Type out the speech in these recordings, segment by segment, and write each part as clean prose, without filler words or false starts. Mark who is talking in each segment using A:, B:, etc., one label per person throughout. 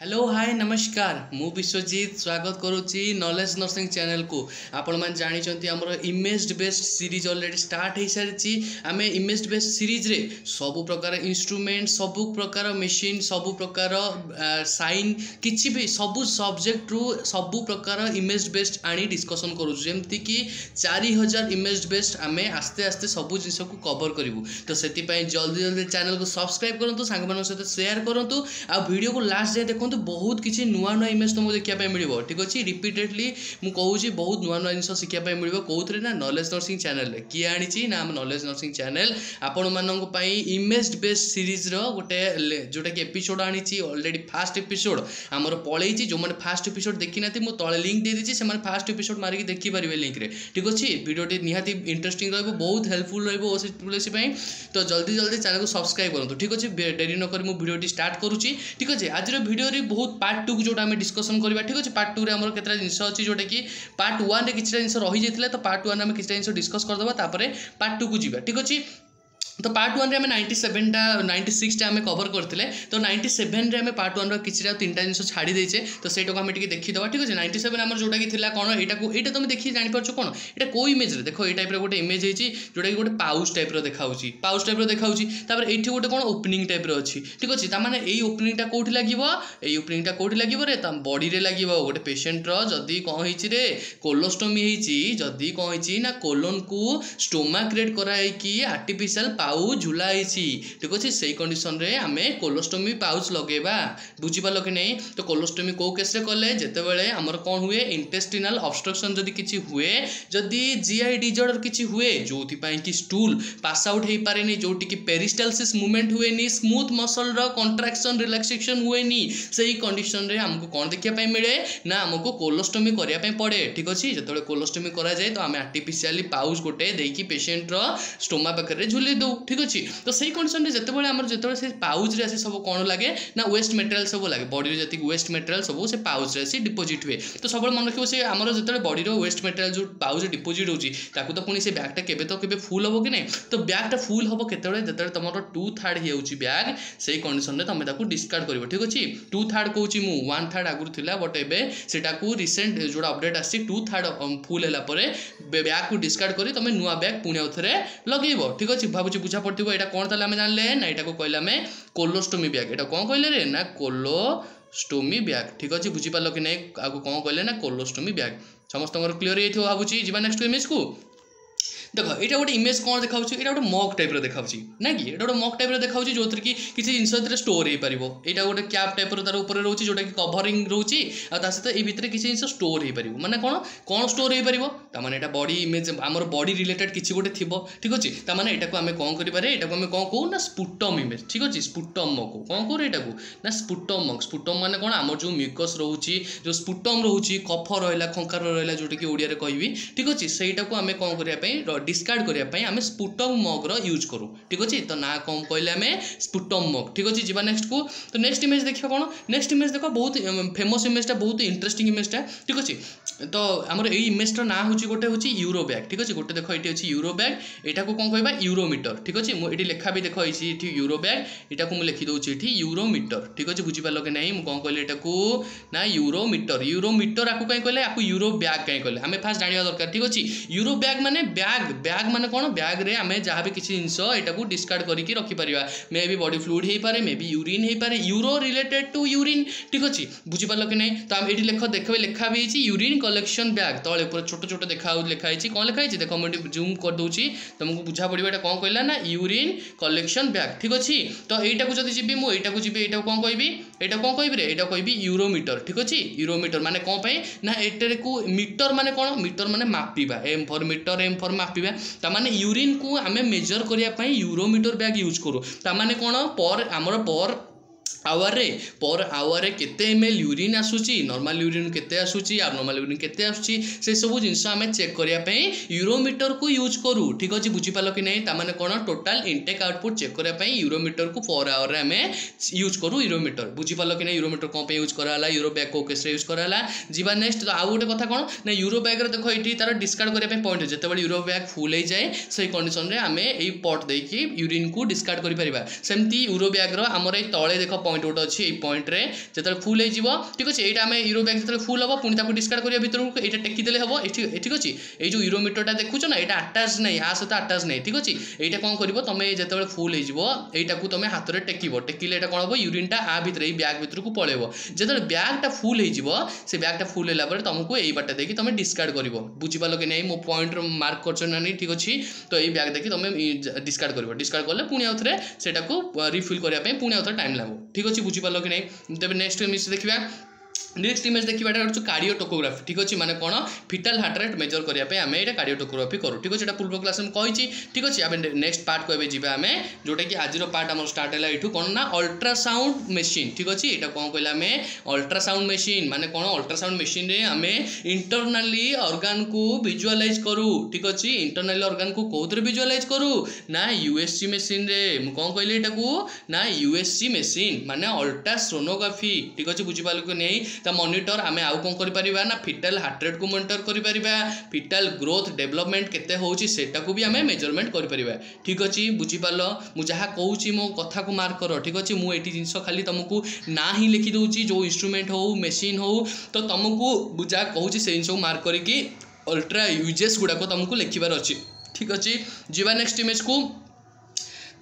A: Hello hi नमस्कार मु विश्वजीत स्वागत करुच्ची नॉलेज नर्सिंग चैनल को आपण मैंने जानी आमर image based series already start हो सारी आम इमेज बेस्ड सीरीज रे सबु प्रकार इंस्ट्रूमेंट सबु प्रकार मशीन सबु प्रकार साइन किछि भी सबु सब्जेक्ट रु सबु प्रकार इमेज बेस्ड आनी डिस्कशन करूँ जमती कि 4000 इमेज बेस्ड आम आस्ते आस्ते सबु जिस को कवर करूँ तो से जल्दी जल्दी चैनल को सब्सक्राइब करूँ सांग सहित शेयर करूँ आ वीडियो को लास्ट जाए देखो बहुत किसी नुआ नुआ इमेज तुमको देखा मिल ठीक अच्छे रिपीटेडली मुझे बहुत नुआ नुआ जिन शिखापी मिल कौन ना नॉलेज नर्सिंग चैनल किए आनी ना आम नॉलेज नर्सिंग चैनल आपण मानी इमेज बेस्ड सीरीज गोटे जोटा कि एपिसोड आनी ऑलरेडी फास्ट एपिसोड आमर पलि जो मैंने फास्ट एपिसोड देखी ना मुझे तले लिंक दे दी से फास्ट एपिसोड मारिक देखिपारे लिंक रे ठीक अच्छे वीडियोटी निहाती इंटरेस्टिंग रही बहुत हेल्पफुल रही तो जल्दी जल्दी चैनल को सब्सक्राइब करूँ ठीक अच्छे डेरी नक वीडियोटी स्टार्ट करुँची ठीक अच्छे आज वीडियो बहुत पार्ट 2 जोटा आम डिस्कसन करवा ठीक अच्छे पार्ट 2 रे हमर केतरा जिंस अछि जोटा कि पार्ट 1 रे किछटा जिंस रही जाइतिला तो पार्ट 1 रे हम किछटा जिंस डिस्कस कर दबा तापरे पार्ट 2 को जीवा ठीक अच्छे तो पार्ट 1 रे आम 96 आम कवर करते तो 97 रे आम पार्ट 1 किसी 3टा जिन छाड़ी देचे तो सही आम देखीद ठीक अच्छे 97 आम जोटा कि कौन यहाँ तुम देखिए जापर कौन यहाँ कौ इमेज देखो ये टाइप गोटे इमेज होती जोटा कि गोटे पाउच टाइप देखा पाउच टाइप देखा ये गोटे कौन ओपनिंग टाइप अच्छी ठीक अच्छे ताने यही ओपनिंगटा कौटी लगे ये ओपनिंगटा कौटी लगे रे बॉडी रे लगे गोटे पेसेंटर जदि कौन हो कोलोस्टोमी जदि कौन हो कोलोन को स्टोमा क्रिएट कराई आर्टिफिशियल पाउच झुला ठीक अच्छे से कंडीशन रे आम कोलोस्टोमी पाउच लगेबा बुझीपाल कि नहीं तो कोलोस्टोमी कौ केस कले जिते आमर कौन हुए इंटेस्टिनल ऑब्स्ट्रक्शन जदि किछि हुए जदि जीआई डिजॉर्डर किछि हुए जो कि स्टूल पास आउट हो पारे जोटि कि पेरिस्टालसिस मूवमेंट हुए स्मूथ मसल रो कंट्राक्शन रिलैक्सेशन हुए से कंडीशन रे हमको कौन देखा मिले ना हमको कोलोस्टोमी करने पड़े ठीक अच्छे जो कोलोस्टोमी करा जाए तो आम आर्टिफिशियली पाउच गोटे देकी पेशेंट रो स्टोमा पाखे झुले दो ठीक अच्छे तो सही कंडीशन में जिते से पाउच रे आसी सब कौन लगे ना वेस्ट मटेरियल सब लगे बॉडी रे जति वेस्ट मटेरियल सब से पाउच रे आसी डिपोजिट हुए तो सब मन रखियो से हमर जिते बॉडी रो वेस्ट मटेरियल जो पाउच डिपोजिट होची ताकू तो पुणी से बैगटा केबे फुल हो कि नहीं तो बैगटा फुल हम केतबेले जते तुम 2/3 होउची बैग से कंडीशन रे तुम ताकू डिस्कार्ड करिवो ठीक अच्छे 2/3 कहूची मु 1/3 आगुर थिला बट एबे सेटा को रिसेंट जोड़ा अपडेट आसी 2/3 फुल हैला परे बैग को डिस्कार्ड करी तुम नुआ बैग पुणी आउथरे लगेइबो ठीक अच्छे भाबुची बुझा पड़थिबो एटा कोन ताले हमें जानले ना एटा को कहला में कोलोस्टोमी बैग एटा कोन कहले रे ना कोलोस्टोमी बैग ठीक अच्छे बुझी पालो कि नहीं आगु कोन कहले ना कोलोस्टोमी बैग समस्त क्लियर होइथो भाबुची जीवा नेक्स्ट इमेज को देख यहाँ गोटे इमेज कौन देखा यहाँ गोटे मग टाइप देखा ना कि गोटे मग टाइप देखा जो कि किसी जिन स्टोर हो पार यहाँ गोटे कैप टाइप तार ऊपर रोचे जोटा कि कभरिंग रोचे सहित ये भितर किसी जिन स्टोर हो पार माने कौन स्टोर हो पार यहाँ बॉडी इमेज आम बॉडी रिलेटेड किसी गोटे थी ठीक अच्छे ताने यहाँ को आम कौन करें यहाँ आम कौन कहूँ ना स्पुटम इमेज ठीक अच्छे स्पुटम मग कौन कहूँ यहाँ ना स्पुटम माने कौन आम जो म्यूकस रोचे जो स्पुटम रोचे कफ रहा खंकार रहा जोटा कि ओडिया कहबी ठीक अच्छे सहीटा को आम कौन करने डिस्कार्ड करने आम स्पुटम मग यूज करूँ ठीक अच्छे तो ना कौन कहले आम स्पुटम मग ठीक अच्छे जीवा नेक्स्ट को तो नेक्स्ट इमेज देखा कौन नेक्स्ट इमेज देख बहुत फेमस इमेजटा बहुत इंटरेस्टिंग इमेजटा ठीक अच्छे तो आमर ये इमेजटा ना हूँ गोटे हूँ यूरो बैग ठीक अच्छे गोटे देख ये अच्छी यूरो बैग यहाँ को कौन कहबा यूरोमीटर ठीक अच्छे मुझे लेखा भी देख ये यूरो बैग यहाँ को लिखिदे ये यूरोमीटर ठीक अच्छे बुझीपाल कि नहीं कौन कहले यहाँ को ना यूरोमीटर आपको कहीं कहले आपको यूरो बैग कहीं कहले आम फास्ट जाना दरकार ठीक अच्छे यूरो बैग माने बैग माने कौन बैग रे आम जहाँ भी किसी जिनस यहाँ डिस्कार्ड करके रखिपर मे भी बॉडी फ्लूइड हो पारे मे भी यूरिन हो पारे यूरो रिलेटेड टू यूरिन ठीक अच्छे बुझीपाल कि नहीं तो आम ये देखे लिखा भी यूरिन कलेक्शन बैग तले पूरा छोट छोट देखा लिखाई कौन लिखाई देख मुझे जूम कर दूसरी तुमको बुझा पड़ो यहाँ कौन कहला ना यूरिन कलेक्शन बैग ठीक अच्छे तो यहाँ को जब जी मुझे यहाँ कौन कहबी यहाँ कौन कहबी रे यहाँ कहबी यूरोमीटर ठीक अच्छे यूरोमीटर माने कौन पे ना एटर को मीटर माने कौन मीटर माने मापिबा M for meter M for मापिबा तामाने यूरिन को आम मेजर करने यूरोमीटर बैग यूज करूँ तामाने कौन पर आमर पर आवर रे केते ml यूरिन आसूची नॉर्मल यूरिन केते आसूची एब्नॉर्मल यूरिन केते आसूची से सब जिनस आम चेक करने यूरोमीटर को यूज करूँ ठीक अच्छे बुझीपाल कि नहीं तामाने कौन टोटाल इनटेक आउटपुट चेक करने यूरोमीटर को पर आवर रे आम यूज करूँ यूरोमीटर बुझीपाल कि नहीं यूरोमीटर कौन यूज कराला यूरो बैग को केस यूज कराला जीवा नेक्स्ट तो आउ गोटे कथा कौन ना यूरो बैग रे देखो ये तार डिस्कार्ड करने पॉइंट जिते यूरो बैग फुल हो जाए से कंडीशन रे आम ये पट देकी यूरिन को डिस्कार्ड कर सेमती यूरो बैग आमर ये तले देख पॉइंट गोटे अच्छी ये पॉइंट रे जो फुल हो ठीक अच्छे यहाँ आम यूरो बैग जो फुल हम पुणी डिस्कार्ड करने भितर यहाँ टेकिदेले हम ठीक अच्छे ये जो यूरोमीटरटा देखुच ना यहाँ अटाच नहीं आ सहित अटाच नहीं ठीक अच्छे यहाँ कौन कर तुम जो फुल हो तुम हाथ में टेकिब टेकिले कौन हम यूरिनटा आ भितर बैग भितर को पलैब जो बैगटा फुल हो से बैगटा फुल है तुमको यही बाटा देखिए तुम डिस्कार्ड कर बुझीपाल कि नहीं मो पॉइंट मार्क कर नहीं ठीक अच्छे तो ये बैग देखिए तुम डिस्कार्ड कर डिस्कार्ड कले पुणी आउ थे सेटा को रिफिल करने पुणी आउ थे टाइम लगे ठीक अच्छे बुझीपाल कि नहीं तेज नेक्स्ट इमेज देखा नेक्स्ट इमेज देखा हूँ कार्डियोटोकोग्राफी ठीक अच्छे माने कौन फिटाल हार्ट रेट मेजर करने आम ये कार्डियोटोकोग्राफी करूँ ठीक अच्छे पूर्व क्लास में कही ठीक अच्छे आम नेक्स्ट पार्ट को एवं आम जोटा कि आज पार्ट आम स्टार्ट है ये कौन ना अल्ट्रासाउंड मेसीन ठीक अच्छे यहाँ कौन कहला आम अल्ट्रासाउंड मेसीन माने कौन अल्ट्रासाउंड मेसीन रे आम इंटरनाली ऑर्गन को विजुअलाइज करूँ ठीक अच्छे इंटरनाली ऑर्गन को कौन विजुअलाइज करूँ ना यूएसजी मेसीन रे कौन कहली यहाँ ना यूएसजी मेसीन माने अल्ट्रासोनोग्राफी ठीक अच्छे बुझीपाल कि नहीं मॉनिटर आम आउ कौन कर ना फिटाल हार्ट रेट को मॉनिटर कर फिटाल ग्रोथ डेवलपमेंट केते होची सेटा को भी आम मेजरमेंट कर ठीक अच्छे बुझीपाल मुझे कहूँ मो कथा को मार्क कर ठीक अच्छे मुझे जिनस खाली तुमको ना ही लिखी दूसरी जो इंस्ट्रूमेंट हो मेसीन हो तो तुमको जहाँ कहूँ से जिन मार्क करके अल्ट्रा यूजेस गुड़ाक तुमको लिखार अच्छे ठीक अच्छे जीवा नेक्स्ट इमेज को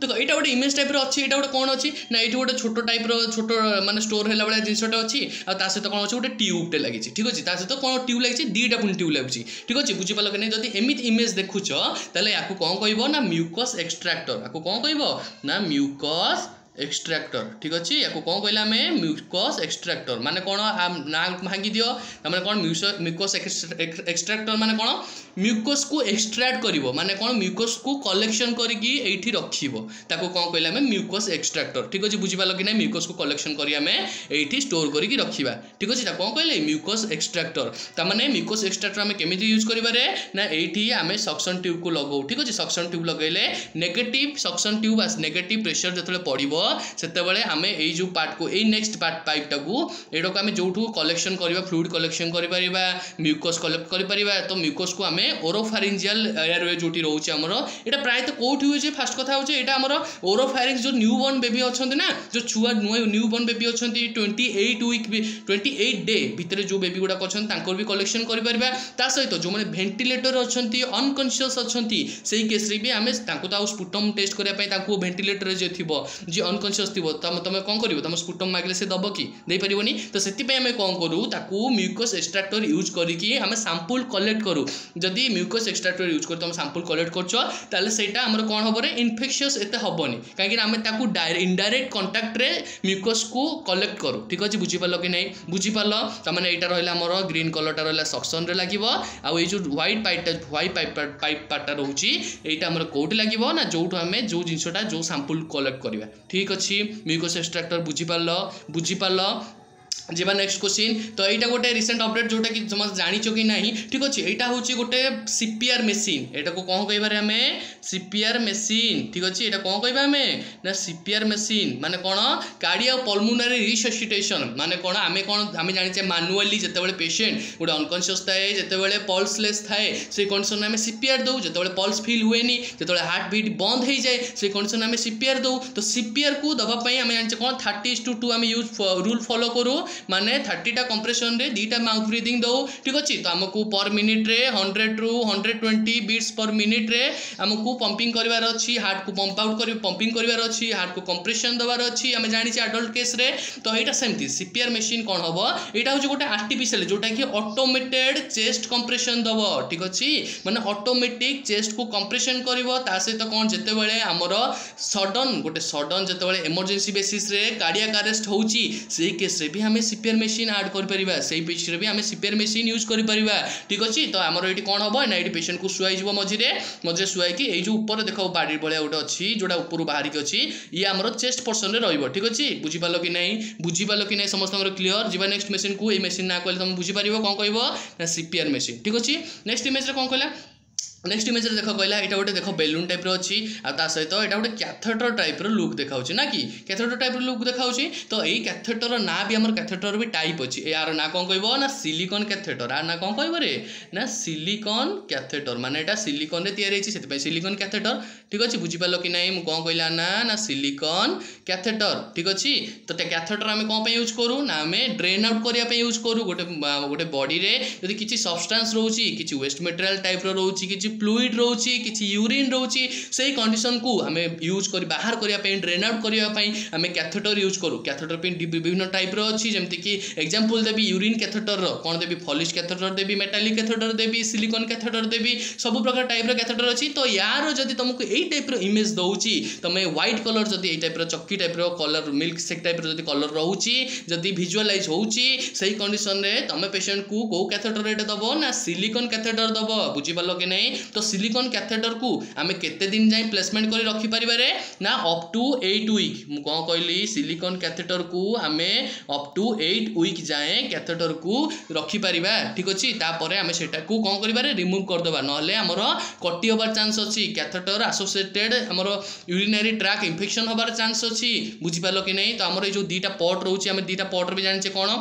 A: देखो यहाँ गोटे इमेज टाइप अच्छी यहाँ गोटे कौन अच्छी ना ये गोटे छोट टाइप छोट माने स्टोर है भाया जिनटा अच्छी आ सहित कौन अच्छे गोटे ट्यूबटे लगी ठीक अच्छे सहित कौन ट्यूब लगी दीटा पुणी ट्यूब लगी ठीक अच्छे बुझीपाल कि नहीं जब एमती इमेज देखुच ताले या कौन कह ना म्यूकस एक्सट्रैक्टर या कौन कह ना म्यूकस एक्सट्रैक्टर ठीक अच्छे या कौन कहला आम म्यूकस एक्सट्रैक्टर माने कौन ना भांगी दियो माने कौन म्यूकस एक्सट्रैक्टर माने कौन म्यूकस को एक्सट्रैक्ट करिवो माने कौन म्यूकस को कलेक्शन करके एठी रखिवो ताको कौन कहला आम म्यूकस एक्सट्रैक्टर ठीक अच्छे बुझीपाल कि नहीं म्यूकस को कलेक्शन करी आम एठी स्टोर करके रखिबा ठीक अच्छे कौन कहले म्यूकस एक्सट्रैक्टर ता माने म्यूकस एक्सट्रैक्टर आम केमिति यूज करिबारे ना एठी आम सक्शन ट्यूब को लगाऊ ठीक अच्छे सक्शन ट्यूब लगेले नेगेटिव सक्शन ट्यूब आस नेगेटिव प्रेशर जतले पड़िबो सेतेबेले आमे एई जो पार्ट को एई नेक्स्ट पार्ट पाइप टाकू एडो को आमे जोठू कलेक्शन करबा फ्लूइड कलेक्शन करि परिबा म्यूकस कलेक्ट करि परिबा तो म्यूकस को आमे ओरोफारिंजियल एयरवे जोटी रहउचे हमर एटा प्राय तो कोठी होय जे फर्स्ट कथा होचे एटा हमर ओरोफारिंज जो न्यूबॉर्न बेबी अछंती ना जो छुआ न्यूबॉर्न बेबी अछंती 28 वीक 28 डे भितरे जो बेबी गुडा अछंती तांकर भी कलेक्शन करि परिबा ता सहित जो माने वेंटिलेटर अछंती अनकॉन्शियस अछंती सेही केस रे भी आमे तांको तो स्पुटम टेस्ट करिया पई तांको वेंटिलेटर जे थिबो जे अनकॉन्शियस थिबो तुम कौन कर तुम स्पुटम मागिले से दब कि दे पारिबनी तो से आम कौन करूँ ताकू म्यूकस एक्सट्रैक्टर यूज करके आम सैंपल कलेक्ट करूँ जदि म्यूकस एक्सट्रैक्टर यूज कर तुम सैंपल कलेक्ट कर कौन हम इनफेक्शियस एत हेनी कहीं आम इनडायरेक्ट कंटाक्ट रे म्यूकस को कलेक्ट करूँ ठीक अच्छे बुझीपाल कि नहीं बुझीपाल तमाने यहाँ रहा आमर ग्रीन कलरटा रहा सक्शन लगे आउ जो व्हाइट पाइप पार्टा रोचे यहाँ आम कौटी लगे ना जो आम जो जिनटा जो सैंपल कलेक्ट करवा ठीक अच्छे म्यूकस एक्सट्रैक्टर बुझीपाल जीवा नेक्स्ट क्वेश्चन तो यहाँ गोटे रिसेंट अपडेट जोटा कि समस्त जानिछ कि नहीं ठीक अच्छे यहाँ हूँ गोटे सीपीआर मेसीन यहाँ को कौन कह आम सीपीआर मेसीन ठीक अच्छे यहाँ कौन कह आम ना सीपीआर मेसीन माने कौन कार्डियो पल्मोनारी रिससिटेशन माने कौन आम जाने मैनुअली जिते पेशेंट गोटे अनकॉन्शियस थाए जिते पल्सलेस थाए से कंडीशन में सीपीआर दो जिते पल्स फिल हुए जो हार्ट बीट बंद हो जाए से कंडीशन में सीपीआर दो तो सीपीआर को दवाई आम जाने कौन 30:2 आम यूज रूल फॉलो करूँ माने 30टा कंप्रेशन रे 2टा माउथ ब्रीथिंग दो ठीक अच्छे तो आमको पर मिनिट रे 100 रू 120 बीट्स पर मिनिट रे आमको पंपिंग करवार अच्छी हार्ट को पंप आउट कर पंपिंग करवार अच्छी हार्ट को कंप्रेशन दबार अच्छी आम जानी अडल्ट केस रे तो यहाँ सेमती सीपीआर मेसीन कौन हम यहाँ हूँ गोटे आर्टिफिशियल जोटा कि ऑटोमेटेड चेस्ट कंप्रेशन दब ठीक अच्छे माने ऑटोमेटिक चेस्ट को कंप्रेशन कर सहित कौन जिते आमर सडन गोटे सडन जिते इमरजेंसी बेसिस रे कार्डियक अरेस्ट होची से केस रे भी आम सीपीआर मेसीन ऐड कर परिबा सेही पेशेंट रे भी आम सीपीआर मेसीन यूज कर परिबा ठीक अच्छे तो आमर ये कौन हम ना ये पेशेंट को शुआई मझे शुआई ये जो ऊपर देख बाड़ी भाया गोटे अच्छी जोटा ऊपर बाहरिक अच्छी ये आमर चेस्ट पर्सन रे ठीक अच्छे बुझीपाल कि नहीं समस्त क्लीयर जीवा नेक्स्ट मेसीन को ये मेसीन ना कहले तुम बुझीपार कौन कह ना सीपीआर मेसीन ठीक अच्छे नेक्स्ट इमेज रे कौन कहला नेक्स्ट इमेज देख कहला यहाँ गोटे देख बेलून टाइप अच्छी आ सहित यहाँ गोटे कैथेटर टाइप लुक देखा ना कि कैथेटर टाइप लुक देखा तो यही कैथेटर ना भी आम कैथेटर भी टाइप अच्छी यार ना कौन कह ना सिलिकॉन कैथेटर यार ना कौन कह रे ना सिलिकॉन कैथेटर माने यहाँ सिलिकॉन तैयारी से सिलिकॉन कैथेटर ठीक अच्छे बुझीपाल कि नहीं कौन कहला ना सिलिकॉन कैथेटर ठीक अच्छे तो कैथेटर आम कौन यूज करूँ ना आम ड्रेन आउट करने यूज करूँ गोटे गोटे बॉडी रे यदि किसी सब्सटेंस रोचे कि वेस्ट मटेरियल टाइप रोचे कि फ्लूइड रोचे कि यूरिन रोचे से कंडीशन को आम यूज कर बाहर करने ड्रेन आउट करने आम कैथेटर यूज करूँ कैथेटर विभिन्न टाइप अच्छी जमती कि एग्जांपल देवी यूरिन कैथेटर कौन देवी फॉलिश कैथेटर देवी मेटालिक कैथेटर देवी सिलिकॉन कैथेटर देवी सब प्रकार टाइप कैथेटर अच्छी तो यार जदि तुमको यही टाइप इमेज दौची तुम व्हाइट कलर जदि यही टाइप चक्की type colour milk shake type जदि कलर रोची जदि विजुअलाइज होची सही कंडीशन रे तुम पेशेंट को कौ कैथेटर एटा दबो ना सिलिकॉन कैथेटर दबो बुझीपाल कि नहीं तो सिलिकॉन कैथेटर को आम केते दिन जाए प्लेसमेंट कर रखी पारे ना अप टू 8 वीक मु कौन कहली सिलिकॉन कैथेटर को आम अप टू 8 वीक जाए कैथेटर को रखी पारिबा ठीक अच्छे तापर आम सेटा को कौन करिबारे रिमूव करदेबा नहले आमर कटि होबार चांस अच्छी कैथेटर एसोसिएटेड आमर यूरिनरी ट्रैक इन्फेक्शन होबार चांस अच्छी बुझीपाल कि नहीं तो आमर जो दुईटा पट रोचे आम दुईटा पट भी जाने कौन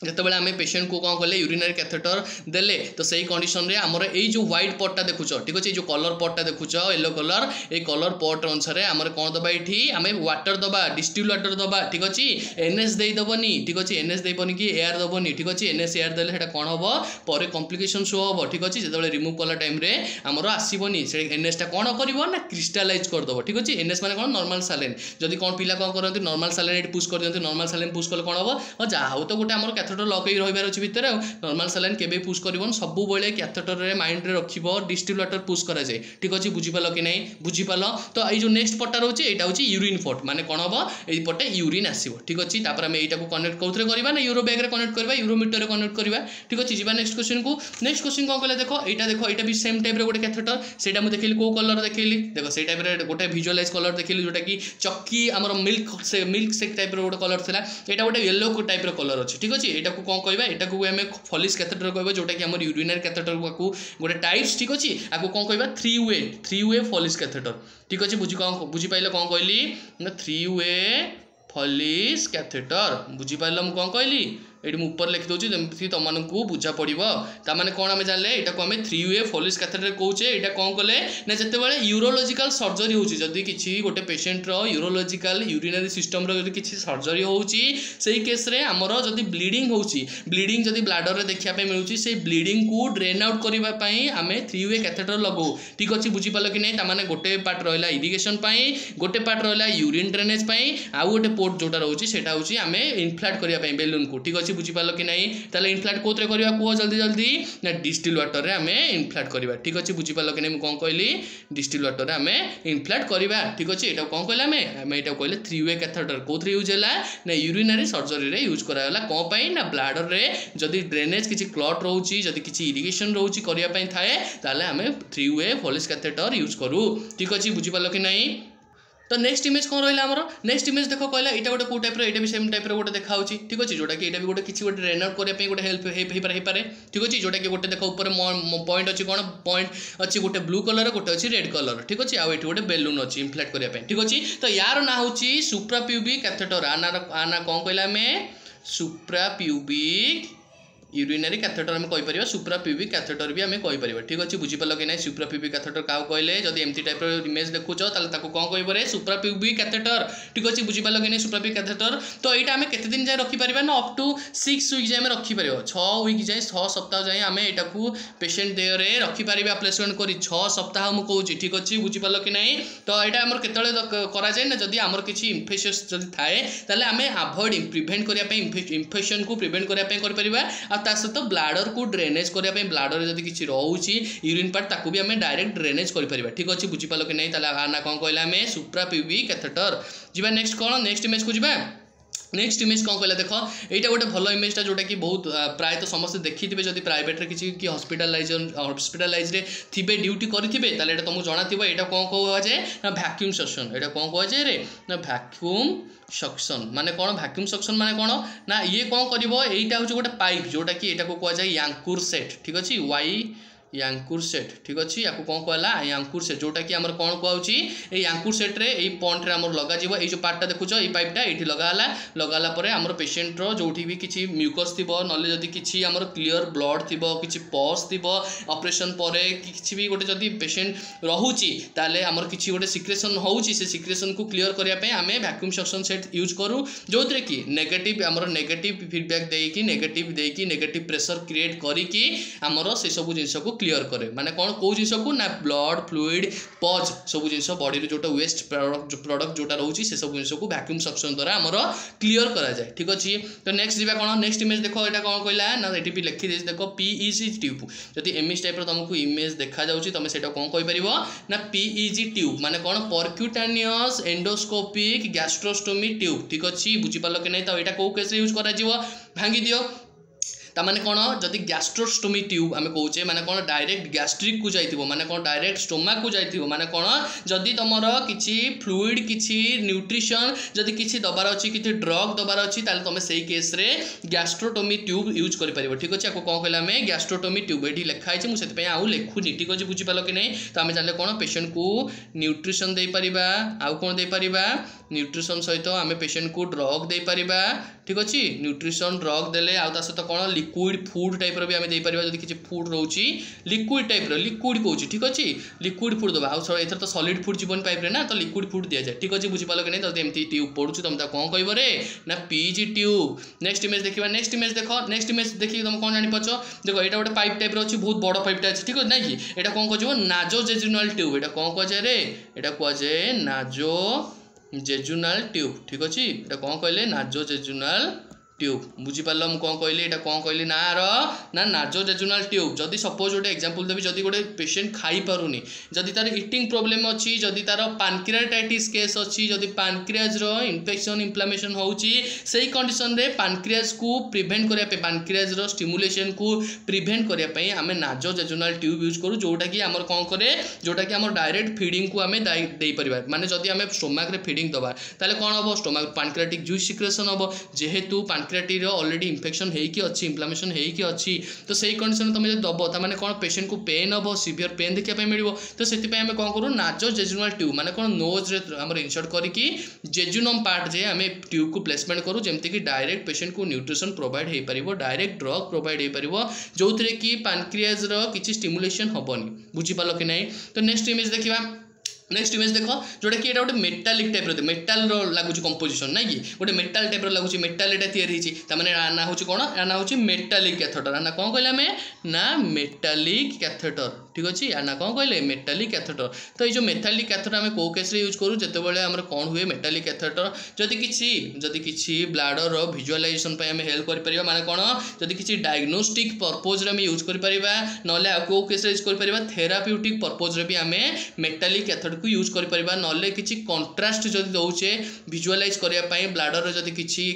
A: जितेबाला आम पेशेंट को कौन कले यूरिनरी कैथेटर देले तो सही कंडीशन रे आमर ए जो व्हाइट पटटा देखुच ठीक अच्छे जो कलर पटटा देखुच येलो कलर ए कलर पट अनुसार आमर कौन दबा ये आम वाटर दबा डिस्टिल वाटर दबा ठीक अच्छे एनएस देदबनी ठीक अच्छे एनएस देबनी कि एयर दबनी ठीक अच्छे एनएस एयर देले कौन हम पर कम्प्लिकेशन शो हम ठीक अच्छे जो रिमूव कला टाइम रे आमर आसबनी से एनएसटा कौन कर ना क्रिस्टालाइज करदेव ठीक अच्छे एनएस माने कौन नॉर्मल सालाइन जदि कौन पिला कौन करते नॉर्मल सालाइन पुश कर दिखाते नॉर्मल सालाइन पुश कले कौन हम जहाँ हो तो गोटे आम कैथेटर लगे रही अच्छे भितर नॉर्मल सालाइन केबे पुश कर सब बेले कैथेटर माइंड रे रखिबो डिस्टिल वाटर पुश करा जाए ठीक अच्छे बुझीपाल कि नहीं बुझीपाल तो ये जो नेक्स्ट पट्टा रोचे यहाँ हूँ यूरिन पट माने कौन हम ये पटे यूरिन आसो ठीक अच्छे आम यहाँ कनेक्ट कौन करवा ना यूरो बैग कनेक्ट करवा यूरोमीटर कनेक्ट करवा ठीक अच्छे जी नेक्स्ट क्वेश्चन को नेक्स्ट क्वेश्चन कौन कहला देखो यहाँ भी सेम टाइप गोटे कैथेटर से देखिली कौ कलर देखिली देख से टाइप गोटे विजुअलाइज कलर देखिली जोटा कि चक्की आम मिल्क शेक टाइप गोटे कलर था यहाँ गोटे येलो टाइप कलर अच्छे ठीक अच्छे यहाँ कौन कहवा यहाँ आम फॉलिश कैथेटर कहवा जोटा कि आम यूरिनरी कैथेटर को गोटे टाइप्स ठीक अच्छे आपको कौन कहवा थ्री वे फॉलिश कैथेटर ठीक अच्छे बुझीपारे कौन कहली ना 3 वे फॉलिश कैथेटर बुझीपार मुझे कौन कहली ये ऊपर लिखि दूसरी जमी तुमको बुझा पड़ो ताने कौन आम जानले यहाँ आम 3 वे फॉलिश कैथेटर कौचे यहाँ कौन कले ना जिते बड़े यूरोलोजिकल सर्जरी होती किसी गोटे पेशेंटर यूरोलोजिकल यूरिनरी सिस्टम किसी सर्जरी होती केस रे आमर जदि ब्लीडिंग होची ब्लीडिंग जदि ब्लाडर रे देखा मिलूँ से ब्लीडिंग को ड्रेन आउट करने आम 3 वे कैथेटर लगाऊ ठीक अच्छे बुझीपाल कि नहीं ताने गोटे पार्ट रहा इरिगेशन गोटे पार्ट रहा यूरिन ड्रेनेज आउ गोटे पोर्ट जोटा रोचे सेटा हूँ आम इनफ्लाट करने बेलून को ठीक अच्छे बुझीपाल कि नहीं ताले इनफ्लाट कौन करवा कह जल्दी जल्दी ना डिस्टिल वाटर रे आम इनफ्लाट करवा ठीक अच्छे बुझीपाल कि नहीं कौन कहली डिस्टिल वाटर आम इनफ्लाट करवा ठीक अच्छे यहाँ कौन कहला आम यहाँ कहले 3 वे कैथेटर कौन यूज है ना यूरिनरी सर्जरी रे यूज कराला कौन पाई ना ब्लाडर रे जदि ड्रेनेज किसी क्लट रोची जदि किसी इरिगेशन रोची करने थाए ताले आम 3 वे फॉलिश कैथेटर यूज करूँ ठीक अच्छे बुझीपाल कि नहीं तो नेक्स्ट इमेज कौन रहा आमर नेक्स्ट इमेज देख कहला यहाँ गोटे कौ टाइप ये भी सेम टाइप गोटे देखा ठीक अच्छे जोटा कि यहाँ भी गोटे किसी गोटे ड्रेन आउट करने गोटे हेल्प हो पारे ठीक अच्छे जोटा कि गोटे देख ऊपर पॉइंट अच्छी कौन पॉइंट अच्छी गोटे ब्लू कलर गोटे अच्छी रेड कलर ठीक अच्छे आउ ये गोटे बेलून अच्छी इनफ्लेट करने ठीक अच्छे तो यार ना हूँ सुप्राप्यूबिक कैथेटर आना कौन कहला आम सुप्राप्यूबिक यूरिनरी कैथेटर आम कहीपर सुप्राप्यूबिक कैथेटर भी आम कहीपर ठीक अच्छे बुझीपाल कि नहीं सुप्राप्यूबिक कैथेटर क्या कहले जब एमती टाइप इमेज देखुच कौन कह सुप्राप्यूबिक कैथेटर ठीक अच्छे बुझीपाल कि नहीं सुप्राप्यूबिक कैथेटर तो यहाँ आम केते दिन जाए रखिपर ना अप टू 6 वीक जाए रखिपर 6 वीक जाए 6 सप्ताह जाए आम यहाँ पेशेंट देहरे रखिपर प्लेसमेंट कर 6 सप्ताह मुझे कहूँ ठीक अच्छे बुझीपाल कि नहीं तो यहाँ आम केतले ना जदि आमर किसी इन्फेक्शन जब थाए ताले आम अवॉइड प्रिभेंट करने इन्फेक्शन को प्रिभेंट करने कर सहित ब्लाडर को ड्रेनेज करने ब्लाडर जब किसी रोचे यूरिन पार्ट ताकू भी आम डायरेक्ट ड्रेनेज कर ठीक अच्छे बुझीपाल कि नहीं ना कौन कहला आम सुप्राप्यूबिक कैथेटर जी नेक्स्ट कौन नेक्स्ट इमेज को जी नेक्स्ट इमेज कौन कहला देख यहाँ गोटे भल इमेजटा जोटा कि बहुत प्रायतः समस्त देखी थे जब प्राइवेट किसी कि हस्पिटालाइज थे ड्यूटी करेंगे ताले तुमको जाना यहाँ कौन कह जाए ना भैक्यूम सक्शन यहाँ कौन कह जाए रे ना भैक्यूम सक्शन माने कौन भैक्यूम सक्शन माने कौन ना ये कौन कर यहाँ हूँ गोटे पाइप जोटा कि यहाँ को कह जाए यांकुर सेट ठीक अच्छे यांकुर सेट ठीक अच्छे या कौन कहला यांकुर सेट जोटा कि आमर कौन कहूँ ये यांकुर सेट रे ये पॉइंट रे आमर लगा जीवो ये जो पार्टा देखुच ये पाइपटा ये लगाला परे आमर पेशेंट रो जोठी भी किसी म्यूकस थिबो नले जदी किसी आमर क्लियर ब्लड थिबो किसी पस थिबो ऑपरेशन परे किसी भी गोटे जदी पेशेंट रहुची ताले आमर किसी गोटे सिक्रेशन होउची से सिक्रेशन को क्लियर करिया पे आमे वैक्यूम सक्शन सेट यूज करू जोथरे कि नेगेटिव आमर नेगेटिव फीडबैक देकी नेगेटिव प्रेशर क्रिएट करिकी आमर से सब जिंस को क्लियर करे माने कौन को जिंस को ना ब्लड फ्लूइड पज सब जिंस बॉडी रे जोटा वेस्ट प्रोडक्ट जोटा रहउची से सब जिंस को वैक्यूम सक्शन द्वारा हमर क्लियर करा जाए ठीक अछि। तो नेक्स्ट दिबा कोन नेक्स्ट इमेज देखो एटा कोन कहला ना एटी भी लिखि देस देखो पीईजी ट्यूब जदि एमएस टाइप रो तुमको इमेज देखा जाउची तमे सेटा कोन कहि परिबो ना पीईजी ट्यूब माने कोन परक्यूटेनियस एंडोस्कोपिक गैस्ट्रोस्टोमी ट्यूब ठीक अछि बुझि पालो कि नै। तो एटा को केस रे यूज करा जिवो भांगी दियो तामाने कौन जदि गैस्ट्रोस्टोमी ट्यूब आम कौचे माने कौन डायरेक्ट गैस्ट्रिक को जाइथिबो माने कौन डायरेक्ट स्टोमाक को जाइथिबो माने कौन जदि तुमर किछि फ्लूइड किछि न्यूट्रिशन जदि किछि दबार अछि किछि ड्रग दबार अछि ताले तुम सेही केस रे गैस्ट्रोटोमी ट्यूब यूज करि परिबो ठीक अछि। आको कोन कहला में गैस्ट्रोटोमी ट्यूब एठी लिखा है मु सेत पे आउ लेखुनी ठीक अछि बुझि पालो कि नै। तो आमे जाने कौन पेशेंट को न्यूट्रिशन दे परिबा आउ कोन दे परिबा न्यूट्रिशन सहित आमे पेशेंट को ड्रग दे परिबा ठीक अछि न्यूट्रिशन ड्रग देले आउ ता सहित कौन लिक्विड फूड टाइप रो भी आमे दे परिबा जदि किछि फूड रहउची लिक्विड टाइप रो लिक्विड कहउची ठीक अछि लिक्विड फूड दबा आउ एथर तो सॉलिड फूड जीवन पाइप रे ना तो लिक्विड फूड दिया जाए ठीक अछि बुझि पालो कि नै। तो एमती ट्यूब पडुची तुम ता कोन कहबो रे ना पीजी ट्यूब। नेक्स्ट इमेज देखिबा नेक्स्ट इमेज देखो नेक्स्ट इमेज देखि तुम कोन जानि पछो देखो एटा गोटे पाइप टाइप रो अछि बहुत बड़ पाइप टा अछि ठीक अछि नै कि एटा कोन कहजो नाजोजेजुनल ट्यूब एटा कोन कहजे रे एटा कहजे नाजोजेजुनल ट्यूब ठीक अछि एटा कोन कहले नाजोजेजुनल ट्यूब बुझी पार्ल मु कौन कहली एटा कौन कहली ना ना नाजोजेजुनल ट्यूब जदि सपोज गोटे एग्जांपल देबी जदि गोटे पेशेंट खाई पारुनी जदि तार इटिंग प्रॉब्लम अछि जदि तार पैनक्रियाटाइटिस केस अछि जदि पैनक्रियाज रो इन्फेक्शन इन्फ्लेमेशन होउची सेही कंडीशन रे पैनक्रियाज को प्रिवेंट करिया पे पैनक्रियाज रो स्टिमुलेशन को प्रिवेंट करिया पे हमें नाजोजेजुनल ट्यूब यूज करू जोटा कि हमर कौन करे जोटा कि हमर डायरेक्ट फीडिंग को हमें दे परिबा माने जदि हमें स्टोमक रे फीडिंग दबा ताले कोन हो स्टोमक पैनक्रियाटिक जूस सिक्रेशन हो जेहेतु पैनक्रियाटी रो ऑलरेडी इन्फेक्शन हेकी अछि इन्फ्लेमेशन हेकी अछि तो सेही कंडीशन तुम जदि दबो ता माने कोन पेशेंट को पेन हो सीवियर पेन देखिया पे मिलिबो तो सेति पे हमें कोन करू नाजोजेजुनल ट्यूब माने कोन नोज रे हमर इंसर्ट करिकी जेजुनम पार्ट जे हमें ट्यूब को प्लेसमेंट करू जेमति कि डायरेक्ट पेशेंट को न्यूट्रिशन प्रोवाइड हे परिबो डायरेक्ट ड्रग प्रोवाइड हे परिबो जोथरे कि पैनक्रियाज रो किछि स्टिमुलेशन होबनी बुझी पालो कि नै। तो नेक्स्ट इमेज देखिबा नेक्स्ट इमेज देखो जोटा कि एटा गोटे मेटालिक टाइप रो मेटाल रो लागुची कंपोजिशन नै कि गोटे मेटाल टाइप रो लागुची मेटाल एटा तयार हिची त माने ना होची कोन ना होची मेटालिक कैथेटर ना कोन कहले हमें ना मेटालिक कैथेटर ठीक अछि ना कोन कहले मेटालिक कैथेटर। तो ये जो मेटालिक कैथेटर हमें को केस रे यूज करू जते बेले हमर कोन हुए मेटालिक कैथेटर जदि किछि ब्लैडर रो विजुअलाइजेशन पे हमें हेल्प करि परिबा माने कोन जदि किछि डायग्नोस्टिक पर्पस रे हमें यूज करि परिबा नले को केस रे यूज करि परिबा थेराप्यूटिक पर्पस रे भी हमें मेटालिक कैथेटर को यूज करि परिबा नले किछि कंट्रास्ट जदि दउचे विजुअलाइज करिया पई ब्लैडर रो जदि किछि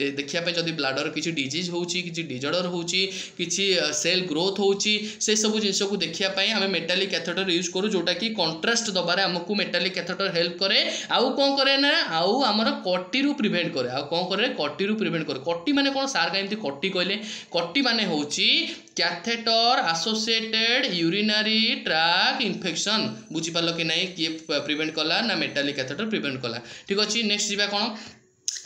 A: देखिया पई जदि ब्लैडर किछि डिजीज होउची किछि डिजॉर्डर होउची किछि सेल ग्रोथ होउची से सब जिंस को देखिया पई हमें मेटालिक कैथेटर यूज करू जोटा कि कंट्रास्ट दबारे हमकु मेटालिक कैथेटर हेल्प करे आउ कोन करे ना आउ हमर कटी रु प्रिवेंट करे आउ कोन करे कटी रु प्रिवेंट करे कटी माने कोन सार का एमती कटी कहले कटी माने होउची catheter associated urinary tract infection बुझी पालो कि नै कि प्रिवेंट कला ना मेटालिक कैथेटर प्रिवेंट कला ठीक अछि। नेक्स्ट जीवा कोन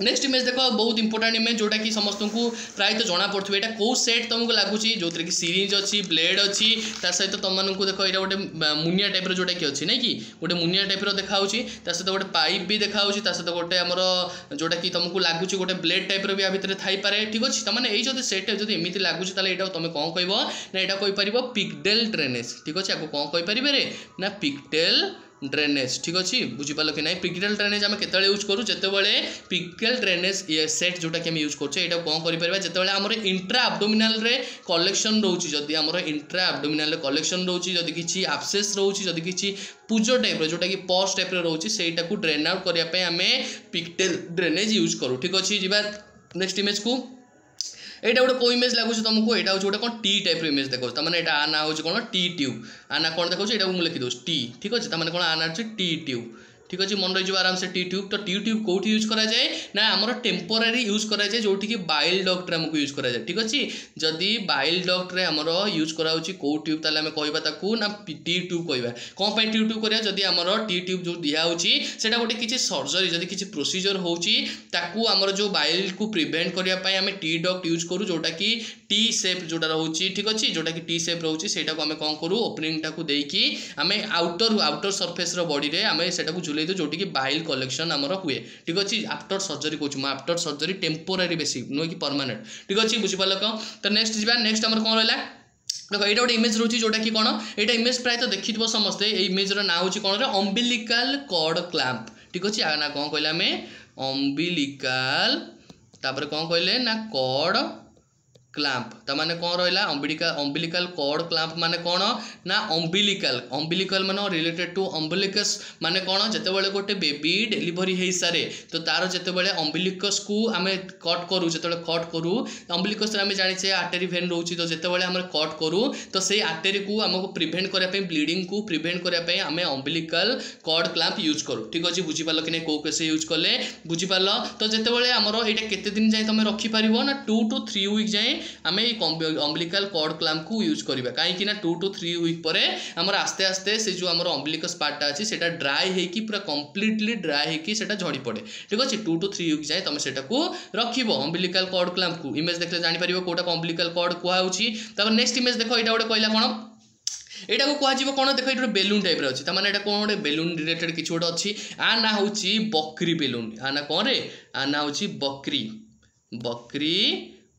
A: नेक्स्ट इमेज देखो बहुत इंपोर्टेंट इमेज जोटा कि समस्त को प्राय तो जना पड़थबे एटा को सेट तुमको लागुची जोतरे कि सिरिंज अछि ब्लेड अछि ता सहित तुम मानकु देखो एटा गोटे मुनिया टाइप रो जोटा कि अछि नै कि गोटे मुनिया टाइप रो देखा होची ता सहित गोटे पाइप भी देखा होची ता सहित गोटे हमर जोटा कि तुमको लागुची गोटे ब्लेड टाइप रो भी आ भितरे थाई पारे ठीक अछि। त माने एई जदि सेट जदि एमिति लागुची ताले एटा तुम कोन कहबो ना एटा कहि परिबो पिगडेल ड्रेनेज ठीक अछि। आको कोन कहि परिबे रे ना पिगडेल ड्रेनेज ठीक अच्छे बुझी पाल कि ना पिगडेल ड्रेनेज आम केतले यूज करूँ जितेबाला पिगडेल ड्रेनेज सेट जोटा कि यूज करें यहाँ कौन कर जितेबाला आम इंट्रा एब्डोमिनाल रे कलेक्शन रोचे जदि आम इंट्रा एब्डोमिनाल कलेक्शन रोचे जदि किसी एब्सेस रोचे जदि किसी पूजो टाइप जोटा कि पस टाइप रोचे सेटा को ड्रेन आउट करने आम पिगडेल ड्रेनेज यूज करूँ ठीक अच्छे जी। नेक्स्ट इमेज को एटा गोटे को इमेज लगुच तुमको यहाँ हूँ गोटे कौन टी टाइप इमेज देखो तमें यहाँ आना हूँ कौन टी ट्यूब आना कौन देखो ये मुझे लिखी दूँ टी ठीक अच्छे तमें कौन आना टी ट्यूब ठीक अच्छे मन रही आराम से टी ट्यूब तो टी ट्यूब कौटी यूज करा जाए ना आमर टेम्पोरारी यूज करा जाए जोटी कि बाइल डक्ट आमको यूज करा जाए ठीक अच्छे जदि बाइल डक्ट रे आमर यूज करा होची को ट्यूब ताले आमे कहबा ताकू ना टी ट्यूब कहबा कोन पय टी ट्यूब करिया जदि आमर टी ट्यूब जो दिया होची सेटा गोटे किछि सर्जरी जदि किछि प्रोसीजर होची ताकू आमर जो बाइल को प्रिवेंट करिया पय आमे टी डक्ट यूज करू जोटा कि टी शेप जोटा रहउची ठीक अच्छे जोटा कि टी शेप रहउची सेटा को आमे कोन करू ओपनिंग टाकू देकी आमे आउटर सरफेस रो बॉडी रे आमे सेटा को झुलै दो जोटी कि बाइल कलेक्शन आमर हुए ठीक अच्छे आफ्टर सर्जरी कहूँ आफ्टर सर्जरी टेम्पोरारी बेसी नुह कि परमानेंट ठीक अच्छे बुझीपाल तो नेक्स्ट जी नेक्स्ट आमर कौन रहा देखो ये गोटे इमेज रोचे जोटा कि कौन यहाँ इमेज प्राय तो देखी समस्ते इमेज ना हूँ कौन अम्बिलिकल कॉर्ड क्लैंप ठीक अच्छे ना कौन कहले आम अम्बिलिकल तापर कौन कहले ना कॉर्ड क्लैंप ताने कौन रहा अम्बिलिकल कॉर्ड क्लैंप माने कौन ना अम्बिलिकल माने रिलेटेड टू अम्बिलिकस माने कौन जितेबाला गोटे बेबी डेलीवरी हो सारे तो तार जितेबाला अम्बिलिकस को आम कट करूँ जो कट करूँ अम्बिलिकस आम जाने आर्टेरी भेन रोचे तो जितेबाला आम कट करूँ तो से आर्टेरी को आमको प्रिवेंट करने ब्लीडिंग को प्रिवेंट करने आम अम्बिलिकल कॉर्ड क्लैंप यूज करूँ ठीक अच्छे बुझीपाल कि नहीं कौ केस यूज कले बुझीपाल तो जितेबाला आमर यहाँ केते दिन जाए तुम रखिपार ना 2 to 3 वीक जाए आम अम्बिलिकल कॉर्ड क्लैंप को यूज करवा कहीं 2 to 3 वीक पर आमर आस्ते आस्ते से जो आमर अम्बिलिकस पार्टा अच्छी से ड्राए होगी पूरा कम्प्लीटली ड्राए होगी झड़ी पड़े ठीक अच्छे 2 to 3 वीक जाए तुम से रखिब अम्बिलिकल कॉर्ड क्लैंप को इमेज देखले जापर कौटा अम्बिलिकल कॉर्ड कहूँ नेक्स्ट इमेज देख यहाँ गोटे कहला कौन यहाँ को कह कौन देख ये बेलून टाइप अच्छी ताने कौन गोटे बेलून रिलेटेड किसी गोटे अच्छी आ ना हूँ बकरी बेलून आ ना कौन रे आ ना हूँ बकरी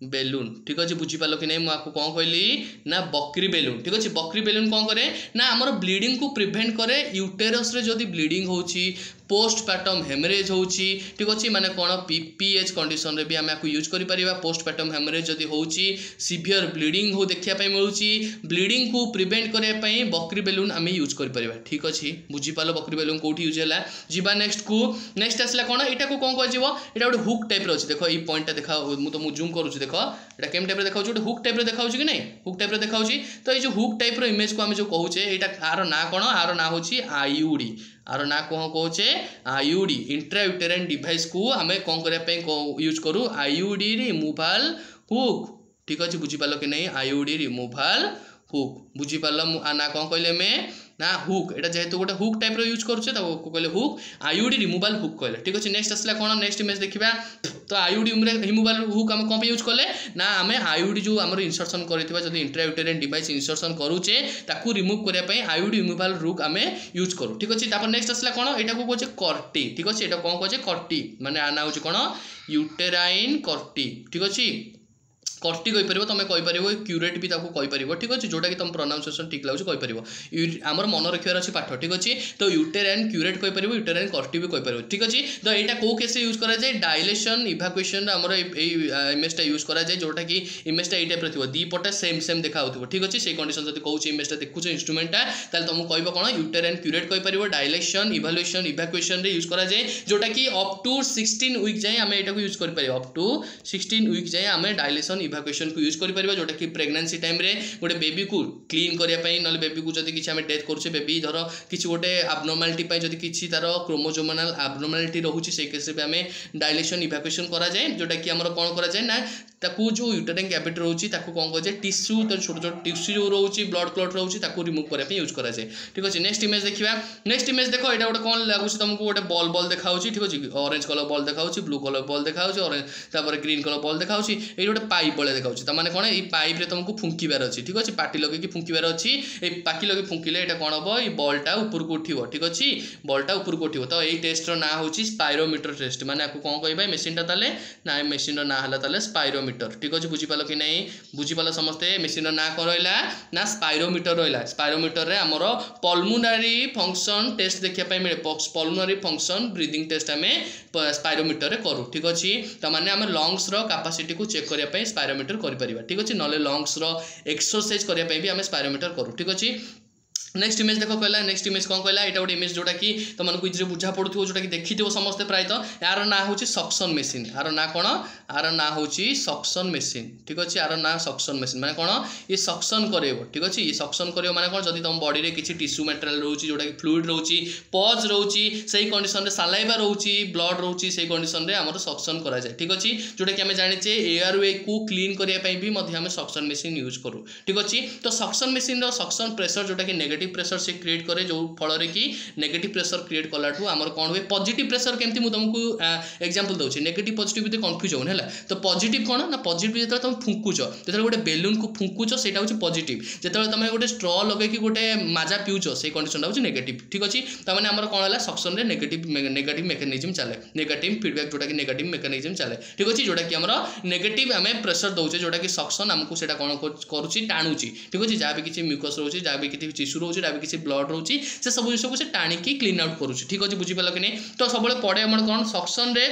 A: बेलून ठीक अच्छे बुझीपाल कि नहीं मुझे कौन कहली ना बकरी बेलून ठीक अच्छे बकरी बेलून कौन करे ना आमर ब्लीडिंग को प्रिवेंट करे यूटेरस रे जदि ब्लीडिंग होची पोस्टपार्टम हेमरेज होची ठीक अच्छे माने कौन पीपीएच कंडीशन रे भी आम यूज करि परिबा पोस्टपार्टम हेमरेज जदि होची सीवियर ब्लीडिंग हो देखिया पई मिलुची ब्लीडिंग को प्रिवेंट करे पई बकरी बेलून आम यूज करि परिबा ठीक अच्छे बुझीपाल बकरी बेलून कोठी यूज होला जीवा नेक्स्ट आसला कौन एटा को कौन कहजिवो एटा गोटे हुक टाइप रो अछि देखो ई पॉइंट देखा मु जूम करूची देखो एटा केम टाइप रे देखाउची गोटे हुक टाइप रे देखाउची कि नहीं हुक टाइप रे देखाउची तो ये जो हुक टाइप रो इमेज को हम जो कहूचे एटा आर ना कौन आर ना होची आईयूडी आर ना कौन कहचे आईयूडी इंट्रायूटेराइन डिवाइस को आम कौन करने यूज करूँ आईयूडी रिमूवाल हुक ठीक अच्छे बुझीपाल कि नहीं आईयूडी रिमूवाल हुक बुझीपाल ना कौन कहले में ना हुक एटा जेहेतु गोटे हुक टाइप रो यूज करूचे तो कहले हुक आईयूडी रिमूवाल हुक कहले ठीक अच्छे नेक्स्ट आसला कौन नेक्स्ट इमेज देखा तो आईयूडी रिमूवाल हुक आम कौन यूज कले ना आम आईयूडी जो आम इंसर्शन करथिबा जदि इंट्रायूटेराइन डिवाइस इंसर्शन करूचे ताकू रिमूव करने पे आईयूडी रिमूवाल हुक आम यूज करूँ ठीक अच्छे तापर नेक्स्ट आसला कौन एटा को कहचे कर्टी ठीक अच्छे एटा कौन कहचे कर्टी माने आना होची कौन यूटेराइन कर्टी ठीक अच्छे कर्टी कहीपर तुम कहीपर क्यूरेट भी कहीपर ठीक अच्छे जोटा कि तुम प्रोनाउंसिएशन ठीक लगे कहीपर आमर मन रखार अच्छे पाठ ठीक अच्छे तो यूटेराइन क्यूरेट कहीपर यूटेराइन कर्टी भी कहीपर ठीक अच्छे तो यहाँ कौ केस यूज कराए डायलेशन इभाकुएशन आमर इमेजटा यूज कराए जोटा कि इमेजटा ये टाइप थी दीपटे सेम देखा ठीक अच्छे से कंडीशन जब कौन इमेजटा देखुच इंस्ट्रुमेंटा तुमको कह कौन यूटेराइन क्यूरेट कहीपर डायलेशन इभालुएशन इभाकुएशन यूज कराए जोटा कि अप टू 16 वीक जाए आम यहाँ यूज कर अप टू 16 वीक जाए आम डायलेशन इभाकुएशन को यूज कर परिबा जोटा कि प्रेगनेंसी टाइम रे गोटे बेबी को क्लीन करिया पई नले बेबी को जदी किछि हमें डेथ करूछे बेबी धर किछि गोटे एब्नॉर्मलिटी पई जदी किछि तार क्रोमोसोमल एब्नॉर्मलिटी रहूछि से केस रे हमें डायलेशन इभाकुएशन करा जाए जोटा कि हमर कोन करा जाए ना ताकू जो यूटेराइन कैविटी रहूछि ताकू कोन कह जाए टिश्यू तो छोट छोट टिश्यू जो रहूछि ब्लड क्लॉट रहूछि ताकू रिमूव करया पई यूज करा जाए ठीक अछि नेक्स्ट इमेज देखिबा नेक्स्ट इमेज देखो एटा गोटे कोन लागुछि तुमको गोटे बॉल देखाउछि ठीक अछि ऑरेंज कलर बॉल देखाउछि ब्लू कलर बॉल देखाउछि ऑरेंज तापर ग्रीन कलर बॉल देखाउछि ए गोटे पाइप बळे देखाउछि त माने कोन ए पाइप रे तुमको फुंकीबार अछि ठीक अछि पाटी लगे कि फुंकीबार अछि ए पाकी लगे फुंकीले एटा कोन हबो ए बॉलटा ऊपर को उठिबो ठीक अछि बॉलटा ऊपर को उठिबो तो ए टेस्ट रो ना होछि स्पाइरोमीटर टेस्ट माने आकु कोन कहबा मशीन टा ताले ना ए मशीन रो ना हला ताले स्पाइरोमीटर ठीक अछि बुझी पालो कि नहीं बुझी पालो समस्ते मशीन रो ना कोन रहला ना स्पाइरोमीटर रहला स्पाइरोमीटर रे हमरो पल्मोनरी फंक्शन टेस्ट देखिया पय मिले पल्मोनरी फंक्शन ब्रीदिंग टेस्ट हमें स्पाइरोमीटर रे करू ठीक अछि त माने हम लंग्स रो कैपेसिटी को चेक करिया पय स्पाइरोमीटर करि परिबा ठीक अछि नले लंग्स रो एक्सरसाइज करिया पय भी हम स्पाइरोमीटर करू ठीक अछि नेक्स्ट इमेज देख कहला नेक्स्ट इमेज कौन कहला एटा गोटे इमेज जोटा कि तुमको इजिली बुझा पड़ुथो जोटा कि देखिथिबो समस्त प्रायतः यार ना होची सक्शन मेसिन यार ना कोन यार ना होची सक्शन मेसिन ठीक अछि यार ना सक्शन मेसिन माने कोन ये सक्शन करेबो ठीक अछि ये सक्शन करेबो माने कोन जदी तुम बॉडी रे किछि टिश्यू मटेरियल रहउची जोटा कि फ्लूइड रहउची पॉज रहउची सही कंडीशन रे सालाइवा रहउची ब्लड रहउची सही कंडीशन रे हमर सक्शन करा जाय ठीक अछि जोटा कि हमें जानि छे एयरवे को क्लीन करिया पई भी मध्ये हमें सक्शन मेसिन यूज करू ठीक अछि तो सक्शन मेसिन रो सक्शन प्रेशर जोटा कि नेगेटिव प्रेशर से क्रिएट करे जो फल रे कि नेगेटिव प्रेशर क्रिएट कलाठू आमर कौन हुए पॉजिटिव प्रेशर केमती मु तुमको एग्जांपल दउछि नेगेटिव पॉजिटिव भितर कंफ्यूज होन हैला तो पॉजिटिव कोन ना पॉजिटिव जेतले तुम फुंकुछ जेतले गोटे बेलून को फुंकुछ सेटा होछि पॉजिटिव जेतले तुम गोटे स्ट्रॉ लगे कि गोटे माजा पिउछ से कंडीशन होछि नेगेटिव ठीक अछि त माने हमर कोन हैला सक्शन रे नेगेटिव मेकानिज्म चले नेगेटिव फीडबैक जोटा कि नेगेटिव मेकानिज्म चले ठीक अछि जोटा कि हमर नेगेटिव हमें प्रेशर दउछे जोटा कि सक्शन हमको सेटा कोन करूछि टाणुछि ठीक अछि जा भी किछि म्यूकस रहउछि जा भी किछि टिश्यू रहउछि जा भी किछि ब्लड रहउछि से सब जिनिस को से टाणी की क्लीन आउट करूछि ठीक अछि बुझि पालो कि नै तो सबले पड़े हमर कोन सक्शन रे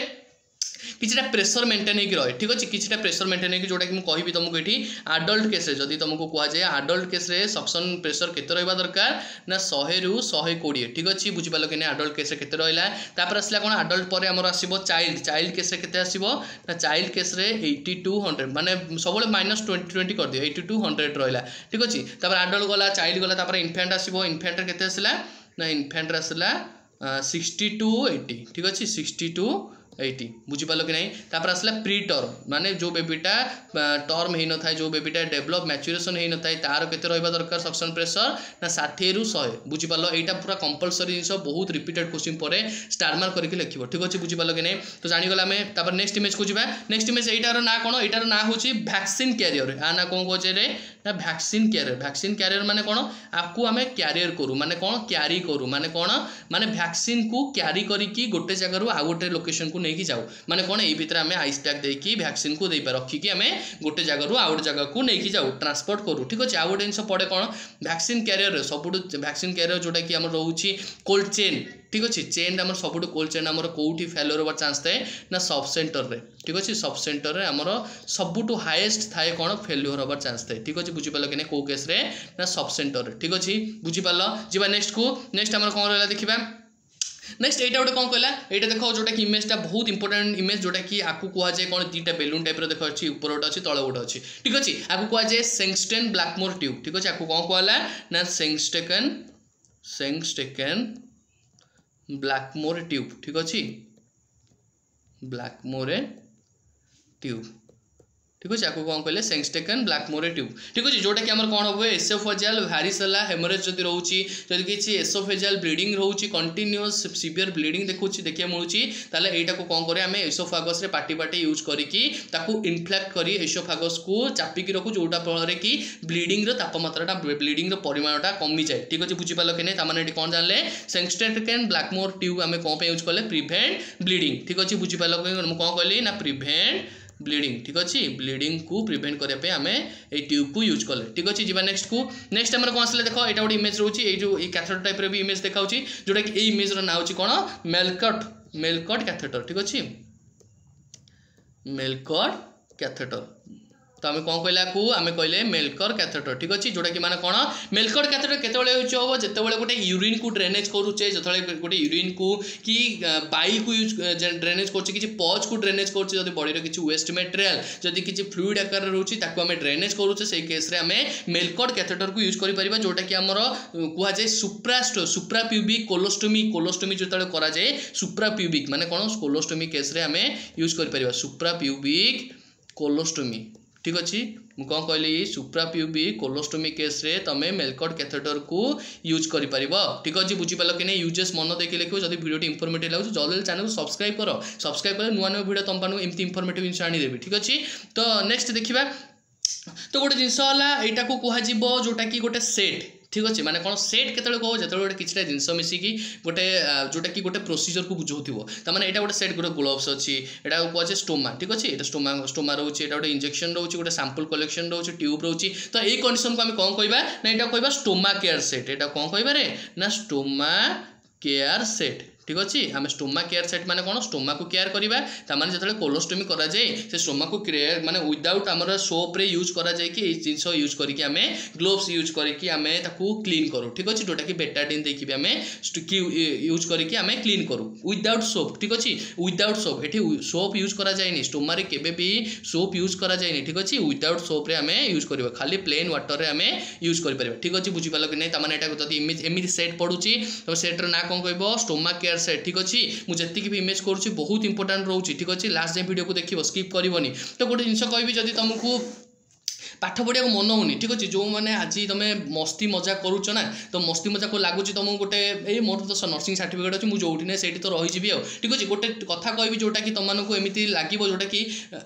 A: किछटा प्रेशर मेंटेन होगी रहे ठीक अच्छे किछटा प्रेशर मेंटेन होगी जोटा कि मुझे कहि तुमको ये आडल्ट केस जदि तुमको कह जाए आडल्ट केस सक्शन प्रेशर केते रहा दरकार ना 100 रू 120 ठीक अच्छे बुझिपाल कि आडल्ट केस केते रहा तापर आसला कौन आडल्ट पर आमर आसो चाइल्ड केस केते आसो ना चाइल्ड केस 80 to 100 माने सब -20 कर दियो 80 to 100 रहा ठीक अच्छे तापर आडल्ट गला चाइल्ड गला तापर इनफेंट आसो इनफेंट केते आसला ना इनफेंट आसला 60 to 80 ठीक अच्छे 60 to 80 बुझिपाल कि नहीं तापर आसला प्री टर्म माने जो बेबीटा टर्म हो न था जो बेबीटा डेवलप मैच्योरेशन हो न था तार केते रहबा दरकार सक्शन प्रेशर ना 60 रू 100 बुझिपाल एटा पूरा कंपलसरी जिंस बहुत रिपीटेड क्वेश्चन परे स्टार मार्क करके लिखिबो ठीक अछि बुझिपाल कि नहीं तो जानि गला हमें तापर नेक्स्ट इमेज को जिबा नेक्स्ट इमेज एटार ना कोन एटार ना होची वैक्सीन कैरियर आ ना कोन कोचे रे ना वैक्सीन कैरियर माने कोन आपको हमें कैरियर करू माने कोन कैरी करू माने कोन माने वैक्सीन को कैरी करिकी गोटे जगह रू आ गोटे लोकेशन को नहीं जाऊ माने कोन ए भीतर हमें आइस पैक देकी वैक्सीन को देई रखिकी हमें गोटे जगह रू आ गोटे जगह को नहीं जाऊ ट्रांसपोर्ट करू ठीक अछि आ गोटे जिंस पड़े कोन वैक्सीन कैरियर सबुठ वैक्सीन कैरियर जोटा कि हमर रहउची कोल्ड चेन ठीक अच्छे चेन आम सब कोल्ड चेन आम कौटी फेल्योर होवार चान्स थाए ना सब सेंटर रे ठीक अच्छे सब सेंटर रे आमर सबुठू हाएस्ट थाए कौन फेल्योर होवार चान्स थाए ठीक अच्छे बुझिपाल कि कौ केस रे ना सब सेंटर रे ठीक अच्छे बुझिपाल जीवा नेक्स्ट को नेक्स्ट आम कौन रहा देखा नेक्स्ट एटा गोटे कौन कहला एटा देखो जोटा कि इमेजटा बहुत इंपोर्टेंट इमेज जोटा कि आपको कह जाए कौन दीटा बेलून टाइप देखो अच्छी ऊपर गोटे अच्छी तले गोटे अच्छी ठीक अच्छे आपको कह जाए सेंगस्टेन ब्लैकमोर ट्यूब ठीक अच्छे आपको कौन कहला ना सेंगस्टेकन ब्लैकमोर ट्यूब ठीक अच्छे ब्लैकमोर ट्यूब ठीक अच्छे आपको कौन कहले सेंगस्टेकन ब्लैकमोर ट्यूब ठीक अच्छे जोटा कि कौन हुए एसोफेजियल वारिसेला हेमोरेज जदि रोची जदि किसी एसोफेजियल ब्लीडिंग रोची कंटिन्यूअस सीवियर ब्लीडिंग देखिए मिलूँ ताले एटा को कौन करे आमे एसोफागस रे पाटी यूज करिकी ताकू इनफ्लेक्ट करी एसोफागस को चापिकी रखू जोटा फल कि ब्लीडिंग रो तापमात्राटा ब्लीडिंग रो परिमाणटा कमी जाए ठीक अच्छे बुझिपाल कि नहीं तामाने कौन जानले सेंगस्टेकन ब्लैकमोर ट्यूब आमे कौन यूज कले प्रिवेंट ब्लीडिंग ठीक अच्छे बुझिपाल कौन कहली ना प्रिवेंट ब्लीडिंग ठीक अच्छे ब्लीडिंग को प्रिवेंट करने आम ये ट्यूब को यूज कले ठीक अच्छे जीवा नेक्स्ट को नेक्स्ट आम कौन आसले देख यहाँ गोटे इमेज रोचे ये जो कैथेटर टाइप भी इमेज देखा जोटा कि इमेज ना हो कौन मेलकट कैथेटर ठीक अच्छे मेलकट कैथेटर तो आम कौन कहला को आम कहले मेलकर कैथेटर ठीक अच्छे जोटा कि माने कौन मेलकर कैथेटर केतबेले यूज हम जितेबाला गोटे यूरिन को ड्रेनेज करुचे जो गोटे यूरिन को कि बाइल को यूज ड्रेनेज कर पज को ड्रेनेज कर बॉडी किसी वेस्ट मटेरियल जदि किसी फ्लूइड आकार रोचे आम ड्रेनेज करुचे से केस आम मेलकट कैथेटर को यूज कर जोटा कि आमर कह जाए सुप्रा प्यूबिक कोलोस्टोमी जो कराए सुप्रा प्यूबिक माने कौन कोलोस्टोमी केस आम यूज कर सुप्रा प्यूबिक कोलोस्टोमी ठीक अच्छे मुझे कौन कहली सुप्रा प्यूबिक कोलोस्टोमी केस रे तमें मेलकट कैथेटर को यूज कर ठीक अच्छे बुझिपाल कि नहीं यूजेस मन देखिए लिखो जब वीडियो इंफॉर्मेटिव लगे जल्दी चैनल को सब्सक्राइब कर नुआ नुआ वीडियो तुम एमती इंफॉर्मेटिव जिन आनीदेवी ठीक अच्छे तो नेक्स्ट देखा तो गोटे जिनस यहाँ को कह जोटा कि गोटे सेट ठीक अच्छे माने कौन सेट केतले कहो जो गोटे किसी जिनस मिसिकी गोटे जोटा कि गोटे प्रोसीजर को बुझाऊ तो मैंने यहाँ गोटे सेट गोटे ग्लोव्स अच्छी यहाँ कहे स्टोमा ठीक अच्छे ये स्टोमा रोचे गोटे इंजेक्शन रोचे गोटे सैंपल कलेक्शन रोचे ट्यूब रोचे तो यही कंडीशन को आम कौन कहवा ना यहाँ कहवा स्टोमा केयर सेट यहाँ कौन कह ना स्टोमा केयर सेट ठीक अच्छे आम स्टोमा केयर सेट माने कौन स्टोमा को केयर करवा ताने जो कोलोस्टोमी कराए से स्टोमा को केयर माने विदाउट आमर सोप्रे यूज कराए कि जिन यूज करके आम ग्लोव्स यूज करके आम क्लीन करूँ ठीक अच्छे जोटा कि बेटाडिन देखिए आम यूज करके आम क्लीन करूँ विदाउट सोप ठीक अच्छे विदाउट सोप ये सोप यूज कराए स्टोमारे केबे भी सोप यूज कराए ठीक अच्छे विदाउट सोप्रे आम यूज करवा खाली प्लेन वाटर आम यूज कर ठीक अच्छे बुझीपाल कि नहीं ताने यहाँ एमती सेट पड़ुची तो सेट्र ना कौन कह स्टोमा केयर सेट ठीक अच्छे मुझे भी इमेज करुँच बहुत इंपोर्टाट रोचे ठीक अच्छे लास्ट टाइम वीडियो को देखिए स्किप करनी तो गोटे जिन कहि जदि तुमको पाठ पढ़िया मन होनी ठीक अच्छे जो मैंने आज तुम मस्ती मजा करुच ना तो मस्ती मजा को लगुच तुमको गोटे मोर तो नर्सिंग सर्टिफिकेट अच्छे मुझे जोटी ना से तो रही ठीक अच्छे गोटे कथा कहि जोटा कि तुमको एमती लगे जोटा कि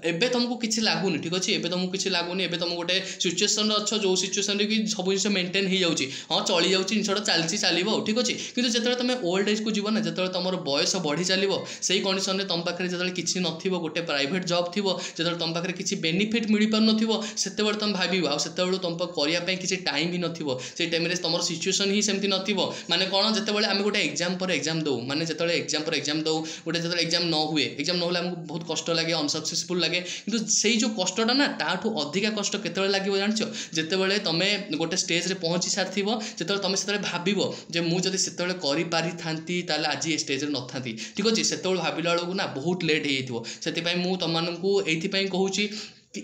A: एबे तुमको किसी लगुनि ठीक अच्छे एबे तुमको किसी लगुनि एबे तुम गोटे सिचुएसन अच्छ जो सिचुएसन कि सब जिन मेंटेन हो जाऊँगी हाँ चली जाऊँगी जिनसा चलती चलो ठीक अच्छे कि जो तुम ओल्ड एज को जीव ना जो तुम बयस बढ़ी चलो से कंडीशन में तुम पाखे जो किसी न गोटे प्राइवेट जॉब थी जो तुम पाखे किसी बेनिफिट मिल पार न तुम भाव आते तुम करने किसी टाइम भी नथिबो से टाइम रे तुम सिचुएसन ही सेमती नथिबो माने कौन जितेबाला आम गोटे एग्जाम पर एग्जाम दो माने जो एग्जाम पर एग्जाम दो गोटे जो एग्जाम न हुए एग्जाम न आमको बहुत कष्ट लगे अनसक्सेसफुल लगे किंतु से जो कष्टटा ना ताठू अधिका कष्ट केतबेले लागिबो जानछो जेतेबेले तमे गोटे स्टेज रे पहुंची सारथिबो जेतेबेले तमे सेतबेले भाबिबो जे मु जदि सेतबेले करि पारि थांती ताले आज ए स्टेज रे न थांती ठीक अछि सेतबेले भाबिला बेलू ना बहुत लेट हे जइथिबो सेति पई मु तमनकु एथि पई कहूची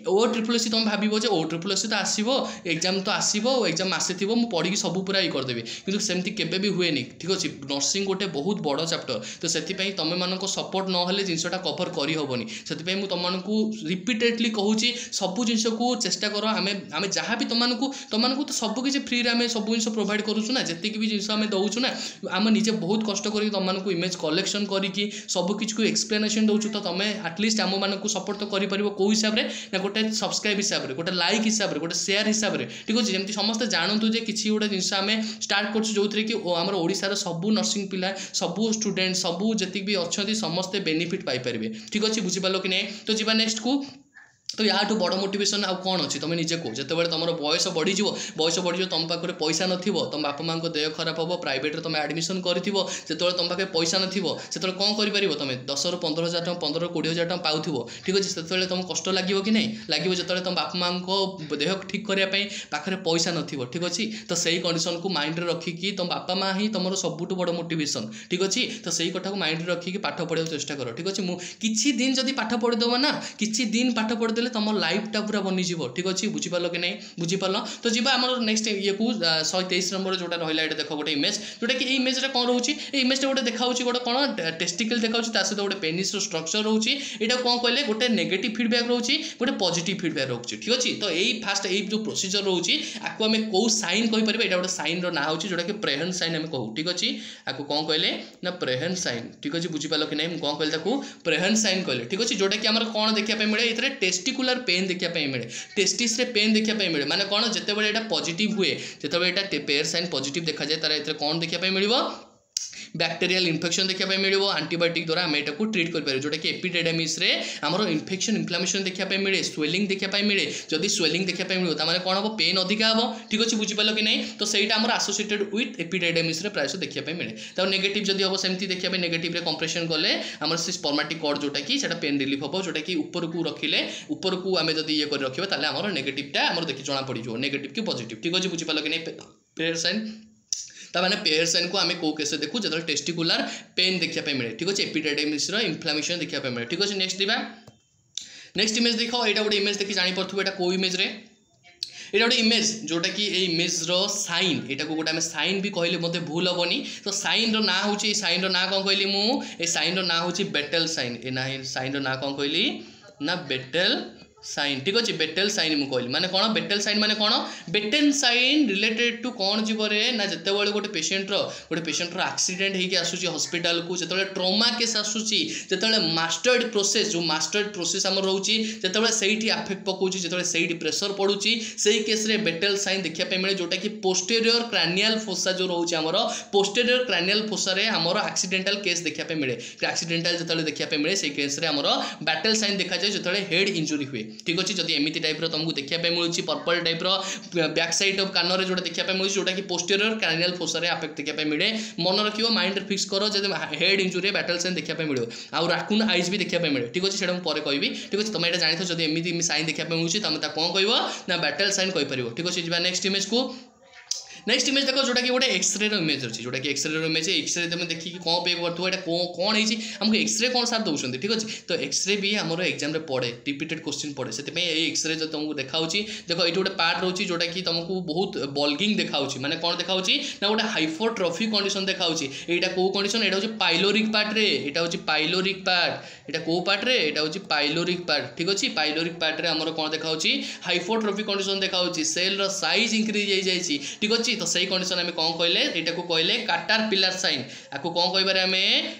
A: ओ ट्रिपल एस तुम भाव जे ओ ट्रिपल एस तो आसो एग्जाम तो आसो एग्जाम आसी थो पढ़ी सब पूरा ये करदेवी कि सेमती केबे भी हुए ठीक अच्छे नर्सिंग गोटे बहुत बड़ चैप्टर तो से तुम मान सपोर्ट ना जिनसा कभर करहबनी से तुमको रिपीटेडली कहूँ सब जिन को चेष्टा कर आम जहाँ भी तुमको तो सबकि फ्री आम सब जिन प्रोवाइड करूँ जी भी जिन आम दौचु ना आम निजे बहुत कष्ट कर तुमको इमेज कलेक्शन करके सबकि को एक्सप्लेनेशन दौचु तो तुम आटलिस्ट आम मानक सपोर्ट तो कर कौ हिसाब से गोटे सब्सक्राइब हिसाब से गोटे लाइक हिसाब से गोटे शेयर हिसाब से ठीक अच्छे जमी समस्त जानतु जे किसी गोटे जिन आम स्टार्ट कर जो कि आम ओडार सबू नर्सिंग पिला सबू स्टूडेंट सबू जी भी अच्छा समस्ते बेनिफिट पाइपर ठीक अच्छे बुझीपाल कि नहीं तो जी नेक्स्ट को तो या बड़ मोटिवेशन आउ कौन अच्छी तुम निजे को जिते तुम बयस बढ़ी तुम पाखे पैसा नथिबो तुम बापा माँ देह खराब हम प्राइवेट तुम एडमिशन कर जो तुम पाखे पैसा नथिबो से कौन कर तुम 10 ରୁ 15,000 टଙ୍କା 15 ରୁ 20,000 टଙ୍କା पाउथिबो ठीक अच्छे से तुम कष्ट लगे कि नहीं लगे जो तुम बापा माँ देह ठीक करने पाखे पैसा नथिबो ठीक अच्छे तो सही कंडीशन को माइंड रखिकी तुम बापा माँ ही तुम सबुठ बड़ मोटिवेशन ठीक अच्छे तो सही कथा को माइंड रखिकी पाठ पढ़ा चेष्टा कर ठीक अच्छे किसी दिन जब पाठ पढ़ीदेव ना किसी दिन पाठ पढ़ी तुम लाइफटा पूरा बनीज ठीक अच्छे बुझीपाल कि नहीं बुझीपाल तो जी आम नेक्स्ट ये को 123 नंबर जोटा रहा है देख गोटे इमेज जोटा कि इमेज कौन रोचे इमेज गोटे देखा गोटे कौन टेस्टिकल देखा सहित गोटे पेनिस स्ट्रक्चर रोचे यहाँ कौन कहले गोटे नेगेटिव फीडबैक रोचे गोटे पॉजिटिव फीडबैक रोचे ठीक अच्छे तो यही फास्ट यही जो प्रोसीजर रोचे आपको आम कौ साइन कहीपर यहाँ गोटे साइन ना हो जोटा कि प्रेहेंस साइन आम कहूँ ठीक अच्छे आपको कौन कहले ना प्रेहेंस साइन ठीक अच्छे बुझीपाल कि नहीं कौन कहले प्रेहेंस साइन कहले ठीक अच्छे जोटा कि कौन देखा मिले ये टेस्टिकुलर पेन देखा मिले टेस्टिस रे पेन देखा मिले माने कौन जिते बड़े पॉजिटिव हुए जिते बड़े पेयर साइन पॉजिटिव देखा जाए तार एथरे कौन देखा मिले बैक्टेरियल इन्फेक्शन देखा मिले एंटीबायोटिक द्वारा आम यहाँ ट्रीट कर जोटा कि एपिडेमिस रे आमर इन्फेक्शन इन्फ्लामेशन देखा मिले स्वेलिंग देखा मिले जदि स्वेलिंग देखा मिले तो कौन हम पेन अधिका हम ठीक अच्छे बुझीपाल कि नहीं तो सहीटा आम आसोसिएटेड विथ एपिडेमिस प्रायश देखा मिले तो नेगेटिव जदि हम सेमती देखा नेगेटिव कंप्रेशन कले आम से स्पर्मेटिक कॉर्ड जोटा कि पेन रिलीफ हम जोटा कि ऊपर को रखिले ऊपर को आम जब ये कर रखा ताले आम नेगेटिवटा आम देखिए जना पड़ नेगेटिव कि पॉजिटिव ठीक अच्छे बुझीपाल कि नहीं पेयर साइन ताने पेयर साइन को आम कौ केस देखू जो टेस्टिकुलर पेन देखा मिले ठीक अच्छे एपिडेमिस इन्फ्लामेशन देखा मिले ठीक अच्छे नेक्स्ट दिवा नेक्स्ट इमेज देख यहाँ गोटे इमेज देखिए जापे यहाँ कौ इमेज रे ये गोटे इमेज जोटा कि इमेज साइन यहाँ को गोटे साइन भी कहले मत भूल हेनी तो साइन ना हूँ साइन ना कौन कहली मुझे साइन ना हूँ बेटेल साइन ए साइन ना कौन कहली ना बेटेल साइन ठीक अच्छे बेटेल साइन मुझे कहली माने कौन बेटेल साइन माने कौन बेटेल साइन रिलेटेड टू कौन जीवरे ना जिते बड़े गोटे पेशेंटर एक्सीडेंट होगी आसूसी हॉस्पिटल को जो ट्रॉमा केस आसूसी जो मास्टर्ड प्रोसेस जो मास्टर्ड प्रोसेस आम रोचे जो सही आफेक्ट पकाउची जो सही प्रेसर पड़ुची से केस रे बेटेल साइन देखा मिले जोटा कि पोस्टेरियर क्रानियल फोसा जो रोचे आमर पोस्टेरियर क्रानियल फोसा रे आमर एक्सीडेंटल केस देखा मिले एक्सीडेंटल जो देखा मिले से केस रे आमर बेटेल साइन देखा जाए जो हेड इंजुरी हुए ठीक अच्छे जब एमती टाइप तुमको देखा मिलूँ purple type back side of कान जो देखा मिलूँ जोटा कि पोस्टीरियर क्रैनियल फोसा अफेक्ट देखा मिले मन रख माइंड फिक्स कर जब हेड इंजुरी बैटल साइन देखा मिले आउ राकुन आइज भी देखा मिले ठीक अच्छे से मुझे कहबी ठीक अच्छे तुम यहाँ जानी जब एमती साइन देखा मिलूँ तुम कौन कह ना बैटल साइन कहीपर ठीक अच्छे जी नेक्स्ट इमेज को नेक्स्ट इमेज देख जोटा कि गोटे एक्सरे इमेज अच्छी जोटा कि एक्सरे इमेज एक्सरे तुम देखिए कौन पे करूँ यहाँ कौन है आमको एक्सरे कौन सार दौरान ठीक अच्छे तो एक्सरे भी आम एग्जाम पड़े रिपीटेड क्वेश्चन पड़े से एक्सरे जो तुमको देखा देख ये गोटे पार्ट रोचे जोटा कि तुमको बहुत बल्गिंग देखा माने कौन देखा ना गोटे हाइपोट्रॉफी कंडीशन देखा यहाँ कौ कंडीशन यहाँ हूँ पाइलोरिक पार्ट रे यहाँ हूँ पाइलोरिक पार्ट यहाँ कौ पार्ट रे यहाँ हूँ पाइलोरिक पार्ट ठीक अच्छे पाइलोरिक पार्ट रे आमर कौन देखा हाइपोट्रॉफी कंडीशन देखा सेल साइज इंक्रीज हो जाए ठीक अच्छे तो सही कंडीशन आम कौन कहले यहाँ को कहले काटार पिलार साइन आपको कौन कह आम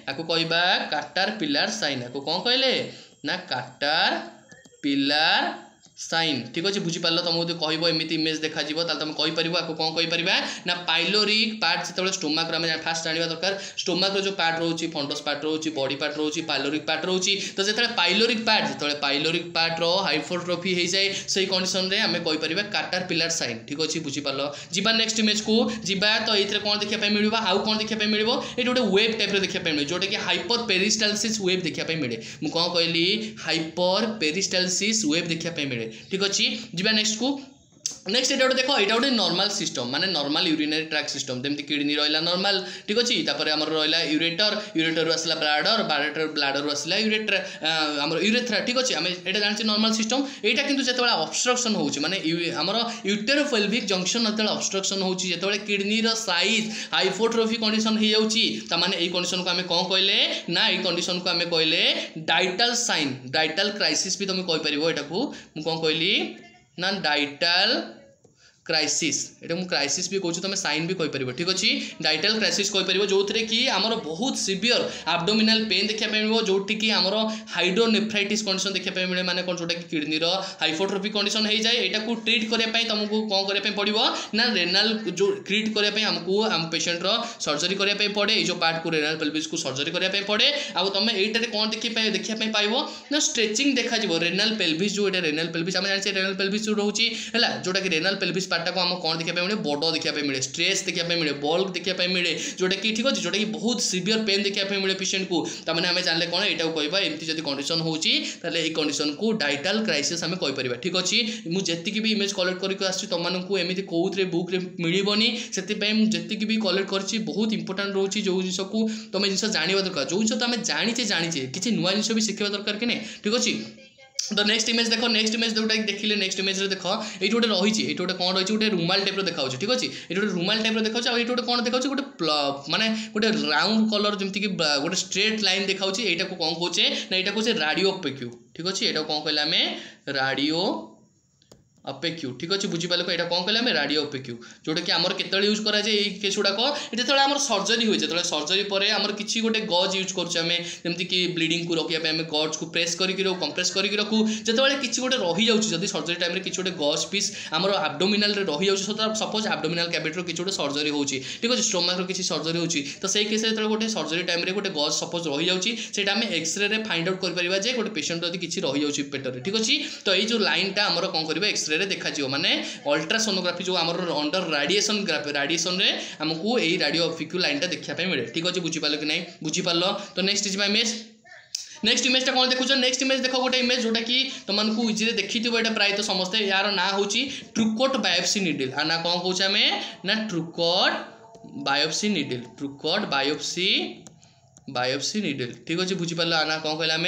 A: आपको कहबा काटार पिलार साइन आपको कौन कहले ना काटार पिलार साइन ठीक अच्छे बुझीपार तुमको कह एमती इमेज देखा तुम कहीपर आपको कौन कहीपर ना पाइलोरिक पार्ट जो स्टोमाक आम फास्ट जानवा दरकार स्टोमाक जो पार्ट रोचे फंडस पार्ट रोचे बॉडी पार्ट रोचे पाइलोरिक पार्ट रोचे तो जो पाइलोरिक पार्ट हाइपोट्रॉफी हो जाए से कंडीशन में आम कहीपर काटार पिलार साइन ठीक अच्छे बुझीपार जा नेक्स्ट इमेज को जा तो ये कौन देखा मिले आउ कौन देखा मिले ये गोटे वेब टाइप देखा मिले जोटा कि हाइपर पेरिस्टालसिस वेब देखा मिले मुझे कौन कहली हाइपर पेरिस्टालसिस वेब देखा मिले ठीक अच्छे जी नेक्स्ट को नेक्स्ट ये देख ये गोटे नॉर्मल सिस्टम माने नॉर्मल यूरिनरी ट्रैक सिस्टम जमी किडनी रहा नॉर्मल ठीक अच्छे आम रहा यूरेटर आसला ब्लाडर ब्लाडर आसला यूरेथ्रा ठीक अच्छे आम ये जानते नॉर्मल सिस्टम यहाँ किंतु जो ऑब्स्ट्रक्शन होची माने आमर यूटेरोपेल्विक जंक्शन जो ऑब्स्ट्रक्शन होची जो किडनी साइज हाइपोट्रॉफी कंडीशन हो जाउची तामाने ये कंडीशन को आम कौन कहले ना ये कंडीशन को आम कहले डाइटल साइन डाइटल क्राइसिस भी तुम कहीपर यहाँ को कौन कहली ना डाइटल क्राइसिस ये मुझे क्राइसिस भी कहूँ तुम साइन भी कहीपर ठीक अच्छे डाइटल क्राइसिस कहीपर जो थे कि आमर बहुत सिवियर एब्डोमिनल पेन देखा मिले जो कि आमर हाइड्रोनेफ्राइटिस कंडीशन देखा मिले माने कौन जोटा कि किडनी हाइपोट्रॉफी कंडीशन हो जाए यहाँ को ट्रीट करने तुमको कौन करने पड़ो ना रेनाल जो ट्रीट करने आमको आम पेसेंटर सर्जरी करने पड़े ये जो पार्ट को रेनाल पेल्विस को सर्जरी करने पड़े आउ तुम ये कौन देखा पाइब ना स्ट्रेचिंग देखा रेनाल पेल्विस जो ये रेनाल पेल्विस आम जाने रेनाल पेल्विस जो रोचे है जोटा कि रेनाल पेल्विस पार्टा को आम कौन देखा मिले बड़ देखा मिले स्ट्रेस देखा मिले बल्क देखा मिले जोटा कि ठीक अच्छे जोटा कि बहुत सिवियर पेन देखा मिले पेसेंट को तमें आम जाने कौन यहाँ कहवा एमती जब कंडीशन होची कंडीशन को डाइटल क्राइसिस आम कहीपर ठीक अच्छे मुझे भी इमेज कलेक्ट करके तुमको एमती कौन बुक मिलनी से जी भी कलेक्ट कर बहुत इंपोर्टाट रोचे जो जिस को तुम जिन जानवा दरकार जो जिन तुम जाचे किसी नुआ जिन भी शिखा दरकार कि नहीं ठीक अच्छे तो नेक्स्ट इमेज देख नेक्स्ट इमेज जोटा देखिले नेक्स्ट इमेज देख ये गोटे रही ये गोटे कौन रही गोटे रुमाल टाइप देखा ठीक अच्छे ये गोटे रुमाल टाइप देखा ये गोटे कौन देखा गोटे माने गोटे राउंड कलर जमीक गोटे स्ट्रेट लाइन देखा यहाँ को कौन कहे ना यहाँ कहे रेडियोपेक्यू ठीक अच्छे यहाँ कौन कहले आम रेडियो अपेक्यू ठीक अच्छे बुझीपारे यहाँ कौन कहले आम रेडियो अपेक्यू जोटा कि आमर केत यूज कराए केस गुड़ाक जो आम सर्जरी हुए जो सर्जरी पर आम किसी गोटे गज यूज करमती कि ब्लीडिंग को रखापी आम गज को प्रेस करके रखू कंप्रेस करके रखू जो किसी गोटे रही जाऊँगी सर्जरी टाइम किसी गोटे गज पीस आम एब्डोमिनाल रही जाऊँगी सपोज एब्डोमिनाल कैविटी किसी गोटे सर्जरी हो ठीक अच्छे स्टोमाक किसी सर्जरी होती तो सही केस जो गोटे सर्जरी टाइम गोटे गज सपोज रही जाऊँगी आम एक्सरे फाइंड आउट कर गोटे पेसेंट जब किसी रही जाऊँगी पेटर ठीक अच्छे तो ये जो लाइनटा आम कौन कर एक्सरे देखा माने अल्ट्रासोनोग्राफी जो आमर अंडर रेडिएशन रे हमको यही रेडियोपेक्यू लाइन देखा मिले ठीक अच्छे बुझीपार कि नहीं बुझीपार तो next is image next image कौन देखुच नेक्स्ट इमेज देख गोटे इमेज जोटा कि तुमको इजी देखी थो यहाँ प्रायतः समस्ते यार ना हूँ ट्रुकोट बायोप्सी निडल आ ना कौन कौच आम ना ट्रुकोट बायोप्सी निडल ट्रुकोट बायोप्सी निडल ठीक अच्छे बुझीपार आना कौन कहला आम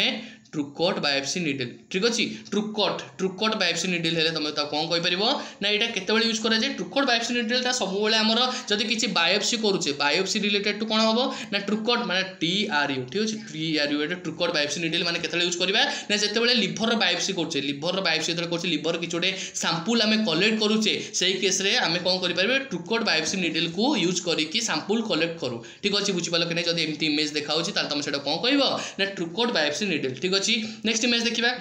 A: ट्रुकोट बायोप्सी निडल ठीक अच्छे ट्रुकोट बायोप्सी निडल है तुम कौन कहीपर ना यहाँ केतबे यूज कराए ट्रुकोट बायोप्सी निडल सब आमर जब किसी बायोप्सी करुचे बायोप्सी रिलेटेड टू कौन हम ना ट्रुकोट माने TRU ठीक अच्छे TRU ट्रुकोट बायोप्सी निडल माने केतबे यूज करवा ना जिते लिभर बायोप्सी करुचे लिभर बायोप्सी जो कर लिभर किसी गोटे सैंपल आम कलेक्ट करुचे से केस आम कौन करें ट्रुकोट बायोप्सी निडल को यूज करके सैंपल कलेक्ट करूँ ठीक अच्छे बुझीपार कि नहीं जब एमती इमेज देखा तुम से कौन कह ना ट्रुकोट बायोप्सी निडल ठीक अच्छे नेक्स्ट इमेज देखा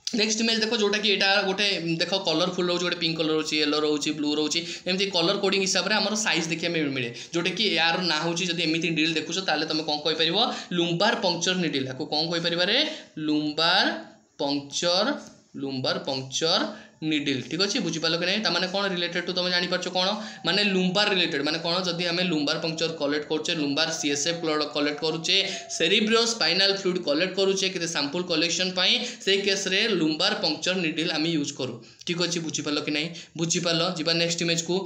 A: नेक्स्ट इमेज देख जोटा कि यहाँ गोटे देख कलरफुल रोचे गोटे पिंक कलर रोचे येलो रोचे ब्लू रोचे एमती कलर कोडिंग हिसाब से आम साइज देखा मिले जोटा कि यार ना हूँ जब एमती निडल देखुच ताले तुम कौन कहीपर लुम्बार पंक्चर निडल आपको कौन कहीपर लुम्बार पंक्चर लुम्बार पंक्चर निडिल ठीक अच्छे बुझीपाल कि नहीं ताने कौन रिलेटेड टू तुम जापर कौन माने लुम्बार रिलेटेड माने कौन जदि आम लुम्बार पंक्चर कलेक्ट करुचे लुम्बार सीएसएफ कलेक्ट करुचे सेरिब्रो स्पाइनल फ्लूइड कलेक्ट करुचे कि सैंपल कलेक्शन से केस रे लुम्बार पंक्चर निडिल आम यूज करूँ ठीक अच्छे बुझीपाल कि नहीं बुझीपाल जी नेक्स्ट इमेज को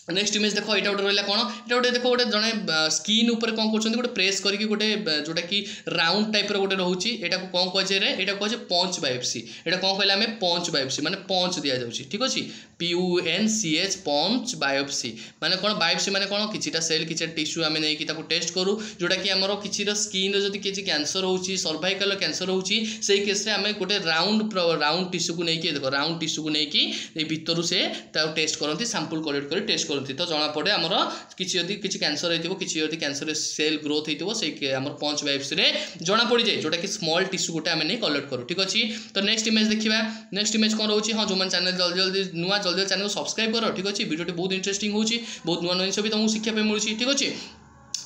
A: नेक्स्ट इमेज देखो यहाँ गोटे रहा कौन ये गोटे देख गोटे जड़े स्किन उपर कौन कर गोटे प्रेस करके गोटे जोटा कि राउंड टाइप गोटे रोचे यहाँ कौन कहे यहाँ कहे पंच बायोप्सी यहाँ कौन कहले आम पंच बायोप्सी माने पंच दि जाऊँगी ठीक अच्छे PUNCH पंच बायोप्सी माने कौन बायोप्सी माने कौन किछिटा सेल किछिटा टिश्यू आम नहीं टेस्ट करूँ जोटा कि आमर किसी स्किन जब किसी कैंसर हो सर्वाइकल कैंसर हो केस आम गोटे राउंड टिश्यू को लेकिन देख राउंड टिश्यू को लेकिन भीतर से टेस्ट करती सैंपल कलेक्ट कर टेस्ट करती तो जना पड़े आमर किसी कैंसर हो किसी कैंसर सेल ग्रोथ होम पंच बायोप्सी रे जना पड़ जाए जोटा कि स्मॉल टिश्यू गोटे आम नहीं कलेक्ट करूँ ठीक अच्छे तो नेक्स्ट इमेज देखा नेक्स्ट इमेज कौन रोचे हाँ जो मैंने चैनल जल्दी जल्दी नुआ जल्दी चैनल को सब्सक्राइब कर ठीक अच्छे वीडियो बहुत इंटरेस्टिंग होची बहुत नुआ नुआ जिन भी तुमको शिक्षा मिलूँ ठीक अच्छे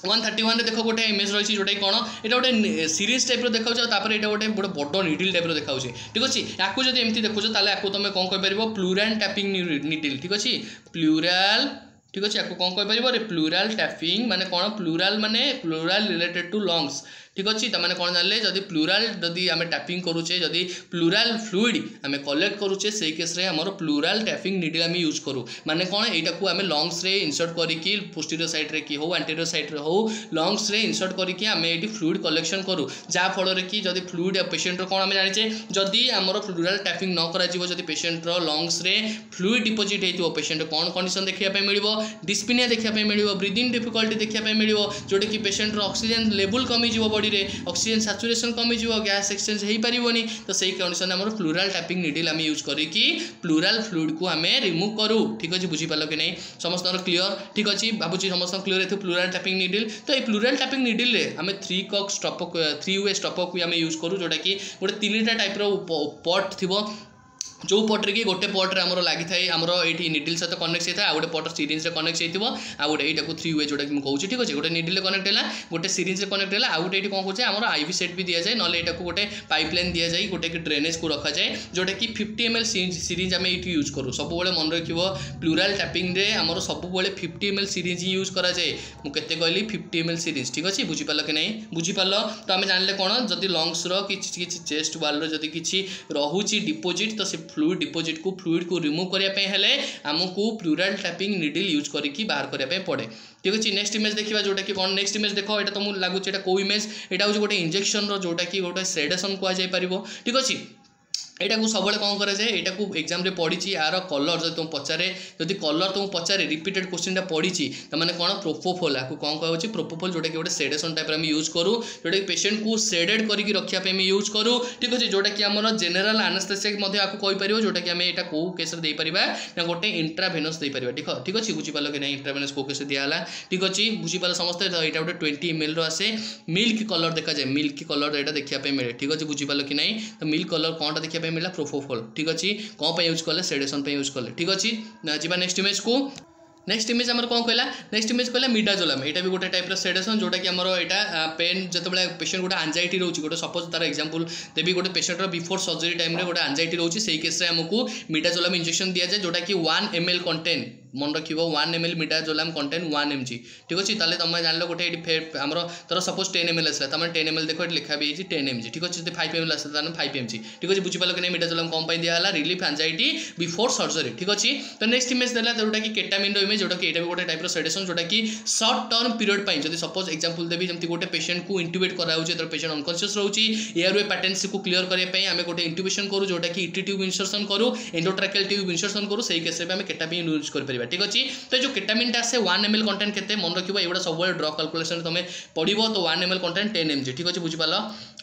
A: 131 देख गोटे इमेज रही जोटा कौन यहाँ गोटे सीरीज टाइप देखा यहाँ गोटे गोटे बड़ निडिल टाइप देखा ठीक अच्छे या जब एमती देखुच तुम कौन कह प्लूराल टैपिंग निडिल ठीक अच्छे प्लूराल ठीक अच्छे या कौन कह प्लूराल टैपिंग माने कौन प्लूराल माने प्लूराल रिलेटेड टू लंग्स ठीक अच्छे तमाने कौन जानले जदि प्लूराल जदि आम टैपिंग करुचे जदि प्लूराल फ्लूइड आम कलेक्ट करुचे से केस रे हमर प्लूराल टैपिंग निडिल आम यूज करूँ माने कौन यहाँ को आम लंग्स रे इंसर्ट करके पोस्टीरियर साइड रे की हो एंटीरियर साइड रे हो लंग्स रे इंसर्ट करके आम ये फ्लूइड कलेक्शन करूँ जहाँ फल कि जदि फ्लूइड पेशेंट कौन आम जाने जदि आमर प्लूराल टैपिंग न कर पेशेंट लंग्स रे फ्लूइड डिपोजिट हो पेशेंट कौन कंडीशन देखा मिल डिस्पिनिया देखा मिल ब्रीदिंग डिफिकल्टी देखा मिल जोटा कि पेशेंट ऑक्सीजन लेवल कमी बॉडी रे ऑक्सीजन सैचुरेशन कमी गैस एक्सचेंज हो पारिबनी तो सही कंडीशन आम प्लूराल टैपिंग निडिल आम यूज करके प्लूराल फ्लूइड को आम रिमूव करूँ ठीक अच्छे बुझीपाल कि नहीं समस्त क्लीयर ठीक अच्छे भावुँ समस्त क्लीयर है प्लूराल टैपिंग निडिल तो ये प्लूराल टैपिंग निडिल आम 3 वे स्टॉपक भी आम यूज करूँ जोटा कि गोटे 3टा टाइप पट थी जो पट्रे कि गोटे पट्रे आमर लगी थाए आमर ये निडिल सहित कनेक्ट होता है गोटे पट सीरीज कनेक्ट होता है गोटे यहाँ 3 वे जोटा कि कहूँ ठीक अच्छे गोटे निडिल कनेक्ट है गोटे सीरीज कनेक्ट है गोटे ये कौन कहे आम IV सेट भी दि जाए ना यहाँ गोटे पाइपलाइन दि जाए गोटे ड्रेनेज को रखा जाए जोटा कि 50 ml सीरीज आम ये यूज करूँ सब मन रखिए प्लूराल टैपिंग आमर सब 50 ml सीरीज ही यूज कराए मुझे कहली 50 ml सीरीज ठीक अच्छे बुझीपाल कि नहीं बुझीपाल तो आम जानले कौन जदि लंग्स कि चेस्ट वाल जदि किसी रोचे डिपोजिट तो फ्लूइड डिपोजिट को फ्लूइड को रिमूव करने आमको प्लूराल टैपिंग निडिल यूज करके बाहर करने पड़े ठीक अच्छे नेक्स्ट इमेज देखा जोटा कि कौन नेक्स्ट इमेज देखो यहाँ तुमको लगुच कौ इमेज यहाँ हूँ गोटे इंजेक्शन जोटा कि गोटे सेडेशन कहुपर ठीक अच्छे यहाँ को सब कौन कराए यहाँ को एग्जाम रे पड़ी यार कलर जो तुम पचारे जदि कलर तुम पचारे रिपीटेड क्वेश्चन पड़ी तो मैंने कौन प्रोपोफोल आपको कौन कहे प्रोपोफोल जोटा कि गोटे सेडेशन टाइप आम यूज करूँ जोटा कि पेशेंट को सेडेड करके रखापी यूज करूँ ठीक अच्छे जोटा कि आम जेनेल आनेस्थेसिया आपको कहीपर जोटा कि आम यहाँ कौ केस देपर ना गोटे इंट्राभेनस देपर ठीक अच्छे बुझीपाल कि नहीं इंट्राभेनस कौ केस दिहला ठीक अच्छे बुझीपाल समस्ते यहाँ गोटे 20 ml आसे मिल्क कलर देखा जाए मिल्क कलर यहाँ देखापी मिले ठीक अच्छे बुझीपाल कि नहीं तो मिल्क कलर कौन देखा मिला प्रोपोफोल ठीक अच्छे कौन यूज कले सेडेशन यूज कले ठीक अच्छे जी नेक्स्ट इमेज को नेक्स्ट इमेज आम कौन कहला नेक्स्ट इमेज कहला मिडाजोलाम यहाँ भी गोटे टाइप सेडेशन जोटा कि आमर यहाँ पेन जो पेशेंट गोटे एंजाइटी रोचे गोटे सपोज तार एग्जांपल देवी गोटे पेशेंट बिफोर सर्जरी टाइम गोटे एंजाइटी रोचे से केस आमको मिडाजोलाम इंजेक्शन दि जाए जोटा कि 1 ml कंटेन मन रख 1 ml मिडाजोलाम कंटेन 1 mg ठीक अच्छे ताले तुम जान गोटे आमर तर सपोज 10 ml आसला तुम 10 ml देख लिखा भी 10 mg ठीक अच्छे 5 ml आसला 5 mg ठीक अच्छे बुझीपाल कि नहीं मिडाजोलाम कौन दिहला रिलीफ एंजाइटी बिफोर सर्जरी ठीक अच्छे तो नेक्स्ट इमेज देला जोटा कि केटामिन इमेज जोटा कि गोटे टाइप सेडेशन जोटा कि सर्ट टर्म पीरियड जब सपोज एग्जांपल देवी जमी गोटे पेशेंट को इंट्यूबेट कराऊे पेशेंट अनकॉन्शियस रोचे एयरवे पैटेंसी को क्लियर करने आम गोटे इंट्यूबेशन करूँ जोटा कि इटी ट्यूब इंसर्शन करूँ एंडोट्राकेल ट्यूब इंसर्शन करूँ से केस में केटामिन यूज कर ठीक अच्छे तो जो केटामिन आसे 1 ml कंटेंट केते मन रखिबो एगुडा सब ड्रग कैलकुलेशन तुम पढ़िबो तो 1 ml कंटेंट 10 mg ठीक अच्छे बुझीपाल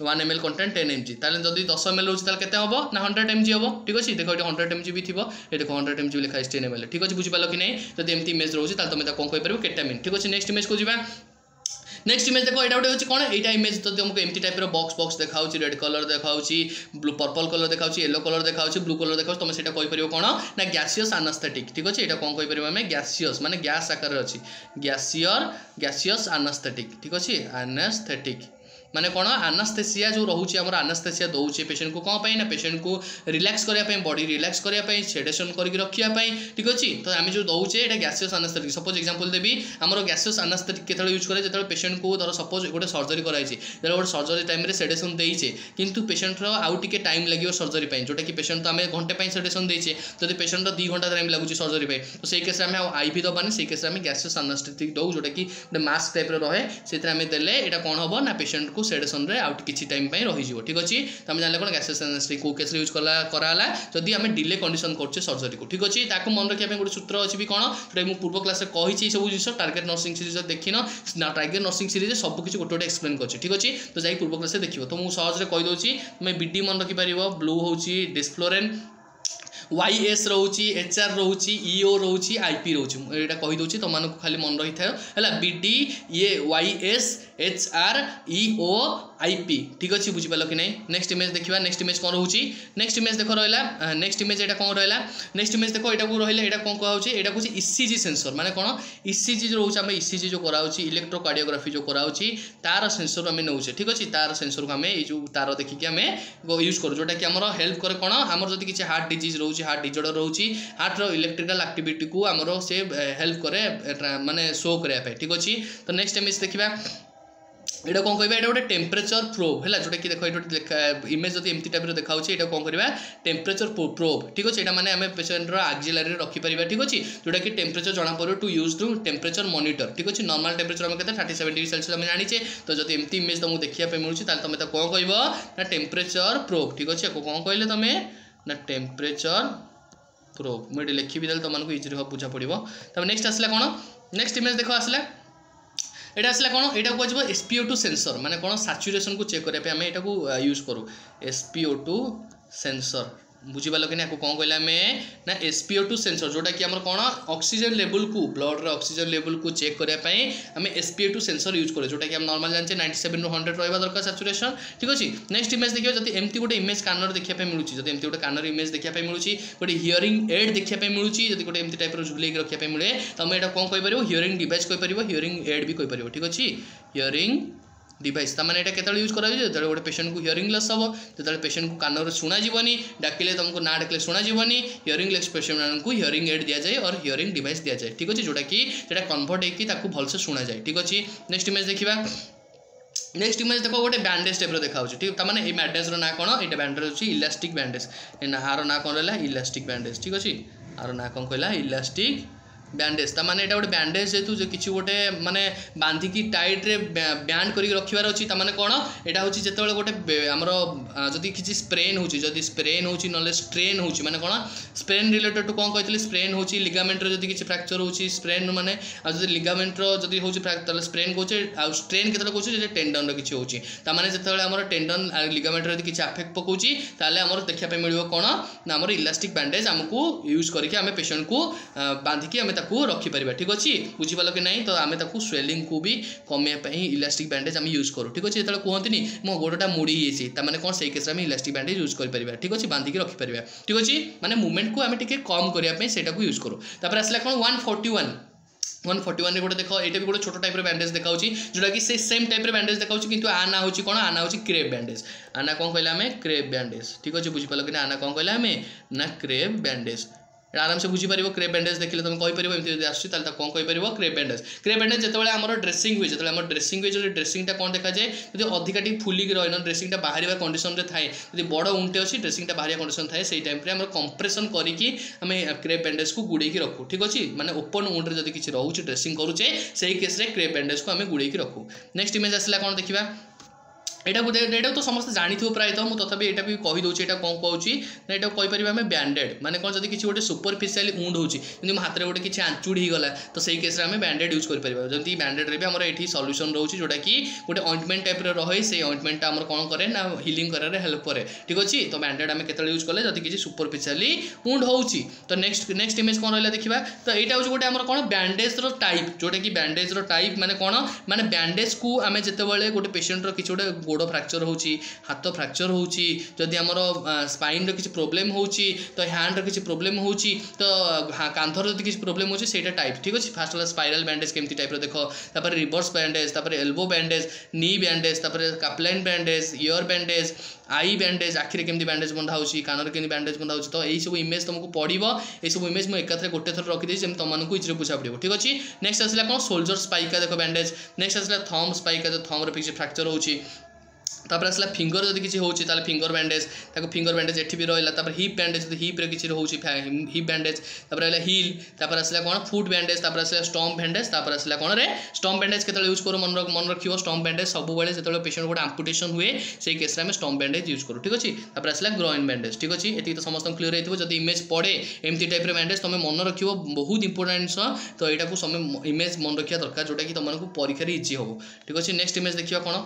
A: 1 ml कंटेंट 10 mg ताले जदि 10 ml रोचे ताले केते हबो ना 100 mg हबो ठीक अच्छे देखो ये 100 mg भी थिबो ये देखो 100 mg लिखा है 10 ml ठीक अच्छे बुझीपाल कि नहीं जदि एमती इमेज रोचे ताले तुम कौन कहि परबो केटामिन ठीक अच्छे नेक्स्ट इमेज को जीवा नेक्स्ट इमेज देखो यहाँ गोटे कौन यहाँ इमेज तो तुमको एमती टाइप बॉक्स देखा रेड कलर देखा ब्लू पर्पल कलर देखा येलो कलर देखा ब्लू कलर देखा तुम से कहीपर कौन ना गैसियस आनास्थेटिक ठीक अच्छे यहाँ कौन कहीपर आम गैसियस माने गैस आकार अच्छी गैसियस आनास्थेटिक ठीक अच्छे आनास्थेटिक माने कौन आनास्थेसिया जो रोचे आम आनास्थेसिया दौचे पेशेंट को कौन पाई ना पेशेंट को रिलैक्स करने बॉडी रिलैक्स करने सेडेशन करके रखापी ठीक अच्छे तो आम जो दौचे ये गैसियस आनास्थेटिक सपोज एग्जांपल देवी आम गैसियस आनास्थेटिक केतल यूज करे जो पेशेंट को धर सपोज गोटे सर्जरी कराई गोटे सर्जरी टाइम सेडेशन देचे किंतु पेशेंटर आउ टे टाइम लगे सर्जरी जोटा कि पेशेंट तो आम घंटे सेडेशन देचे जब पेशेंट 2 घंटा टाइम लगुच सर्जरी तो से केस में आईवी दबानी से केस में गैसियस आनास्थेटिक दौ जोटा कि गोटे मास्क टाइप रहे से देले यहाँ कौन हम ना पेशेंट को सेडेशन में आउट किसी टाइम रही ठीक अच्छे तो आम जान कौन गैसियस आनास्थेटिक को केस यूज कराला जदि आम डिले कंडीशन करछे सर्जरी को ठीक अच्छे ताकू मन रखा गोटे सूत्र अच्छी भी कौन जो मुझे पूर्व क्लास कही सब जिस टार्गेट नर्सिंग सीरीज देखिन टार्गेट नर्सिंग सीरीज सब किसी गोटे गोटे एक्सप्लेन कर ठीक अच्छे तो जाए पूर्व क्लास देखिए तो मुझे सहज कहीदे तुम्हें बीडी मन रखिपर ब्लू हूँ डिस्फ्लोरेन YS रोची HR रोची EO रोची IP रोची यहाँ कहीदे तुम खाली मन रही था BD ये YS HR EO IP ठीक अच्छे बुझीपाल कि नहीं नेक्स्ट इमेज देखा नेक्स्ट इमेज कौन रोची नेक्स्ट इमेज देख रहा नेक्स्ट इमेज यहाँ कौन रहा नेक्स्ट इमेज देख यहाँ रहा यहाँ कौन कहुचे यहाँ कौन ECG सेंसर माने कौन ECG जो रोचे आम ECG जो कराऊँ इलेक्ट्रोकार्डियोग्राफी जो कराऊँ तार सेंसर आम नौचे ठीक अच्छे तार सेंसर को आम जो तार देखिए आम यूज करूँ जोटा कि आम हेल्प करे कौन आम जब किसी हार्ट डिजीज रोचे हार्ट डिजर्डर रोचे हार्टर इलेक्ट्रिकल एक्टिविटी को आमर से हेल्प करे माने शो करने ठीक अच्छे तो नेक्स्ट इमेज देखा ये कौन कह गोटे टेम्परेचर प्रोब है जोटा कि देख इमेज जब एमती टाइप देखा ये कौन करवा टेम्परेचर प्रोब ठीक अच्छे यहाँ आम पेशेंटर आक्सिलरी रखिपर ठीक अच्छे जोटा कि टेम्परेचर जना पड़े to use to temperature monitor ठीक अच्छे नॉर्मल टेम्परेचर आम कहते 37 डिग्री सेल्सियस आम जाने तो जब एमती इमेज तुमको देखा मिलूँ तुम कौन कह ना टेम्परेचर प्रोब ठीक अच्छे कौन कहले तुम ना टेम्परेचर प्रोब मुझे लिखी भी तुमको इजी बुझा पड़ो तब नेक्स्ट आसला कौन नेक्स्ट इमेज देख आसला ये आसला कौन यहाँ कह SpO2 सेंसर माने कौन सैचुरेशन को चेक करने आम यहाँ यूज करूँ SpO2 सेंसर बुझीपाल कि कौन कहला ना SpO2 सेंसर जोटा कि आम कौन ऑक्सीजन लेवल को ब्लड रे ऑक्सीजन लेवल को चेक करने आम SpO2 सेंसर यूज करें जोटा कि हम नॉर्मल जानते 97 ରୁ 100 रहा दरकार सैचुरेशन ठीक अच्छे नेक्स्ट इमेज देखिए जब एमती गोटे इमेज कानर देखा मिलूँ जब एमती गोटे कानर इमेज देखा मिलूँ गोटे हियरिंग एड देखा मिलूँ जब गोटे एमती टाइप झुलैक रखा मिले तो आम यहाँ कौन कहीपर हियरिंग डिवाइस कहीपर हियरिंग एड भी कहीपर ठीक अच्छे हियरिंग डिवाइस तार मैंने केतल यूज करा जो गोटे पेशेंट को हियरिंग लेस हम जो पेशेंट को कान शुणा जीवनी डाकिले तुमको ना डाकिले शुणा जीवनी हियरिंग लेस पेशेंट को हियरिंग एड दि जाए और हियरिंग डिवाइस दि जाए ठीक अच्छे जोटा कि कन्वर्ट होकर भलसे शुणा जाए ठीक अच्छे नेक्स्ट इमेज देखा नेक्स्ट इमेज देखो गोटे बैंडेज टाइप देखा ठीक है मैंने बैंडेज ना कौन ये बैंडेज अच्छी इलास्टिक बैंडेज आर ना कौन रहा इलास्टिक बैंडेज ठीक अच्छे आर ना कौन कहला इलास्टिक बैंडेज ता माने एटा गोटे बैंडेज जेतु जो किछि गोटे माने बांधिकी टाइट रे बैंड करी रखिबार अछि ता माने कोन एटा होछि जेतेबेले गोटे हमरो जदि किछि स्प्रेन होछि जदि स्प्रेन होछि नले स्ट्रेन होछि माने कोन स्प्रेन रिलेटेड टू कोन कहथिले स्प्रेन होछि लिगामेंट रे जदि किछि फ्रैक्चर होछि स्प्रेन माने आ जदि लिगामेंट रो जदि होछि फ्रैक्चर स्प्रेन कोछि आ स्ट्रेन केतले कोछि जे टेंडन रो किछि होछि ता माने जेतेबेले हमरो टेंडन आ लिगामेंट रे किछि अफेक्ट पकोछि ताले हमरो देखिया पे मिलियो कोन ना हमरो इलास्टिक बैंडेज हमकु यूज करके हमें पेशेंट को बांधिकी हमें ताकू रखिपर ठीक अच्छे बुझीपाल कि नहीं तो आम स्वेलिंग को भी कमेवाई इलास्टिक बैंडेज आम यूज करूँ ठीक अच्छे जो कहते मो गोड़टा मुड़ी मैंने कौन से केस में इलास्टिक बैंडेज यूज कर ठीक अच्छे बांधिकी रखिपर ठीक अच्छे माने मूवमेंट को आम टे कम करने से यूज करूँ तापर आसला कौन 141 गोटे देख ये भी गोटे छोट टाइप बैंडेज देखा जोटा कि से सेम टाइप बैंडेज देखा कि आना हूँ कौन आना हूँ क्रेप बैंडेज आना कौन कहला आम क्रेप बैंडेज ठीक अच्छे बुझीपाल कि आना कौन कहला आम ना क्रेप बैंडेज आराम से बुझीपर क्रेप बैंडेज देखिए तुम कहीपर एमती आसूँ कौन कहीपर क्रेप बैंडेज जिते आम ड्रेसिंग हुए जो आम ड्रेसिंग हुए ड्रेसिंगटा कौन देखा जाए जो अधिका फुलिक रही ड्रेसिंगटा बाहर कंडीशन में थाए जो बड़ उंटे अच्छी ड्रेसिंगटा बाहर कंडीशन थाए से टाइम आम कंप्रेसन करके आम क्रेप बैंडेज को गुड़े रखू ठीक अच्छे माने ओपन उंड जब किसी रोचे ड्रेसिंग करुचे से केस क्रेप बैंडेज को आम गुड़े रखू नेक्स्ट इमेज आसला कौन देखा यहाँ तो समस्त जानी प्रायत मुझे तथापि यहाँ भी कहीदे यहाँ कौन कहूँ यहाँ कहीपर आम बैंडेड माने कौन जब किसी गोटे सुपरफिशियाली उंड होती हाथ में गोटे किसी आंचुड़ी होगला तो सही केस आम बैंडेड यूज कर जमी बैंडेड भी आम ये सल्यूशन रोचे जोटा कि गोटे ऑइंटमेंट टाइप रहे से ऑइंटमेंटा आम कौन करे ना हिलिंग करारे हेल्प करे ठीक अच्छे तो बैंडेड आम केतले यूज कले जब किसी सुपरफिशियाली उंड होची तो नेक्स्ट इमेज कौन रहा देखा तो यहाँ हूँ गोटे आम कौन बैंडेज टाइप जोटा कि बैंडेज टाइप माने कौन माने बैंडेज को आम जिते गोटे पेशेंटर किसी गोटे गोड़ फ्रैक्चर होची हाथ फ्रैक्चर होची जदि हमर स्पाइन रो किछि प्रॉब्लम होची तो हैंड रो किछि प्रॉब्लम होची तो कांधर जदि किछि प्रॉब्लम होची सेटा टाइप ठीक अछि फर्स्ट वाला स्पाइरल बैंडेज केमती टाइप रो देखो तापर रिवर्स बैंडेज तापर एल्बो बैंडेज नी बैंडेज तापर capeline bandage ear bandage eye bandage आखिरे केमती बैंडेज बंधा होची कानर केमती बैंडेज बंधा होची तो एई सब इमेज तुमको पड़िबो एई सब इमेज म एकाथरे गोटे थर रखि देई जेम तुमनको इजरे बुझा पड़िबो ठीक अछि नेक्स्ट आसला कोन सोल्जर स्पाइका देखो बैंडेज नेक्स्ट आसला थंब स्पाइका जो थंब रो पिछ फ्रैक्चर होची तापर आसला फिंगर जदि किछि होची ताले फिंगर बैंडेज ताको फिंगर बैंडेज एठी भी रहला तापर हिप बैंडेज जदि हिप रे किछि होची हिप बैंडेज तापर आला हील तापर आसला कोन फुट बैंडेज तापर आसला स्टम्प बैंडेज तापर आसला कोन रे स्टम्प बैंडेज केतले यूज करो मन रखियो स्टम्प बैंडेज सब बेले जेतले पेशेंट गोटे एम्पुटेशन हुए सेही केस रे हम स्टम्प बैंडेज यूज करू ठीक अछि तापर आसला ग्रोइन बैंडेज ठीक अछि एती तो समस्त क्लियर हेतिबो जदि इमेज पड़े एमती टाइप रे बैंडेज तमे मन रखियो बहुत इंपोर्टेंट तो एटा को समय इमेज मन रखिया दरकार जोटा कि तुमको परीक्षा रे इजी हो ठीक अछि नेक्स्ट इमेज देखियो कोन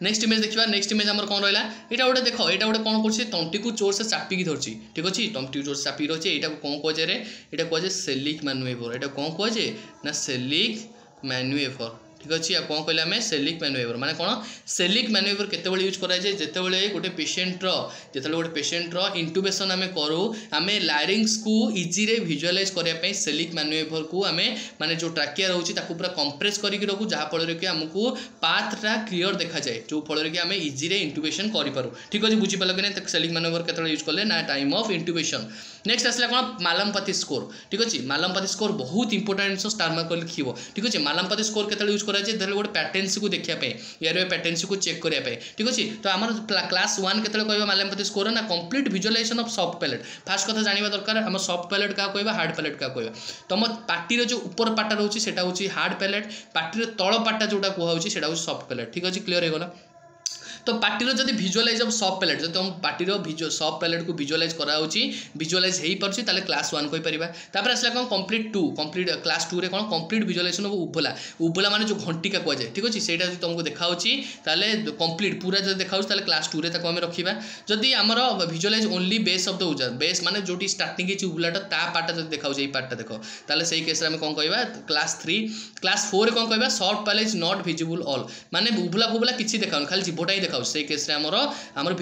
A: नेक्स्ट इमेज देखिए नेक्स्ट इमेज आमर कौन रहा यहाँ गोटे देख यहाँ गोटे कौन कर तंटी को जोर से चापिकी धरची ठीक अच्छे तंटी जोर से चापिकी रही है यहाँ कौन कहुए यहाँ कहुए सेलिक मैनुएवर यहाँ कौन कहुए ना सेलिक मैनुएवर ठीक अच्छे या कौन कहले आम सेलिक मैनुएवर माने कौन सेलिक मैनुएवर केतेबेले यूज कराए जेतेबेले गोटे पेशेंटर जेतेबेले गोटे पेशेंटर इंटुबेशन आम करूँ आम लारिंग्स को इजी रे विजुअलाइज करने सेलिक मैनुएवर को आम माने जो ट्राकिया रोचे पूरा कंप्रेस करके रखू जहाँफल कि आमको पाथटा क्लीयर देखा जाए जो फल कि आम इजी रे इंटुबेशन करूँ ठीक अच्छे बुझीपाल कि नहीं सेलिक मैनुएवर केतेबेले यूज कले ना टाइम ऑफ इंटुबेशन नेक्स्ट आसला कौन मालमपति स्कोर ठीक अच्छे मालमपति स्कोर बहुत इंपोर्टेंट स्टार मार्कर लिखिबो ठीक अच्छे मालमपति स्कोर केतेबेले यूज कराए गोटे पैटेंसी को देखा यार पैटेंसी को चेक करने ठीक अच्छे तो आम क्लास 1 केतले कहबा मालमपति स्कोर ना complete visualisation of soft palate first कथा जानिबा दरकार हम सॉफ्ट पैलेट का कहबा हार्ड पैलेट का कहबा तुम पार्टी जो ऊपर पार्टा रहउची सेटा होची हार्ड पैलेट पार्टी तळ पार्टा जोटा कुहा होची सेटा होची सॉफ्ट पैलेट ठीक अच्छे क्लियर हो गला तो पार्टीर जब विजुअलाइज ऑफ सॉफ्ट पैलेट जो तुम पार्टीर सॉफ्ट पैलेट को विजुअलाइज कराउची विजुअलाइज हो पार्टी ताले क्लास 1 कहि परिबा तापर आसला कोन कंप्लीट 2 कंप्लीट क्लास 2 रे कोन कंप्लीट विजुअलाइजेशन ऑफ उबला उबला माने जो घंटी का कहै ठीक अछि सेटा जो तुमको देखाउची ताले कंप्लीट पूरा जो देखाउची ताले क्लास 2 रे ताको हम रखिबा जदी हमर visualise only base of the उजर बेस माने जोटी स्टार्टिंग के उबलाटा ता पार्टा जो देखाउची ए पार्टा देखो ताले सेही केस रे हम कोन कहबा क्लास 3 क्लास 4 रे कोन कहबा soft palate not visible all माने उबला उबला किछि देखाउन खाली जीवटा ही देखाउ से केस रे हमर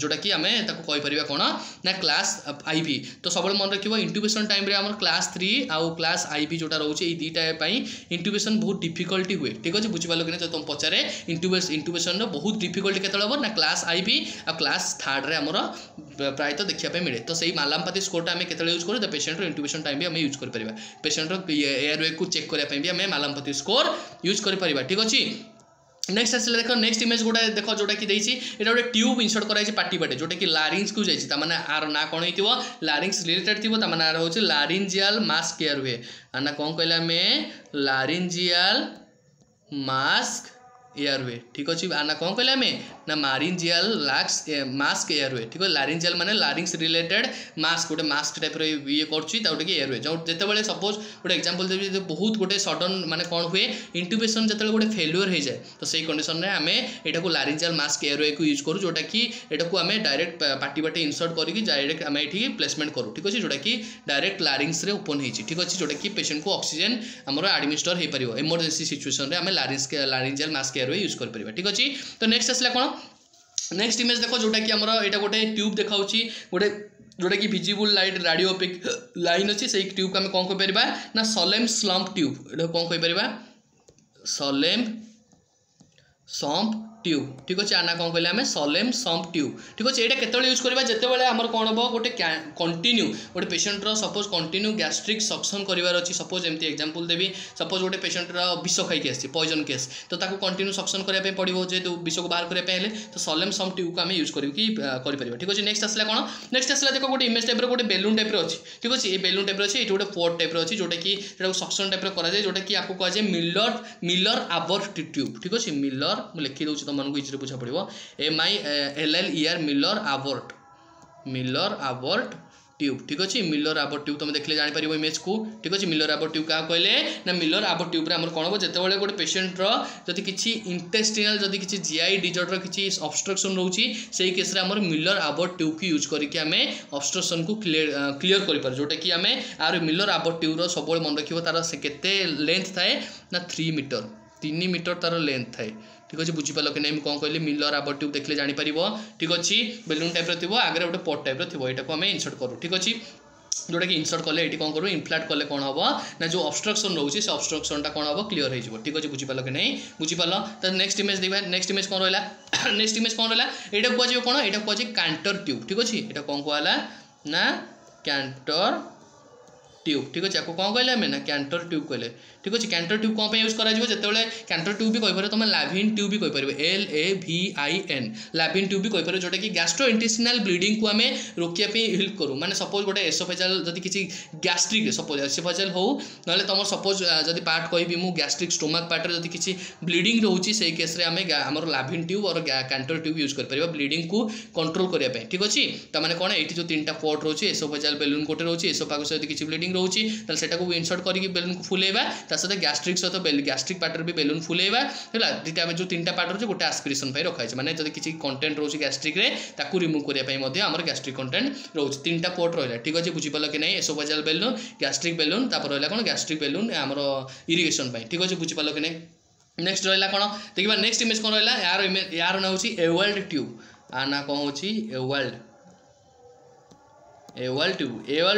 A: जोटा कि आम कही परिबा कोन ना क्लास आईवी तो सब मन रखिबो इंटुबेशन टाइम रे हमर क्लास 3 आउ क्लास आईवी जोटा रहउची ए दीटा पई इंटुबेशन बहुत डिफिकल्टी हुए ठीक अछि बुझि पालो कि नै तुम पचारे इंटुबेशन रो बहुत डिफिकल्टी केतल हो ना क्लास आईवी आ क्लास 3 रे हमर प्रायतः देखिया पे मिले तो सही मालमपति स्कोरटा आम केतले यूज करू द पेशेंट रो इंटुबेशन टाइम भी आम यूज कर परिबा पेशेंट रो एयरवे को चेक करया पे भी आम मालमपति स्कोर यूज कर परिबा ठीक अछि नेक्स्ट आसला देख नेक्स्ट इमेज गोटे देख जोटा कि देछि एटा गोटे ट्यूब इंसर्ट कराई पार्टी बाटे जोटा कि लारिंग्स को जाइछि त माने आर ना कोन हितिबो लारिंग्स रिलेटेड थिबो त माने आर होछि लारिंजियल मास्क एयर हुए आना कोन कहला में लारिंजियल मास्क एयर हुए ठीक अच्छे आना कौन कहले आम ना मारिंजियल मास्क एयर हुए ठीक है लारिंजियल माने लारिंग्स रिलेटेड मास्क गोटे मास्क टाइप ये कर एयर हुए जो जिते सपोज गोटे एग्जांपल देवी बहुत गोटे सडन माने कौन हुए इंटुबेशन जिते गोटे फेल्युअर हो जाए तो सही कंडीशन में आम यहाँ को लारिंजियल मास्क एयर हुए को यूज करूँ जोटा कि यहाँ को आम डायरेक्ट पार्टी बाटे इनसर्ट करके डायरेक्ट आम ये प्लेसमेंट करूँ ठीक अच्छे जोटा कि डायरेक्ट लारिंग्स रे ओपन होती ठीक अच्छे जोटा कि पेशेंट को ऑक्सीजन आमर एडमिनिस्टर हो पार इमरजेंसी सिचुएशन में आम लारिंजियल मास्क एयर हुए यूज कर पार ठीक अच्छे तो नेक्स्ट आसला कौन नेक्स्ट इमेज देख जोटा कि आमर यहाँ गोटे ट्यूब देखाऊँगी गोटे जोटा कि विजिबल लाइट रेडियोपिक लाइन अच्छे से ट्यूब को आम कौन कह पार ना सलेम स्लम्प ट्यूब ये कौन कह पार सलेम सम्प ट्यूब ठीक अच्छे आना कौन कहले आम सलेम सम्प ट्यूब ठीक अच्छे यहाँ केतले यूज करवा जितेबाला आमर कौन हम गोटे कंटिन्यू गोटे पेशेंटर सपोज कंटिन्यू गैस्ट्रिक सक्शन करार अच्छी सपोज एमती एग्जांपल देवी सपोज गोटे पेशेंटर विष खाई आसी पॉइजन केस तो ताको कंटिन्यू सक्शन करने पड़ो जेहेतु विष को बाहर करने तो सलेम सम्प ट्यूब को आम यूज कर ठीक अच्छे नेक्स्ट आसला कौन नेक्स्ट आसला देख गोटे इमेज टाइप गोटे बेलून टाइप अच्छी ठीक अच्छे ये बेलून टाइप अच्छे ये गोटे पोर्ट टाइप अच्छी जोटा कि सक्शन टाइप कराए जोटा कि आपको कहुए मिलर आबर्ट ट्यूब ठीक अच्छे मिलर मुझे लिखी दूसरी तुमको इजी बुझा पड़ो MILLER मिलर आबर्ट ट्यूब ठीक अच्छे मिलर आबर्ट ट्यूब तुम देखले जानी परिबो इमेज को ठीक अच्छे मिलर आबर्ट ट्यूब क्या कहले ना मिलर आबर्ट ट्यूब रे हमर कोन हो जेतेबेले गोटे पेशेंट रो जदि किछि इंटेस्टिनल जदि किछि GI डिजॉर्डर किछि ऑब्स्ट्रक्शन रहउची सेही केस रे हमर मिलर आबर्ट ट्यूब की यूज करके हमें ऑब्स्ट्रक्शन को क्लियर करि पार जोटा कि हमें आर मिलर आबर्ट ट्यूब रो सबले मन रखिबो तार से केते लेंथ थाए ना 3 मीटर 3 मीटर तार लेंथ थाए ठीक अच्छे बुझीपाल कि नहीं कौन कहली मिलर आबर ट्यूब देखले जापर ठीक अच्छे बेलून टाइप थो आगे गोटे पट टाइप थो यहाँ आम इनसर्ट करूँ ठीक अच्छे जोटा कि इनसर्ट कले ये कौन करूँ इनफ्लाट कले कौन हम ना जो ऑब्स्ट्रक्शन रोचे से ऑब्स्ट्रक्शन टा कौन हम क्लीयर हो ठीक अच्छे बुझीपाल कि नहीं बुझीपाल तो नेक्स्ट इमेज देखा नेक्स्ट इमेज कौन रहा नेक्स्ट इमेज कौन रहा यहाँ कहु कौन यहाँ कहु कैंटर ट्यूब ठीक अच्छे यहाँ कौन कहला ना कैंटर ट्यूब ठीक अच्छे आपको कौन कहले ना कैंटर ट्यूब कहले ठीक अच्छे कैंटर ट्यूब कौन यूज करा जिते कैंटर ट्यूब भी कहीपर तुम लाभिन ट्यूब भी कहीपर LAVIN लाभिन ट्यूब भी कहीपर जोटा कि गैस्ट्रो इंटेस्टिनल ब्लीडिंग को आम रोकने हेल्प करूँ माने सपोज गोटे एसोफेजाल जदि किसी गैस्ट्रिक सपोज एसोफेजाल हो ना तुम सपोज जदि पार्ट कहि मु गैस्ट्रिक स्टोमक पार्ट जदि किसी ब्लीडिंग रोचे से केस रे आम आमर लाभिन ट्यूब और कैंटर ट्यूब यूज कर ब्लीडिंग को कंट्रोल करने ठीक अच्छे तमाने कौन ये जो 3टा पोर्ट रोचे एसोफेजाल बेलून गोटे रोचे एसोफागस यदि किसी ब्लीडिंग रोचे ताल इनसर्ट करके बेलून को फुलेबा सहित गैस्ट्रिक सहित गैस्ट्रिक पार्ट भी बेलून फुलेबा है जो 3टा पार्ट रोचे गोटे एस्पिरेशन रखा है माने जब किसी कंटेंट रोचे गैस्ट्रिक रे ताकू रिमूव करने आमर गैस्ट्रिक कंटेंट रोचे 3टा पोर्ट रहा ठीक अच्छे बुझीपाल कि नहीं एसोफेजाल बेलून गैस्ट्रिक बेलून तापर रहा कौन गैस्ट्रिक बेलून आमर इरिगेशन ठीक अच्छे बुझीपाल कि नहीं नेक्स्ट रहा कौन देखा नेक्स्ट इमेज कौन रहा यार ना हूँ एवाल्ड ट्यूब आ ना कौन हूँ एवाल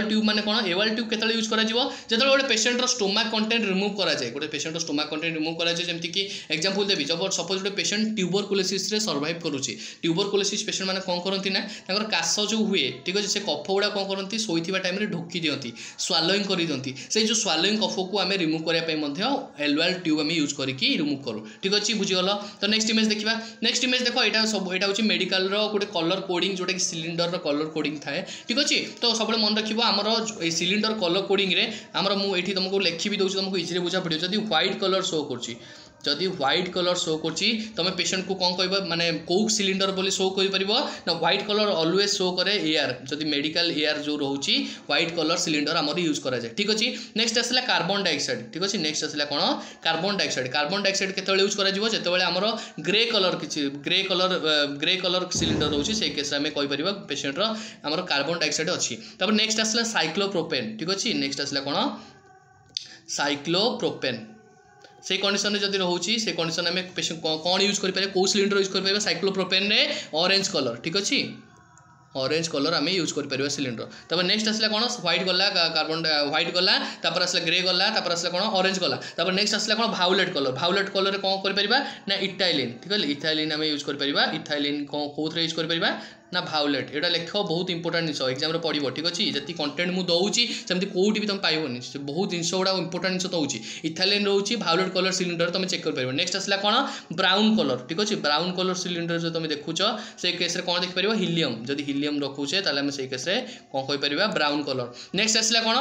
A: ट्यूब माने कौन एवाल ट्यूब केतले यूज करा जिवो जेतले गोटे पेशेंट स्टोमक कंटेंट रिमूव करा जाए गोटे पेशेंट स्टोमक कंटेंट रिमूव करा जाए जेमति कि एग्जांपल देबी जब सपोज गोटे पेशेंट ट्यूबरकुलोसिस रे सर्वाइव करूची ट्यूबरकुलोसिस पेशेंट माने कौन करंती ना ताकर काश जो हुए ठीक अछि से कफ गुडा कौन करंती सोइथिबा टाइम रे ढोकी दियंती स्वालोइंग करि दियंती से जो स्वालोइंग कफ को आमे रिमूव करिया पय मध्ये एवाल ट्यूब आमे यूज करिकि रिमूव करू ठीक अछि बुझि गलो तो नेक्स्ट इमेज देखिबा नेक्स्ट इमेज देखो एटा सब एटा होची मेडिकल रो गोटे कलर कोडिंग जोटा कि सिलिंडर रो कलर कोडिंग थाए ठीक अछि तो सब मन रखिबो आमर सिलिंडर कलर कोडिंग रे आमर मु एठी तुमको लिखि भी दउछ तुमको इजीली बुझा पड़ियो जदी व्हाइट कलर शो करची जदि व्हाइट कलर शो करची तुम पेशेंट को कौन कह माने कौ सिलिंडर बोली शो कर पारिबो ना व्हाइट कलर ऑलवेज शो करे एयर जदि मेडिकल एयर जो रोची व्हाइट कलर सिलिंडर आमर यूज करा जाए ठीक अछि नेक्स्ट आसला कार्बन डाइऑक्साइड ठीक अछि नेक्स्ट आसला कोन कार्बन डाइऑक्साइड केतले यूज करा जिवो जेतेबेले आमर ग्रे कलर सिलिंडर रोची से केस में कहि परिबो पेशेंट रो आमर कार्बन डाइऑक्साइड अछि तब नेक्स्ट आसला साइक्लोप्रोपेन ठीक अछि नेक्स्ट आसला कोन साइक्लोप्रोपेन से कंडीशन जब रोचे से कंडीशन आम पेशेंट कौन यूज करें कौ सिलिंडर यूज कर साइक्लोप्रोपेन रे ऑरेंज कलर ठीक अच्छे ऑरेंज कलर आम यूज कर सिलिंडर तब नेक्स्ट आसला कौन व्हाइट गला कार्बन व्हाइट गला तापर आसला ग्रे गला तापर आसला कौन ऑरेंज गला तापर नेक्स्ट आसला कौन भायोलेट कलर कौन कर ना इथाइलिन ठीक है इथाइलिन आम यूज कर इथाइलिन कौन यूज कर ना भायोलेट एटा लिख बहुत इंपोर्टेंट जिन एग्जाम पड़ो ठीक अच्छे जी कंटेंट मुझे दूसरी सेमती कौटी भी तुम पाइबनी बहुत जिन गुड़ा इंपोर्टेंट जिन दूसरी इथाइलिन रोचे भायोलेट कलर सिलिंडर तुम चेक कर नेक्स्ट आसला कौन ब्राउन कलर ठीक अच्छे ब्राउन कलर सिलिंडर जो तुम देखुच से केस कौन देखिपर हिलियम जदि हिलियम रखुचे ताले से केस कौन कहीपर ब्राउन कलर नेक्स्ट आसला कौन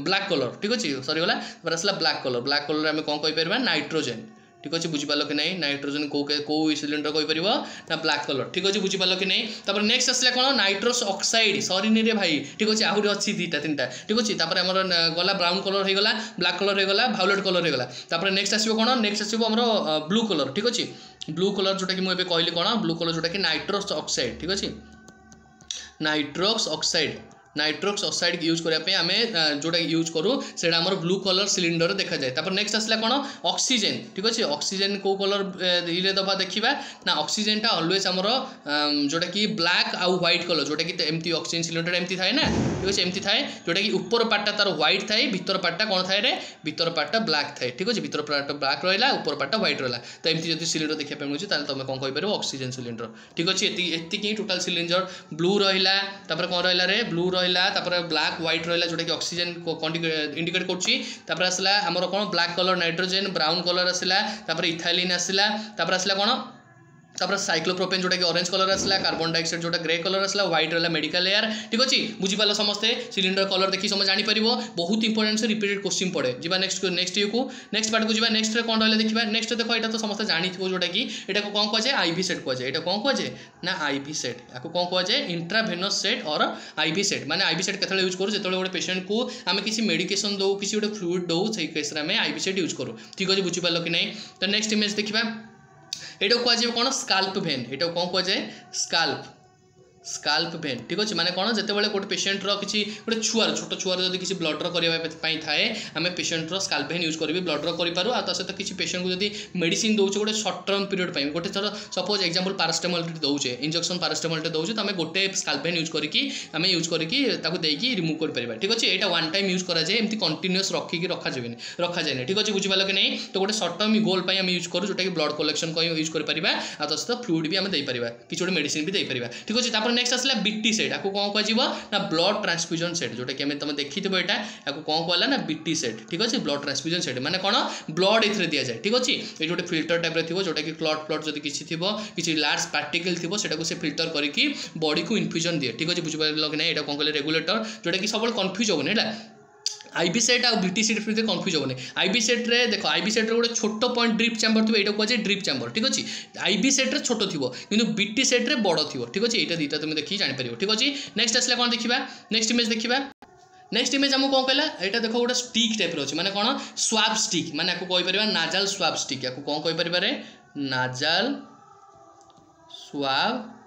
A: ब्लैक कलर ठीक अच्छे सरीगला आसला ब्लैक कलर आम कौन कहीपर नाइट्रोजेन ठीक अच्छे बुझीपाल कि नहीं नाइट्रोजेन कौ सिलिंडर कहीपर ना ब्लैक कलर ठीक अच्छे बुझीपाल कि नहीं तापर नेक्स्ट आसला कौन नाइट्रोस ऑक्साइड सरीनी रे भाई ठीक अच्छे आहरी अच्छी 2टा 3टा ठीक अच्छे तापर आमर गला ब्राउन कलर हो गला ब्लैक कलर हो गला भायोलेट कलर हो गला तापर नेक्स्ट आसो कौन नेक्स्ट आसो आमर ब्लू कलर ठीक अच्छे ब्लू कलर जोटा कि मुझे कहली कौन ब्लू कलर जोटा कि नाइट्रोस ऑक्साइड ठीक अच्छे नाइट्रोक्स ऑक्साइड यूज करने आम जोटा यूज करूँ से ब्लू कलर सिलिंडर देखा जाए तापर नेक्स्ट आसला कौन ऑक्सीजन ठीक अच्छे ऑक्सीजन को कलर ये दबा देखा ना ऑक्सीजन ऑलवेज आमर जोटा कि ब्लैक आउ व्हाइट कलर जोटा कि एमती ऑक्सीजन सिलिंडर एमती थाए ना ठीक अच्छे एमती थाए जोटा कि ऊपर पार्टा तार व्हाइट थाए भीतर पार्टा कौन थाए रे भीतर पार्टा ब्लैक थाए ठीक अच्छे भीतर पार्टा ब्लैक रहा ऊपर पार्टा व्हाइट रहा तो एमती जो सिलिंडर देखा मिलूँ तुम कौन कहीपर ऑक्सीजन सिलिंडर ठीक अच्छे एति टोटाल सिलिंडर ब्लू रहा कौन रहा रे ब्लू रहा ब्लैक व्हाइट रहा जोटा कि ऑक्सीजन इंडिकेट कर आसला आमर कौन black colour nitrogen brown colour आसला इथाइलिन आसला आसला कौन तापर साइक्लोप्रोपेन जोटा कि ऑरेंज कलर आसला कार्बन डाइऑक्साइड जोटा ग्रे कलर आसला व्हाइट रहा मेडिकल एयर ठीक अच्छे बुझीपाल समस्ते सिलिंडर कलर देखी समझ जापर बहुत इंपोर्टेंट से रिपीटेड क्वेश्चन पड़े जी नेक्स्ट को नेक्स्ट पार्ट को जी नेक्स्ट कौन रहा देखा नेक्स्ट देखो यहाँ तो समस्त जानी जोटा कि यहाँ को कौन कहुए आईवी सेट कहुए यहाँ कौन कहुए ना आईवी सेट या कौन कहुए इंट्राभेनस सेट और आईवी सेट माने आईवी सेट केतले यूज करूँ जो गोटे पेशेंट को आम किसी मेडिकेशन दो किसी गोटे फ्लूइड दो से केस आम आईवी सेट यूज करूँ ठीक अच्छे बुझीपाल कि नहीं तो नेक्स्ट इमेज देखा यहाँ कहुए कौन स्काल्प भेन यहाँ कौन कहुए स्काल्प स्काल्प भेन ठीक अच्छे माने कौन जिते बड़े गोटे पेसेंटर किसी गोटे छुआर छोट छुआर जब किसी ब्लड ड्र करने थाए आम पेसेंटर स्काल्प भेन यूज करी ब्लड ड्र करूँ आ सहित किसी पेसेंट को जब मेडिसिन दौचे गोटे सर्ट टर्म पीरियड गोटे थर सपोज एक्जामपल पारास्टामोल दौचे इंजेक्शन पारास्टामोल दौचे तो आम गोटे स्काल्प भेन यूज करके आम यूज करके रिमूव कर ठीक अच्छे यहाँ वन टाइम यूज कराए एमती कंटिन्यूअस रखिकी रखा जाए ठीक अच्छे बुझिपाल कि नहीं तो गोटे सर्ट टर्म गोल आम यूज करूँ जोटा कि ब्लड कलेक्शन यूज कर सहित फ्लूइड भी आम देपर किसी गोटे मेडिसिन भी देपर ठीक अच्छे नेक्स्ट आसला बीटी सेट आपको कौन कह ब्लड ट्रांसफ्यूजन सेट जोटा कि तुम देखी यहाँ आपको कौन कहला ना बीटी सेट ठीक अच्छे ब्लड ट्रांसफ्यूजन सेट माने कौन ब्लड ए दि जाए ठीक अच्छे ये गोटे फिल्टर टाइप थी जोटा कि क्लट फ्लट जब किसी थी किसी लार्ज पार्टिकल थी से फिल्टर करके बॉडी को इनफ्यूजन दिए ठीक अच्छे बुझिपार कि नहीं कौन कहले रेगुलेटर जोटा कि सब कन्फ्यूज होनी है आईबी सेट आ बीटी सेट फिर कन्फ्यूज होने आईबी सेट रे देखो आईबी सेट रे गोटे छोट पॉइंट ड्रिप चैम्बर थी यहाँ कहुए ड्रिप चैम्बर ठीक अच्छे आईबी सेट रे छोट थी कि बीटी सेट रे बड़ थी ठीक अच्छे यहाँ दुईटा तुम देखिए जापर ठीक अच्छे नेक्स्ट आसला कौन देखा नेक्स्ट इमेज देखा नेक्स्ट इमेज आमको कौन कहला यहाँ देख गोटे स्टिक टाइप अच्छे माने कौन स्वाब स्टिक माने आपको कहीपर नाजाल स्वाब स्टिक आपको कौन कहीपर नाजाल स्वाब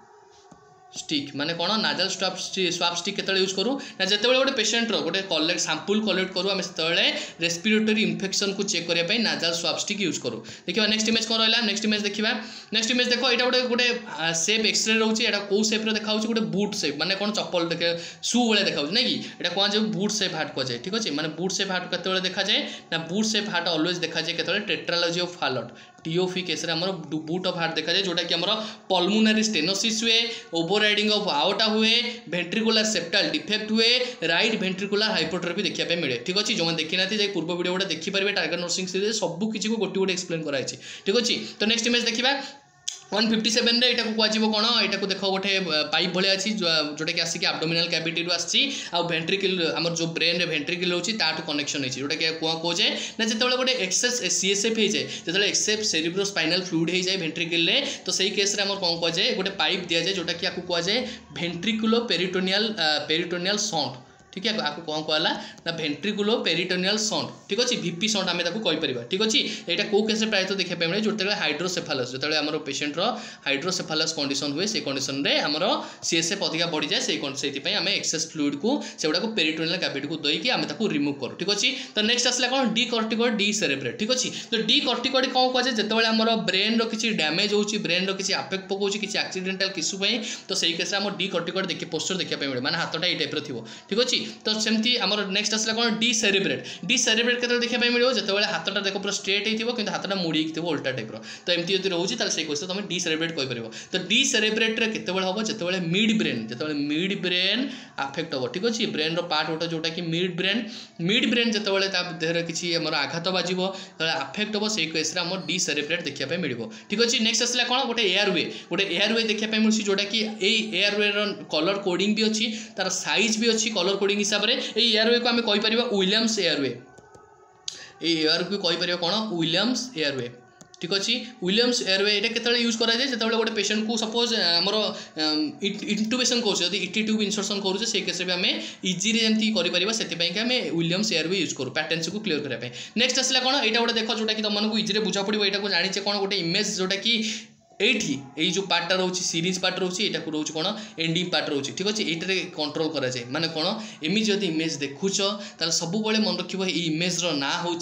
A: स्टिक माने कौन नाजाल स्वाब स्टिक केतले यूज करूँ ना जिते गोटे पेसेंटर गोटे कलेक्ट सैंपल कलेक्ट करूँ आम से रेस्पिरेटरी इन्फेक्शन को चेक करने नाजाल स्वाब स्टिक यूज करूँ देखिए नेक्स्ट इमेज कौन रहा नेक्स्ट इमेज देखा नेक्स्ट इमेज देख यहाँ गोटे गोटे सेप एक्सरे रोचे यहाँ कौ सेप्रे देखा गोटे बूट सेप माने कौन चप्पल देखे शू भाई देखा ना कि यहाँ कौन जाए बूट सेप हार्ट कहुए ठीक अच्छे माने बूट सेप हार्ट केतले देखा जाए ना बूट सेप हार्ट ऑलवेज देखा जाए केतले टेट्रालॉजी ऑफ फालट टीओफी केस आम बूट ऑफ हार्ट देखा जाए जोटा कि आम पल्मोनारी स्टेनोसिस हुए ओवरराइडिंग ऑफ आउटा हुए वेंट्रिकुलर सेप्टाल डिफेक्ट हुए राइट वेंट्रिकुलर हाइपोट्रोफी देखा मिले ठीक अच्छे जो देखी ना जाए पूर्व वीडियो गोटे देखिपारे टार्गेट नर्सिंग सीरीज सब किसी को गोटे गोटे एक्सप्लेन कराई ठीक अच्छे तो नेक्स्ट इमेज देखा 157 रे एटा को कहजिवो कोन एटा को देखो गोटे पाइप भले अछि जोटा कि आसी कि एब्डोमिनल कैविटी रु आछि आ वेंट्रिकल हमर जो ब्रेन रे वेंट्रिकल होछि ताटु कनेक्शन होछि जोटा कि को जे ना जेतेबेले गोटे एक्सेस सीएसएफ हे जाय जेतेबेले एक्सेस सेरिब्रोस्पाइनल फ्लूइड हे जाय वेंट्रिकल रे तो सही केस रे हमर कोन कह जाय गोटे पाइप दिया जाय जोटा कि आकु कह जाय वेंट्रिकुलो पेरिटोनियल सॉन्ट ठीक है आपको कौन कहला ना वेंट्रिकुलो पेरिटोनियल सॉन्ट ठीक अच्छे वीपी सॉन्ट आम कहीपर ठीक अच्छे यहाँ कौ केस प्रायत देखा मिले जो हाइड्रोसेफालस जो आम पेसेंटर हाइड्रोसेफालस कंडीशन हुए से कंडीशन में आमर सीएसएफ अधिका बढ़ी जाए से आम एक्सेस फ्लूइड को सेगुड़ा पेरिटोनियल कैविटी को देकी आम रिमूव करूँ ठीक अच्छे तो नेक्स्ट आसला कौन डी कॉर्टिकॉइड डी सेरेब्रेट ठीक अच्छे तो डी कॉर्टिकॉइड कौन कहुए जो आम ब्रेन किसी डैमेज होची ब्रेन किसी आफेक्ट पकाउछि किसी एक्सीडेंटल किसु तो सही केस आम डी कॉर्टिकॉइड देखिए पोस्टर देखा मिले माने हाथटा ये टाइप थी ठीक अच्छे तो सेमती आमर नेक्स्ट आसला कौन डी सेरेब्रेट के देखा मिले जो हाथटा देख पूरा स्ट्रेट होती हाथटा मुड़ी थी उल्टा टाइप तो एमती जो रोचे से क्वेश्चन तुम डी सेरेब्रेट कहीपर तो डी सेरेब्रेट केतबेले हम जो मिड ब्रेन आफेक्ट हम ठीक अच्छे ब्रेन पार्ट गोटे जोटा कि मिड ब्रेन जो देहर किसी आघात बाजिबो आफेक्ट हम से केस आम डी सेरेब्रेट देखा मिले ठीक अच्छे नेक्स्ट आसला कौन गोटे एयरवे देखा मिलूँ जोटा कि एयरवे कलर कोडिंग भी अच्छी तार साइज भी अच्छी कलर कोडिंग हिसाब से एयरवे को आम कहीपर विलियम्स एयरवे एयरवे को कहीपर कौन विलियम्स एयरवे ठीक अच्छे विलियम्स एयरवे ये केतले यूज कराए जो गोटे पेसेंट को सपोज आमर इंटुबेशन करो इटी ट्यूब इंसर्शन करूँ से केस आम इजिली जमी करें से आम विलियम्स एयरवे यूज करूँ पैटेंसी को क्लीयर करने नेक्स्ट आसला कौन यहाँ गोटे देख जोटा कि तुमको इजिली बुझा पड़ो यहाँ जाने कौन गोटे इमेज जोटा कि ये जो पार्टा रोचे सीरीज पार्ट रोचे यहाँ रोचे कौन एंडिंग पार्ट रोचे ठीक अच्छे ये कंट्रोल कराए माने कौन एमि जदि इमेज देखुच ताल सब मन रख इमेज ना हूँ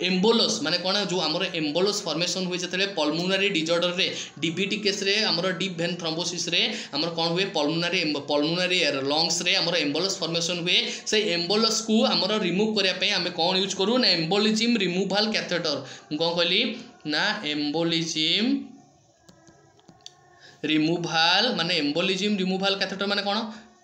A: एम्बोलस माने कौन जो आम एम्बोलस फॉर्मेशन हुए जो पल्मोनारी डिजॉर्डर रे डीबीटी केस रे आमर डीप वेन थ्रोम्बोसिस रे आमर कौन हुए पल्मोनारी लंग्स रे आमर एम्बोलस फॉर्मेशन हुए से एम्बोलस को आमर रिमूव करने आम कौन यूज करूँ ना एम्बोलिजिम रिमूवाल कैथेटर कौन कहली ना एम्बोलिजिम रिमूवाल माने एम्बोलिजिम रिमूवाल कैथेटर माने कौन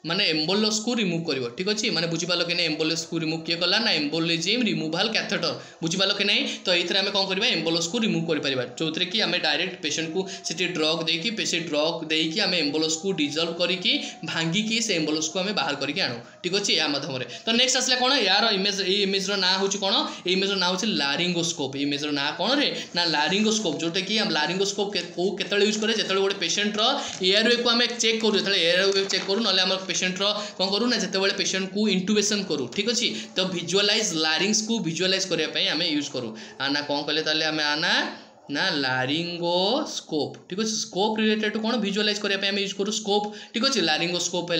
A: माने एम्बोलस को रिमूव करिवो ठीक अच्छे माने बुझिपाल कि नहीं एम्बोलस को रिमूव किए कला ना एम्बोलिजिम रिमूवाल कैथेटर बुझिपाल कि नहीं तो ये आम कौन करवा एम्बोलस को रिमूव कर जो कि आम डायरेक्ट पेसेंट को से ड्रग देकी से ड्रग देकी आम एम्बोलस को डिजल्व करके भांगिकी से एम्बोलस को आम बाहर करके आणु ठीक अच्छे या माध्यम तो नेक्स्ट आसला कौन यार इमेज इमेज ना हूँ कौन इमेज ना हूँ लारिंगोस्कोप इमेज ना कौन रे ना लारिंगोस्कोप जोटा कि लारिंगोस्कोप को केतले यूज करे जो गोटे पेसेंटर एयरवे को आम चेक करूँ जो एयरवे चेक करूँ ना आम पेसेंटर कौन करूँ ना जो पेसेंट को इंटुबेशन करूँ ठीक अच्छे तो विजुअलाइज लारिंग्स को विजुअलाइज करने आम यूज करूँ आना कौन कले आम आना ना लारिंगोस्कोप ठीक अच्छे स्कोप रिलेटेड कौन विजुअलाइज करने यूज करूँ स्कोप ठीक अच्छे लारिंगोस्कोप है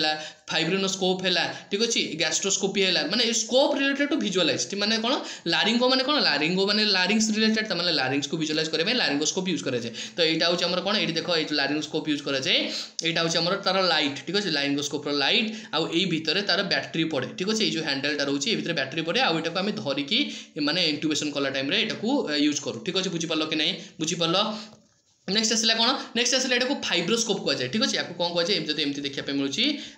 A: फाइब्रिनोस्कोप है ठीक अच्छे गैस्ट्रोस्कोपी है माने स्कोप रिलेटेड टू विजुअलाइज माने कौन लारिंगो माने लारिंग्स रिलेटेड माने लारिंग्स को विजुअलाइज करने लारिंगोस्कोप यूज कराए तो यहाँ हूँ आम कौन ये देख ये लारिंगोस्कोप यूज कराए यहाँ हूँ तार लाइट ठीक अच्छे लारिंगोस्कोप लाइट आउ यही भितर तार बैटेरी पड़े ठीक अच्छे ये हैंडलटा रोचे ये बैटेरी पड़े आउ यहाँ आम धरिकी माने इंट्यूबेशन कला टाइम यहाँ यूज करूँ ठीक अच्छे बुझीपार कि नहीं बुझीपार नेक्स्ट आसला कौन नेक्स्ट आसला यहाँ फाइब्रोस्कोप कहुए ठीक अच्छे आपको कौन कहुए जब एमती देखा मिलूँ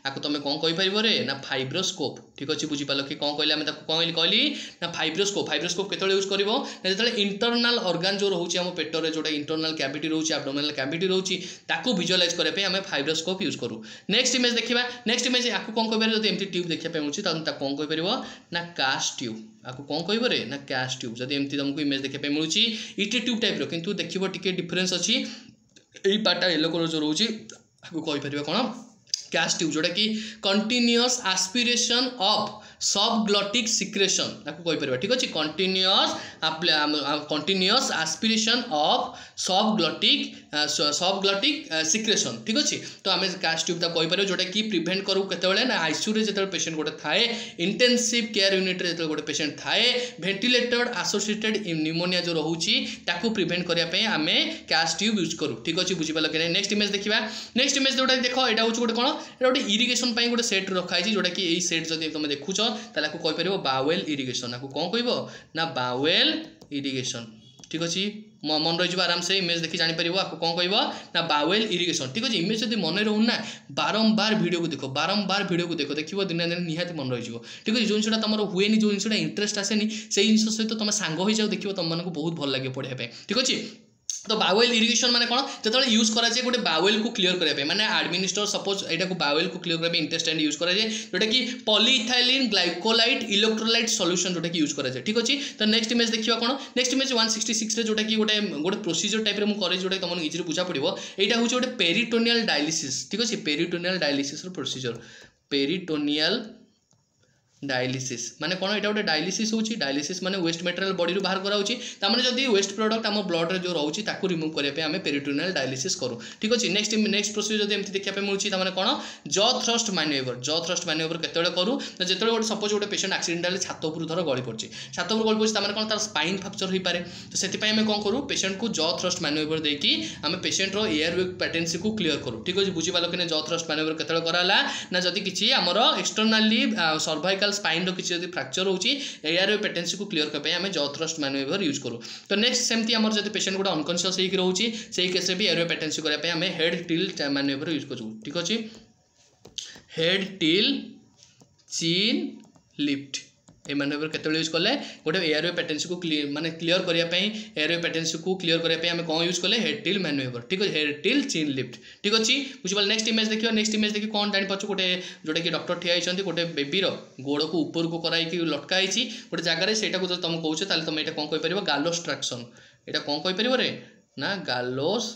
A: आपको तुम कौन कहीपर रे ना फाइब्रोस्कोप ठीक अच्छे बुझीपार कि कौन कहले कौन कहली ना फाइब्रोस्कोप फाइब्रोस्कोप केत यूज कर जो इंटरनाल ऑर्गन जो रोचे आम पेटर जो इंटरनाल कैविटी रोचे एब्डोमिनल कैविटी रोचे ताकू विजुअलाइज करने आम फाइब्रोस्कोप यूज करूँ नेक्स्ट इमेज देखा नेक्स्ट इमेज आपको कौन कहीपर जब एमती ट्यूब देखा मिलूँ कौन कहीपर ना कास्ट ट्यूब आपको कौन कहीपर ना कास्ट ट्यूब जब एमती तुमको इमेज देखा मिलूँ इटी ट्यूब टाइप किंतु देखिए टी डिफरेन्स अच्छी यही पार्टा येलो कलर जो रोचे आपको कहीपर कौन कास्ट ट्यूब जोटा कि continuous aspiration of subglottic secretion आपको कहीपर ठीक अच्छे continuous aspiration of subglottic secretion ठीक अच्छे तो आम कास्ट ट्यूब कहीपर जोटा कि प्रिभेंट करूँ केतबेले ना आईसीयू जो पेशेंट गोटे थाए इंटेंसिव केयर यूनिट जो गोटे पेशेंट थाए वेंटिलेटेड एसोसिएटेड निमोनिया जो रोचे ताकू प्रिभेंट करने आम कास्ट ट्यूब यूज करूँ ठीक अच्छे बुझीपार कि नेक्स्ट इमेज देखा नेक्स्ट इमेज जोटा देख यहाँ हूँ गोटे कौन ये गोटे इरिगेशन गोटे सेट रखाई जोटा कि यही सेट जब तुम देखुच ताले आपको कहीपर बावेल इरिगेशन आपको कौन कह ना बावेल इरिगेशन ठीक अच्छे मन रही आराम से इमेज देखी जापर आपको कौन कह ना बावेल इरिगेशन ठीक अच्छे इमेज जब मन रोना बारंबार वीडियो को देखो बारंबार वीडियो को देखो दिन दिन निहाती मन रही ठीक अच्छे जो जिनसा तुम हुए जो जिनसा इंटरेस्ट आसेनी से जिन सहित तुम सांग हो जाओ देखो तुम को बहुत भल लगे पढ़ाई ठीक अच्छे तो बावेल इरिगेशन माने कौन जो यूज कराए गोटे बावेल को क्लीयर करने माने एडमिनिस्टर सपोज यहाँ को बावेल को क्लीयर करने इंटेस्टाइन यूज कराए जोटा कि पॉलीइथाइलिन ग्लाइकोलाइट इलेक्ट्रोलाइट सॉल्यूशन जोटा कि यूज कराए ठीक अच्छे तो नेक्स्ट इमेज देखा कौन नेक्स्ट इमेज 166 जोटा कि गोटे गोटे प्रोसीजर टाइप रे मुझे जोटा तुमको इजी बुझा पड़ो यहाँ हूँ गोटे पेरिटोनियल डायलिसिस ठीक अच्छे peritoneal dialysis procedure peritoneal dialysis माने कौन यहाँ गोटे डायलिसिस होची डायलिसिस माने वेस्ट मटेरियल बॉडी रू बाहर कराउची तामने जदी वेस्ट प्रोडक्ट आम ब्लड रे जो रोची ताकू रिमूव करने आम पेरिटोनियल डायलिसिस करूँ ठीक अच्छे नेक्स्ट प्रोसीजर जब एमती देखा मिलूँ तामने कौन जॉ थ्रस्ट मैन्युवर केतबेले करूँ जो गोटे सपोज गोटे पेशेंट एक्सीडेंटाली छात उपर धर गली पड़ी छात उपर गली पड़ी तामने कौन तार स्पाइन फ्रैक्चर हो पारे तो से आम कौन करूँ पेशेंट को जॉ थ्रस्ट मैन्युवर देकी आम पेशेंट रो एयर वे पैटेंसी को क्लीयर करूँ ठीक अच्छे बुझीपार कि जॉ थ्रस्ट मैन्युवर केतबेले कराला ना जदि किसी आमर एक्सटर्नाली सर्वाइकल स्पाइन किसी फ्रैक्चर होची एयर पेटेंसी को क्लीयर करने आम जॉ थ्रस्ट मैन्युवर यूज करूँ तो नेक्स्ट सेमती आमर जब पेशेंट गोटे अनकॉन्शियस होकर रोचे से केस भी एयर पेटेंसी करने आम हेड टिल मैन्युवर यूज करूँ ठीक अच्छे हेड टिल चीन लिफ्ट ए मैन्युवर केतबेले यूज कले गोटे एयर पेटेंसी को माने क्लीयर करने एयर पेटेंसी को क्लीयर करने आम कौन यूज कले हेड टिल मैन्युवर ठीक है हेड टिल चीन लिफ्ट ठीक अच्छे बुझे नेक्स्ट इमेज देखिए नेक्स्ट इमेज देखिए कौन जापार गोटे जोटा कि डॉक्टर ठिया होती गोटे बेबीर गोड़ को ऊपर को कराई लटकाई गोटे जगार से तुम कहे तुम यहाँ कौन कहीपर गालोस ट्रैक्शन यहाँ कौन कहीपर रे ना गालोस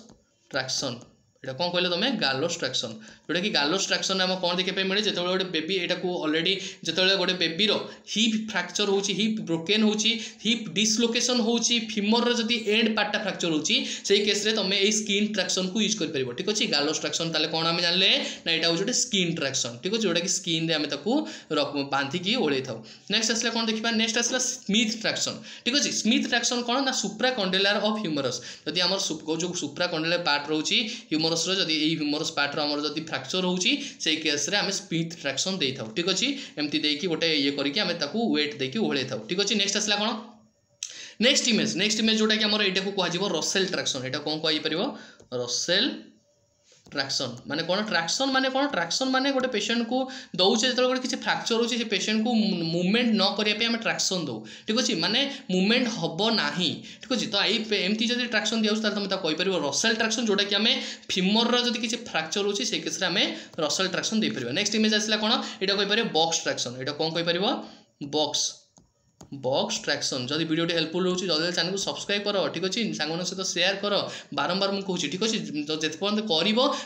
A: ट्रैक्शन এটা कौन कहले तुम गालोस ट्रैक्शन जोटा कि गालोस ट्रैक्शन आम कौन देखा मिले जो गोटे बेबी यहाँ ऑलरेडी जो गोटे बेबीर हिप फ्रैक्चर होची हिप ब्रोकेन होची हिप डिसलोकेशन होची फीमर जदि एंड पार्टा फ्रैक्चर होची सेही केस रे तुम ए स्किन ट्रैक्शन को यूज कर परिबो ठीक अछि गालोस ट्रैक्शन ताले कौन आम जानले ना एटा होची स्किन ट्रैक्शन ठीक अछि जोटा कि स्किन रे आम ताकू बांधी की ओळै थाउ नेक्स्ट आसला कौन देखिबा नेक्स्ट आसला स्मिथ ट्रैक्शन ठीक अछि स्मिथ ट्रैक्शन कौन ना सुप्रा कंडेलर ऑफ ह्यूमरस जदि हमर जो सुप्रा कंडेलर पार्ट रोची ह्यूमरस जदि एई ह्यूमरस पार्ट रो हमर जदि फ्रैक्चर होची से केस रे आम स्मिथ ट्रैक्शन दे थाउ ठीक अछि एमती देकी गोटे ये करके आम ताकू वेट देकी ओळे थाउ ठीक अछि नेक्स्ट आसला कौन नेक्स्ट इमेज जोटा कि हमर एटा को कहजिवो रसेल ट्रैक्शन एटा कौन कहि परिबो रसेल ट्रैक्शन माने ट्रैक्शन माने गोटे पेशेंट को दौचे जो गोटे किसी फ्रैक्चर होची से पेशेंट को मूवमेंट न करिया पे हम ट्रैक्शन दो ठीक अछि माने मूवमेंट हबो नाही ठीक अछि तो एमती जदि ट्रैक्शन दियाउ तार तुम ता कहि परिबो रसेल ट्रैक्शन जोटा कि हमें फीमर रो जदि किसी फ्रैक्चर होची से केस रे हमें रसेल ट्रैक्शन दे परिबो नेक्स्ट इमेज आसला कोन एटा कहि परिबो बॉक्स ट्रैक्शन एटा कोन कहि परिबो बॉक्स बॉक्स ट्रैक्शन। जदि वीडियोटी हेल्पफुल हो जल्दी चैनल को सब्सक्राइब कर, ठीक अच्छे, सांग सहित शेयर कर, बारंबार मुझे कहूँ, ठीक अच्छे, तो जिते पर्यटन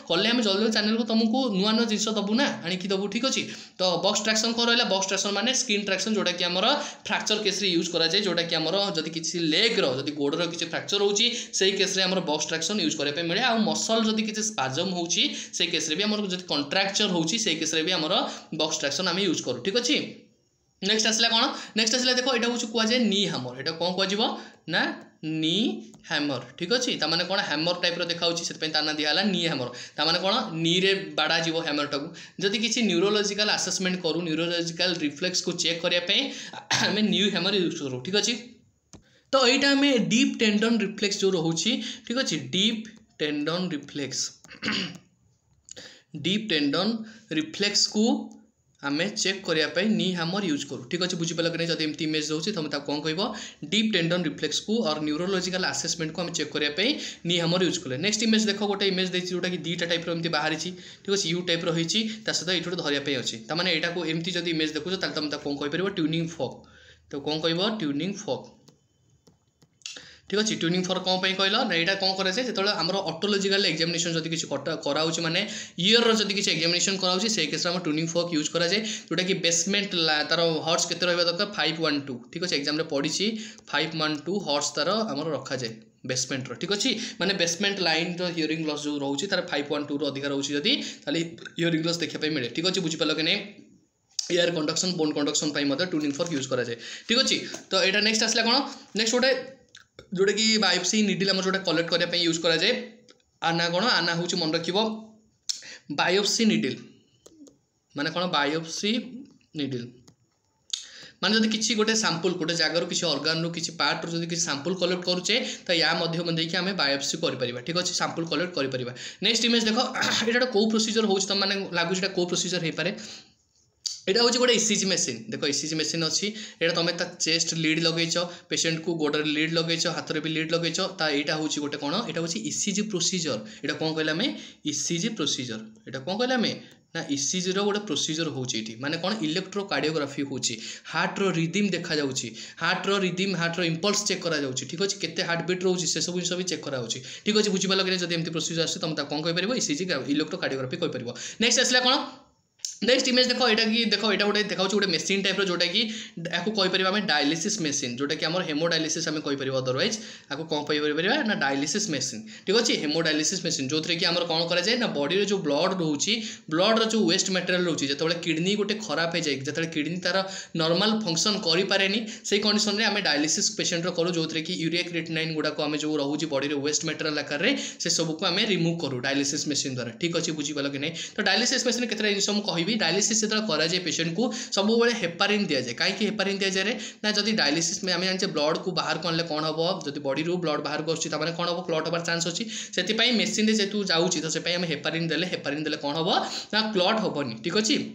A: कले आम जल्दी चैनल को तुमको नुआ नुआ जिन दबू ना आणिकी दबू, ठीक अच्छे। तो बॉक्स ट्रैक्शन कौन रहा, बॉक्स ट्रैक्शन माने स्किन ट्रैक्शन, जोटा कि आमर फ्रैक्चर केस यूज कराए, जोटा कि आमर जदि किसी लेग्र जदि गोड़र किसी फ्रैक्चर होची से केस रे आमर बॉक्स ट्रैक्शन यूज करने मिले। आ मसल जदि किसी स्पाजम होची से केस रे भी आमर जदि कॉन्ट्रैक्चर होची से केस रे भी आमर बॉक्स ट्रैक्शन आम यूज करूँ, ठीक अच्छे। नेक्स्ट आसला कौन, नेक्स्ट आसला देख यहाँ हूँ कहुए नी हैमर, यहाँ कौन कह ना नी हैमर, ठीक अच्छे। ताने कौन हैमर टाइप देखा से ना दिहला नी हैमर, ताने कौन नी रे बाड़ा जीव हैमर टाक। जदि किसी न्यूरोलॉजिकल असेसमेंट करूँ, न्यूरोलॉजिकल रिफ्लेक्स को चेक करने आम न्यू हैमर यूज करूँ, ठीक अच्छे। तो यहाँ आम डीप टेंडन रिफ्लेक्स जो रोचे, ठीक अच्छे, deep tendon reflex deep tendon reflex को आम चेक करने नी हैमर यूज करूँ, ठीक अच्छे। बुझीपाल कि नहीं, जब एमती इमेज दूसरी तुम कौन कह डीप टेंडन रिफ्लेक्स को और न्यूरोलॉजिकल असेसमेंट को आम चेक करने नी हैमर यूज कले। नेक्स्ट इमेज देख, गोटे इमेज देखिए जोटा कि दुईटा टाइप एमती बाहरी, ठीक अच्छे, यू टाइप रही सहित ये धरवाई अच्छी, ताने यहाँ को एमती जब इमेज देखो तुम कौन कहीपर ट्यूनिंग फॉक, तो कौन कह ट्यूनिंग फॉक, ठीक अच्छे। ट्यूनिंग फॉर कौन कहल ना, यहाँ कौन कराए जो आम ऑटोलॉजिकल एग्जामिनेशन जब किसी कराऊँ माने ईयर रो जब किसी एग्जामिनेशन कराऊँ से केस में ट्यूनिंग फॉक यूज कराए, जोटा कि बेसमेंट तार हर्ट्स केते रहा दरकार 512, ठीक अच्छे। एग्जाम पढ़ी 512 हर्ट्स तार आम रखा जाए बेसमेंट रो, ठीक अच्छे। माने बेसमेंट लाइन हियरिंग लॉस जो रोचे तार 512 रू अधिक रोचे जदि हियरिंग लॉस देखा मिले, ठीक अच्छे। बुझीपाल कि नहीं, air conduction bone conduction tuning fork use कराए, ठीक अच्छे। तो यहाँ नेक्स्ट आसला कौन, नेक्स्ट गोटे जोटा कि बायोप्सी निडिल आम जो कलेक्ट करने यूज कराए, आना कौन, आना हूँ मन रख बायोप्सी निडिल, माने कौन बायोप्सी निडिल माने जब किसी गोटे सैंपल गोटे जगार किसी ऑर्गन रू किसी पार्ट रू किसी सैंपल कलेक्ट करुचे तो या मध्यम देखिए आम बायोप्सी कर, ठीक अच्छे, सैंपल कलेक्ट कर। नेक्स्ट इमेज देख, यहाँ कौ प्रोसीजर हो तुम मैंने लगुच कौ प्रोसीजर हो पाए, यहाँ हूँ गोटे इसीजी मेसीन, देख इसीजी मेसीन अच्छी, यहाँ तुम चेस्ट लीड लगेच, पेसेंट को गोडर लीड लगेच, हाथ में भी लीड लगेच, यहाँ हूँ गोटे कौन, यहाँ हूँ इसीजी प्रोसीजर, यहाँ कौन कहला आम इसीजी प्रोसीजर, यहाँ कौन कहला आम ना इसीजी गोटे प्रोसीजर होची, माने कौन इलेक्ट्रोकार्डियोग्राफी होची, हार्ट रो रिदम देखा जाउची, हार्ट रो रिदम हार्ट रो इंपल्स चेक करा जाउची, ठीक अच्छे, केते हार्ट बीट रोची से सब जिन भी चेक करा होची, ठीक अच्छे। बुझीपाल कि जब एमती प्रोसीजर आसे तुम कौन कह इसीजी इलेक्ट्रोकार्डियोग्राफी कह। नेक्स्ट आसला कौन, नेक्स्ट इमेज देखो, यहाँ कि देखो यहाँ गोटे देखा गोटे मेसीन टाइप जोटा कि आपको कहीपर आम डायलिसिस मेसीन, जोटा कि आम हेमोडायलिसिस आम कहीपर, अदरवाइज आपको कौन कहीपर ना डायलिसिस मेसीन, ठीक अच्छे, हेमोडायलिसिस मेसीन जो थी कि आम कौन कराए ना बॉडी जो ब्लड रोचे ब्लड जो वेस्ट मटेरियल रोचे जो किडनी गोटे खराब हो जाए जो किडनी तार नॉर्मल फंक्शन करें से कंडीशन में आम डायलिसिस पेसेंट करूँ जो कि यूरिया क्रिएटिनाइन गुड़ाक आम जो रोचे बॉडी वेस्ट मटेरियल आकार से सबको आम रिमूव करूँ डायलिसिस मेसीन द्वारा, ठीक अच्छे। बुझीपाल कि नहीं, तो डायलिसिस मेसीन केते जिन कह डायलिसिस जो कराए पेसेंट को सब हेपारिन दि जाए, कहीं हेपारिन दि जाए ना जब डायलिसिस में आम जाने ब्लड को बाहर को आने कौन हम जब बॉडी रू ब्लड बाहर को आसान कौन हम क्लट हबार चान्स अच्छी से मेसीन जेहतु जाऊँगी तो से आम हेपारिन देले कौन हम ना क्लट हेनी, ठीक अच्छे।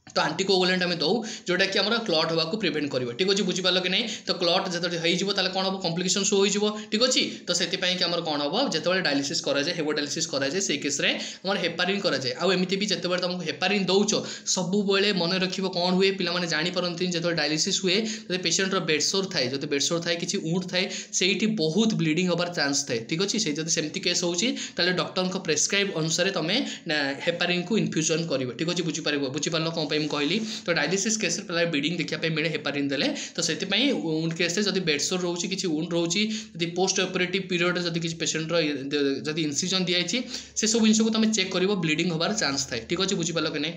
A: तो आंटीकोगुलेंट आम दौ जोटा कि आम क्लट होगा प्रिवेंट कर, ठीक अच्छे। बुझीपाल कि नहीं, तो क्लट जो कौन हम कम्प्लिकेशन शो हो, ठीक अच्छे। तो से आम कौन हम जो डायलिसिस कराए हेमोडायलिसिस कराए से केस आम हेपारिन कराए, आमती भी जिते तुमको हेपारिन दौच सब मन रख कौन हुए पे जापरती जो डायलिसिस हुए जो पेसेंटर बेडसोर थाए जो बेडसोर थाए किसी ऊँट थाए से बहुत ब्लीडिंग हबार चान्स थाए, ठीक अच्छे। से जब सेमती केस होची डॉक्टर प्रेस्क्राइब अनुसार तुम हेपारिन को इनफ्यूजन कर, ठीक अच्छे। बुझीपाल कौन कहली, तो डायलिसिस केस ब्लीडिंग देखा मिले हेपारिन देले, तो से ऊँट केस जब बेडसोर रोचे किसी ऊँट रोचे जब पोस्ट ऑपरेटिव पीरियड जब किसी पेसेंटर जब इनसिजन दिखाई से सब जिन को तुम चेक कर ब्लीडिंग हबार चान्स थाए, ठीक अच्छे। बुझीपाल कि नहीं,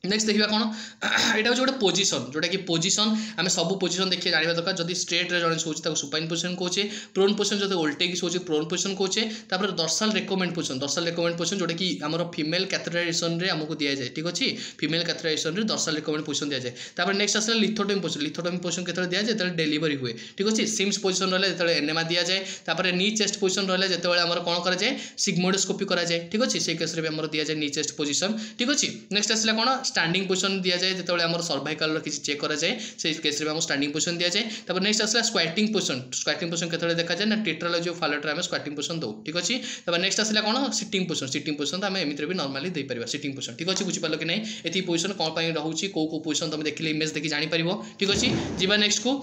A: नेक्स्ट देखा कौन यहाँ हूँ गोटे पोजिशन जोटा कि पोजिशन आम सब पोजिशन देखिए जानवा दरकार जब स्ट्रेट रे जन शोचे सुपाइन पोजिशन कहे, प्रोन पोजिशन जो उल्टे शोचे प्रोन पोजिशन कहे, तापर डॉर्सल रेकमेंड पोजिशन जोटा कि आम फीमेल कैथेटराइजेशन रे आमको दि जाए, ठीक अच्छे। फीमेल कैथेटराइजेशन रे डॉर्सल रेकमेंड पोजिशन दि जाए। तापर नेक्स्ट आसला लिथोटोमी पोजिशन केते दि जाए जो डेलीवरी हुए, ठीक अच्छे। सिम्स पोजिशन रहा जो एनेमा दि जाए, तापर नी चेस्ट पोजिशन रहा जो आम कौन कराए सिग्मोडोस्कोपी कराए, ठीक अच्छे। से केस भी दि जाए नी चेस्ट पोजिशन, ठीक अच्छे। नेक्स्ट आसला कौन स्टैंडिंग पोजिशन दि जाए जो आम सर्वाइकल किसी चेक कराए से केस में स्टैंडिंग पोजिशन दि जाए। तापर नेक्स्ट आसला स्क्वाटिंग पोजिशन केते देखा जाए ना टेट्रालॉजी फालोट्रे आम स्क्वाटिंग पोजिशन दो, ठीक अच्छे। तापर नेक्स्ट आसला कौन सिटिंग पोजिशन तो आम एमती भी नॉर्मली दे पार सिटिंग पोजिशन, ठीक अच्छे। बुझीपाल कि नहीं, ये पोजिशन कौन रोचे कौ पोजिशन तुम देखिए इमेज देखिए जापर, ठीक अच्छे। जीवा नेक्स्ट को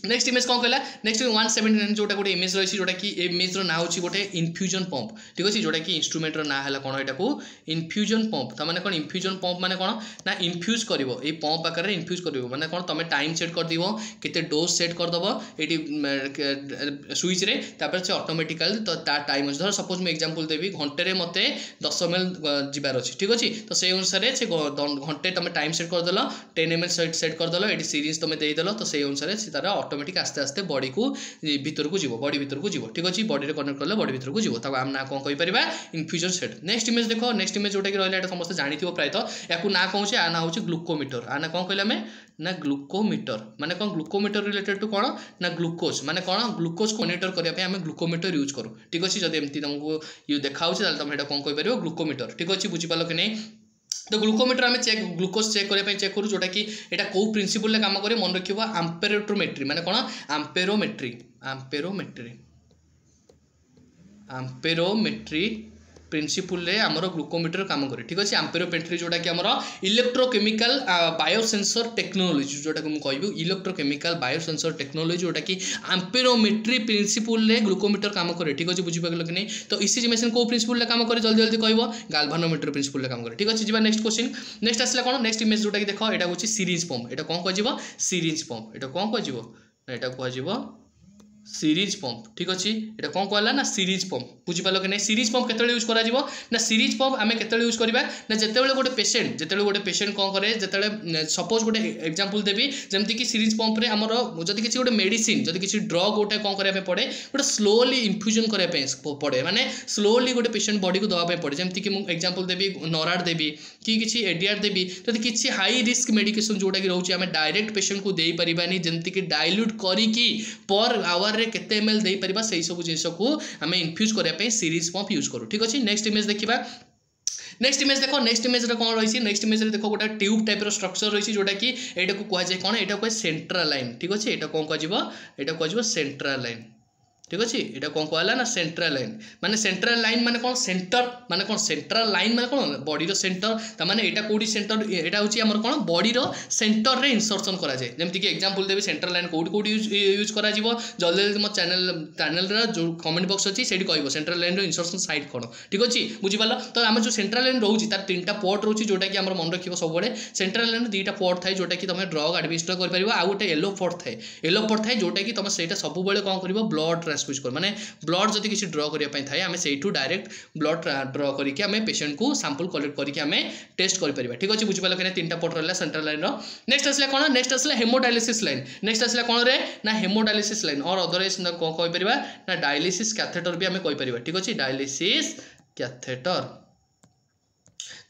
A: नेक्स्ट इमेज कौन कहला नेक्स्ट 179 जोटा गोटे इमेज रही जोटा कि इमेज ना हो गोटे इनफ्यूजन पंप ठीक अच्छे जोटा कि इंस्ट्रुमेंट ना है कौन यहाँ को इनफ्यूजन पंप तो मैंने कौन इनफ्यूजन पंप मैंने कौन ना इनफ्यूज कर पंप आकार इनफ्यूज कर मैंने कौन तुम टाइम सेट कर दिव केते डोज सेट करदेव ये स्विच रे तापर से ऑटोमेटिकल तो टाइम धर सपोज मुझे एग्जांपल देवी घंटे मत 10 ml जीवार अच्छी ठीक अच्छे तो से अनुसार से घंटे तुम टाइम सेट करदेल 10 ml सेट करदेल ये सीरीज तुम देदेल तो से अनुसार से तार ऑटोमेटिक आस्ते आस्ते बॉडी को भीतर को जीव बॉडी भीतर को जीव ठीक अच्छे बॉडी रे कनेक्ट कले बॉडी भीतर को जीव तब आम ना कौन कही परिबा इनफ्यूजन सेट नेक्स्ट इमेज देखो नेक्स्ट इमेज जोटा कि रहला एटा समस्त जानिथिबो प्राय तो याकू ना कहूँ आ ना होची ग्लूकोमीटर आ ना कौन कहले आमे ना ग्लूकोमीटर माने कौन ग्लूकोमीटर रिलेटेड टू कौन ना ग्लूकोज माने कौन ग्लूकोज को मॉनिटर करबा आमे ग्लूकोमीटर यूज करू ठीक अच्छे जब एमती तुमको यू देखाउछ ताले तुम एटा कौन कहि परिबो ग्लूकोमीटर ठीक अच्छे बुझी पालो कि नहीं तो ग्लूकोमीटर आम चेक ग्लूकोज चेक करने चेक करूँ जोटा कि यहाँ कौ प्रिंसिपल काम करे मन रखिए आम्पेरोमेट्री माने कौन आम्पेरोमेट्री प्रिंसिपल रे आमर ग्लूकोमीटर काम करे ठीक अच्छे आम्पेरोमेट्री जोटा कि आमर इलेक्ट्रोकेमिकल बायोसेंसर टेक्नोलोजी जोटा कि मुझे कहबी इलेक्ट्रोकेमिकल बायोसेंसर टेक्नोलोजी जोटा कि आम्पेरोमेट्री प्रिंसिपल रे ग्लूकोमीटर काम करे ठीक अच्छे बुझीपाल कि नहीं तो ईसीजी मशीन को प्रिंसिपल रे काम करे जल्दी जल्दी कहबो गाल्वानोमीटर प्रिंसिपल रे काम करे ठीक अच्छे जी नेक्स्ट क्वेश्चन नेक्स्ट आसला कौन नेक्स्ट इमेज जोटा कि देखो यहाँ हूँ सीरीज पंप यहाँ कौन कह सीरीज पंप यहाँ कौन कह सीरीज पंप ठीक अच्छे ये कौन कहला ना सीरीज पंप बुझीपाल कि नहीं सीरीज पंप केते यूज करा जीवो ना सीरीज पंप आम केते यूज करबा ना जेतेबेले गोटे पेशेंट कौन करे जेतेबेले सपोज गोटे एग्जांपल देबी जेमति कि सीरीज पंप रे हमर जदि किछि गोटे मेडिसिन जदि किछि ड्रग गोटे कौन करबा पड़े गोटे स्लोली इनफ्यूजन करबा पड़े माने स्लोली गोटे पेशेंट बॉडी को दवा पड़े जेमति कि मु एग्जांपल देबी नोराड देबी कि किछि एडीआर देबी जदि किछि हाई रिस्क मेडिकेशन जोटा कि रहउछि आमे डायरेक्ट पेशेंट को देई परिबानी जेमति कि डाइल्यूट करी कि पर आवर रे केते एमएल देई परिबा सेही सब जिंस को आमे इनफ्यूज करबा पे सीरीज पंप यूज करू ठीक अछि नेक्स्ट इमेज देखिबा नेक्स्ट इमेज देखो नेक्स्ट इमेज रे कौन रही नेक्स्ट इमेज रे देखो गोटा ट्यूब टाइप रो स्ट्रक्चर रही जोटा कि एटा को कह जाय कौन एटा को सेंट्रल लाइन ठीक अछि एटा कौन कह सेंट्रल लाइन ठीक अच्छे यहाँ कौन कहला ना सेंट्रल लाइन माने कौन सेंट्रल लाइन माने कौन बॉडी रो सेंटर ता माने एटा कोडी सेंटर एटा होची हमर कौन बॉडी रो सेंटर रे इंसर्शन करा जाय जेमति कि एग्जांपल देबे सेंट्रल लाइन कोडी यूज करा जीवो जल्दी जल्दी मो चैनल रा जो कमेंट बॉक्स अछि सेठी कहबो सेंट्रल लाइन रो इंसर्शन साइड कोन ठीक अछि बुझि पालो तो हम जो सेंट्रल लाइन रहउची तार तीनटा पोर्ट रहउची जोटा कि हमर मन रखिबो सब बळे सेंट्रल लाइन दुईटा पोर्ट थाय जोटा कि तमे ड्रग एडमिनिस्टर कर परिबो आ गोटे येलो पोर्ट थाय जोटा कि तमे सेटा सब बळे कोन करिवो ब्लड ट्रांसफ्यूज कर माने ब्लड जदि किसी ड्र करने थाए आम से डायरेक्ट ब्लड ड्र करके आम पेशेंट को सैंपल कलेक्ट करके आम टेस्ट कर ठीक अच्छे बुझिपाल कि तीन पोर्ट रहा सेंट्रल लाइन नेक्स्ट आसला कौन नेक्स्ट आसला हेमोडायलिसिस लाइन नेक्स्ट आसला कौन रे ना हेमोडायलिसिस लाइन और अदरवाइज कौन कहीपर ना डायलिसिस कैथेटर भी आम कहीपर ठीक अच्छे डायलिसिस कैथेटर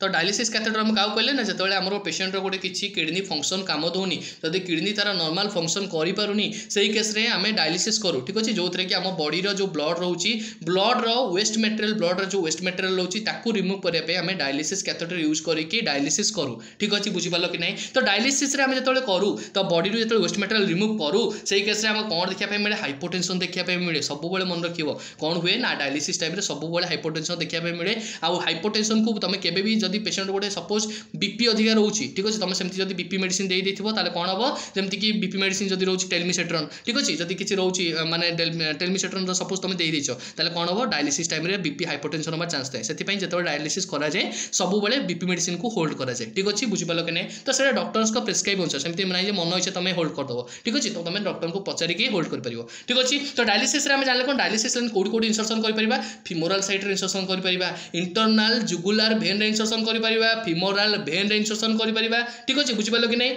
A: तो डायलिसिस कैथेटर हम क्या कहले ना जो आम पेशेंट गोटे किसी किडनी फंक्शन काम दौनी जदि किडनी तार नॉर्मल फंक्शन करें से केस रे आम डायलिसिस करूँ ठीक अच्छे जो थे कि आम बॉडी जो ब्लड रोचे ब्लड वेस्ट मटेरियल ब्लड जो वेस्ट मटेरियल रोचे ताकू रिमूव करने आम डायलिसिस कैथेटर यूज करके डायलिसिस करूँ ठीक अच्छे बुझिपाल कि नहीं तो डायलिसिस आम जो करूँ तो बॉडी जो वेस्ट मटेरियल रिमूव करूँ से केस आम कौन देखा मिले हाइपोटेंशन देखा मिले सब मन रख कौन हुए ना डायलिसिस टाइम सब हाइपोटेंशन देखा मिले आउ हाइपोटेंशन को तुम केबे भी जदि पेशेंट गोटे सपोज बीपी अधिका रोचे ठीक अच्छे तुम सेमती जब बीपी मेडिसिन दे ताले कौन हम जमीक कि बीपी मेडिसिन जब रोचे टेलमिसेट्रन ठीक अच्छे जब किसी रोचे माने टेलमिसेट्रन सपोज तुम दे देछ ताले कौन हम डायलिसिस टाइम रे बीपी हाइपोटेंशन होबार चांस थाए से जो डायलिसिस करा जाए सब बीपी मेडिसिन को होल्ड करा जाए ठीक अच्छे बुझिपाल कि नहीं तो सर डॉक्टर्स को प्रेस्क्राइब अनुसार सेमती ना मन इच्छा तुम होल्ड करदेव ठीक अच्छे तो तुम डॉक्टर को पचारिक होल्ड कर ठीक अच्छे तो डायलिसिस आम जान कौन डायलिसिस लाइन कौटी कौटी इंसर्शन कर फिमोराल साइड रे इंसर्शन कर इंटरनाल जुगुलार भेन रे इंसर्शन कर फिमोराल भेन रे इंसर्शन कर ठीक अच्छे बुझिपाल कि नहीं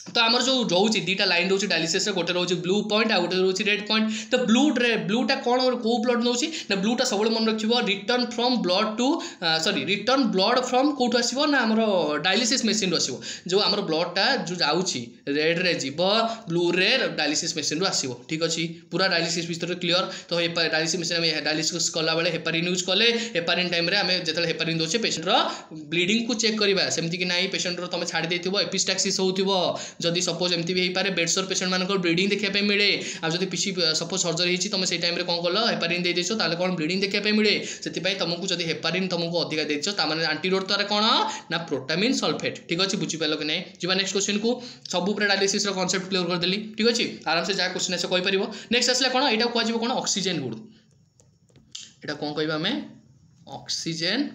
A: तो आमर जो रोचे दुईटा लाइन रोचे डायलिसिस गोटे रोचे ब्लू पॉइंट आ गोटे रोचे रेड पॉइंट तो ब्लूटा कौन कौ ब्लड नौ ना ब्लूटा सब मन रखिए return from blood to sorry return blood from कौटू आसो ना आमर डायलिसिस मेसीन आसो जो आमर ब्लडटा जो जाऊँगी रेड रे जीव ब्लू रे डायलिसिस मेसीन आसो ठीक अच्छे पूरा डायलिसिस विषय क्लीयर तो डायलिसिस मेसीन डायलिसिस कला बेले हेपारिन यूज कले हेपारिन टाइम आम जो हेपारिन दौचे पेशेंटर ब्लीडिंग को चेक करवा सेमती कि ना पेशेंटर तुम छाड़ी देव एपिस्टाक्सिस हो जदि सपोज एमती भी पारे बेडसोर पेशेंट मान ब्लीडिंग देखा मिले आ जब पिसी सपोज सर्जरी होती तुम से टाइम कौन कल हेपारिन दे देछ ताले कौन ब्लीडिंग देखा मिले से तुमको जब हेपारिन तुमको अधिका देछ तार आंटीडोट तार कौन ना प्रोटामिन सल्फेट ठीक अच्छे बुझीपाल कि नहीं जी नेक्स्ट क्वेश्चन को सब डायलिसिस कॉन्सेप्ट क्लियर करदेली ठीक अच्छे आराम से जहाँ क्वेश्चन आसे कहीपर नेक्स्ट आसला कौन यहाँ कह कौन ऑक्सीजन हुड यहाँ कौन कह आम ऑक्सीजन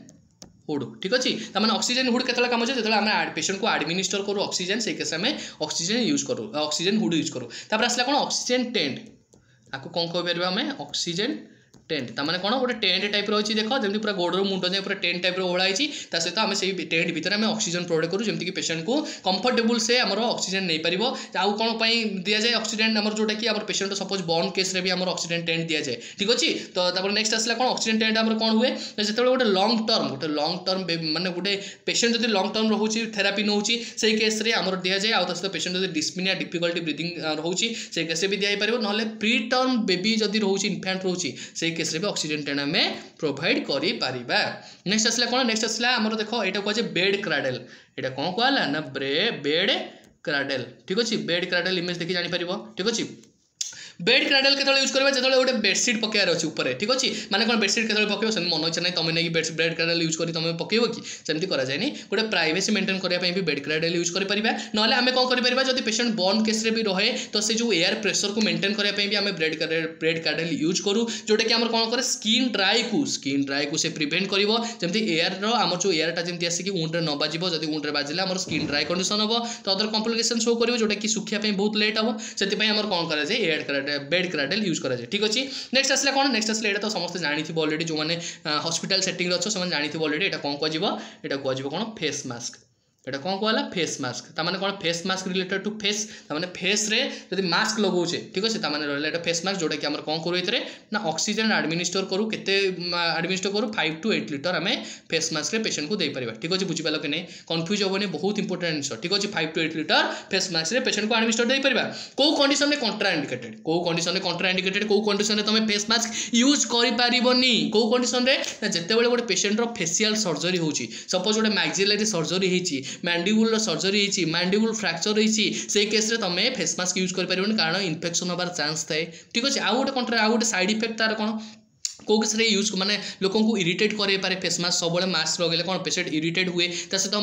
A: हुड ठीक अच्छे मैंने ऑक्सीजन हुड के कम अच्छे जो पेशेंट को एडमिनिस्टर करूँ ऑक्सीजन से केस में ऑक्सीजन यूज करूँ ऑक्सीजन हुड यूज करूँ तापर आसला कौन ऑक्सीजन टेंट आपको कौन कहीपर आम ऑक्सीजन टेंट ताने कौन गोटे टेंट टाइप रही देख जमी पूरा गोड़र मुंड जाए पूरा टेंट टाइप ओढ़ाई सहित आम से टेंट भितर आम ऑक्सीजन प्रोवाइड करूँ जमीक पेशेंट को कंफर्टेबल से आम ऑक्सीजन नहीं पार आउ कौन दि जाए ऑक्सीजन आम जोटा कि पेशेंट सपोज बर्न केस भी आम ऑक्सीजन टेंट दि जाए ठीक अच्छे तो नेक्स्ट आसला कौन ऑक्सीजन टेंट आम कौन हुए जो गोटे लंग टर्म माने गोटे पेशेंट जो लंग टर्म रोचे थेरापी नौ से केस आम दि जाए आउ सहित पेशेंट जो डिस्पनिया डिफिकल्टी ब्रीदिंग रोचे से केस भी दिपर ना प्री टर्म बेबी जदि रोचे इनफैंट रोचे से केस ऑक्सीजन टेंट आम प्रोवाइड करिपारिबा नेक्स्ट आसला कौन नेक्स्ट आसला आमर देख यहाँ कहे बेड क्राडेल यहाँ कौन कहला ना बेड क्राडेल ठीक अच्छे बेड क्राडेल इमेज देखी जापर ठीक अच्छे बेड क्राडेल के यूज करवा जो गोटे बेडसीट पकेबार अच्छे ऊपर ठीक अच्छे माने कौन बेडसीट के पकेब से मन इच्छा नहीं तुम नहीं बेड क्राडेल यूज कर तुम पकेब कि सेमती कराए गोटे प्राइवेसी मेंटेन करने भी बेड क्राडेल यूज कर ना आम कौन कर जब पेशेंट बर्न केस भी रहे तो से जो एयर प्रेशर को मेंटेन करने भी आम बेड क्राडेल यूज करूँ जोटा कि कौन करे स्किन ड्राई को से प्रिवेंट करमती एयर आम जो एयरटा जमी आसिक उंड्रे न बाज जब उंड्रे बाजिले आम स्किन ड्राई कंडीशन हम तो अदर कम्प्लिकेशन शो कर जोटा कि सुखापी बहुत लेट हम से कौन कराए एयर क्राडेल बेड क्राडेल यूज कराए ठीक अच्छे नेक्स्ट आसला कौन नेक्स्ट आसला तो समस्त जानी अलरेडी जो मैंने हॉस्पिटल सेटिंग अच्छे से जानी अलरेडी यहाँ कौन कह कौन फेस मास्क এটা कौन कहला फेस मास्क तामाने कौन face mask related to face तामाने फेस रे जदि मास्क लगौछे ठीक अछि तामाने रहला एटा फेस मास्क जोटा कि हमर कौन करू एतरे ना ऑक्सीजन एडमिनिस्टर करू केते एडमिनिस्टर करू 5 to 8 लीटर हमें फेस मास्क रे पेशेंट को दे परिबा ठीक अछि बुझि पालो कि नै कंफ्यूज होबनी बहुत इंपोर्टेंट आंसर ठीक अछि 5 to 8 लीटर फेस मास्क रे पेशेंट को एडमिनिस्टर दे परिबा को कंडीशन में कॉन्ट्राइंडिकेटेड को कंडीशन में कॉन्ट्राइंडिकेटेड को कंडीशन में तमे फेस मास्क यूज करि पारिबोनी को कंडीशन रे जते बेले गोटे पेशेंट रो फेशियल सर्जरी होची सपोज गोटे मैक्सिलरी सर्जरी हेची मैंडिबुल सर्जरी होती मैंडिबुल फ्रैक्चर होती से केस तुम फेस मास्क यूज कर कारण इन्फेक्शन होबार चांस थाए ठीक अच्छे आउ गोटे साइड इफेक्ट तार कौन कौ केस यूज माने लोक को इरिटेट करे पारे फेस मास्क सब मास्क लगे कौन पेशेंट इरिटेट हुए सहित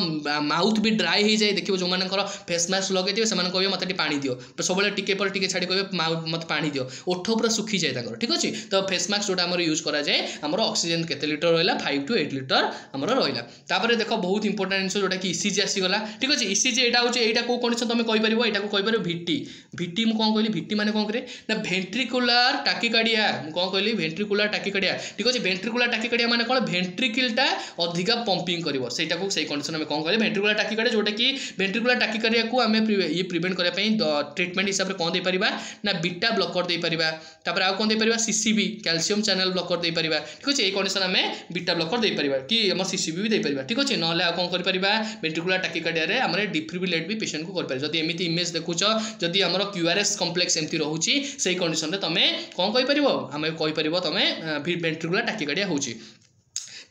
A: माउथ भी ड्राई हो जाए देखिए जो मैंने फेस मास्क लगे थे से कहे मत पा दियो सब टिके पर टिके छाड़ी कहे माउथ मत पा दियो ओठ पूरा सुखी जाए ठीक अच्छे तो फेस मास्क जोटा आम यूज कराए आम ऑक्सीजन केते लीटर रहा 5 to 8 लीटर आम रहा देख बहुत इंपोर्टेंट जिन जोटा कि इसीजी आसीगला ठीक अच्छे इसीजी यहाँ हूँ यहाँ कौ कंडीशन तुम कहीपर यहाँ को कहीपर भिटी भिटी मुझे कौन कहली भिटी मैंने कौन करे ना भेंट्रिकुलर टाकिकार्डिया कौन कहली भेंट्रिकुलर टाकिकार्डिया ठीक अच्छे भेंट्रिकुलर टाकिकार्डिया माने कौन भेंट्रिकलटा अधिका पंपिंग करिवो सेटा को से कंडीशन में कौन कहले भेंट्रिकुलर टाकिकार्डिया जोटा कि भेंट्रिकुलर टाकिकार्डिया को आम ये प्रिवेंट करने ट्रीटमेंट हिसाब से कौन दे परिबा ना बीटा ब्लॉकर दे परिबा तापर आ कौन दे परिबा सीसीबी कैल्शियम चैनल ब्लॉकर दे परिबा ठीक अच्छे ये कंडीशन आम बीटा ब्लॉकर दे परिबा कि हम सीसीबी भी दे परिबा ठीक अच्छे ना आ कौन कर परिबा भेंट्रिकुलर टाकिकार्डिया रे हमरे डिफिब्रिलेट भी पेशेंट को कर परिबा जदी एमिति इमेज देखुछ जदी हमर क्यूआरएस कॉम्प्लेक्स एमती रहउची सेही कंडीशन रे तमे कौन कहि परिबो हमें कहि परिबो तमे भेंट्रिकुलर टाकिकार्डिया होची